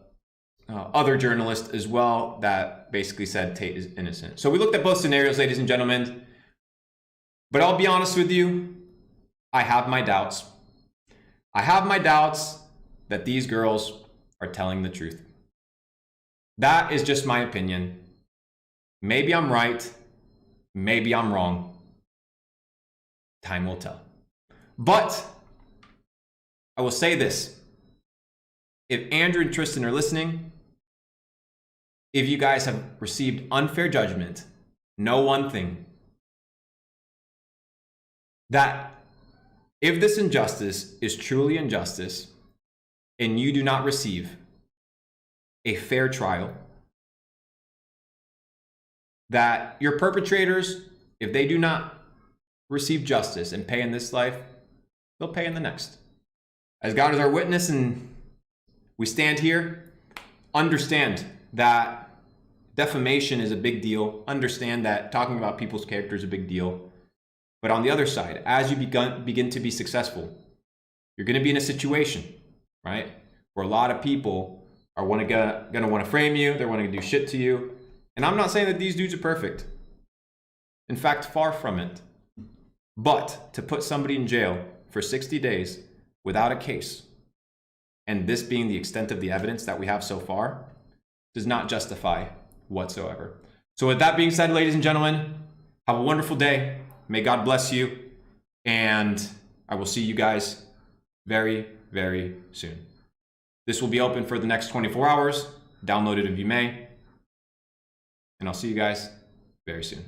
other journalist as well that basically said Tate is innocent. So we looked at both scenarios, ladies and gentlemen. But I'll be honest with you, I have my doubts. I have my doubts that these girls are telling the truth. That is just my opinion. Maybe I'm right. Maybe I'm wrong. Time will tell. But I will say this. If Andrew and Tristan are listening, if you guys have received unfair judgment, know one thing. That if this injustice is truly injustice and you do not receive a fair trial, that your perpetrators, if they do not receive justice and pay in this life, they'll pay in the next. As God is our witness and we stand here, understand that defamation is a big deal. Understand that talking about people's character is a big deal. But on the other side, as you begin to be successful, you're going to be in a situation, right, where a lot of people are going to want to frame you. They're wanting to do shit to you. And I'm not saying that these dudes are perfect. In fact, far from it. But to put somebody in jail for 60 days without a case, and this being the extent of the evidence that we have so far, does not justify whatsoever. So with that being said, ladies and gentlemen, have a wonderful day. May God bless you. And I will see you guys very, very soon. This will be open for the next 24 hours. Download it if you may. And I'll see you guys very soon.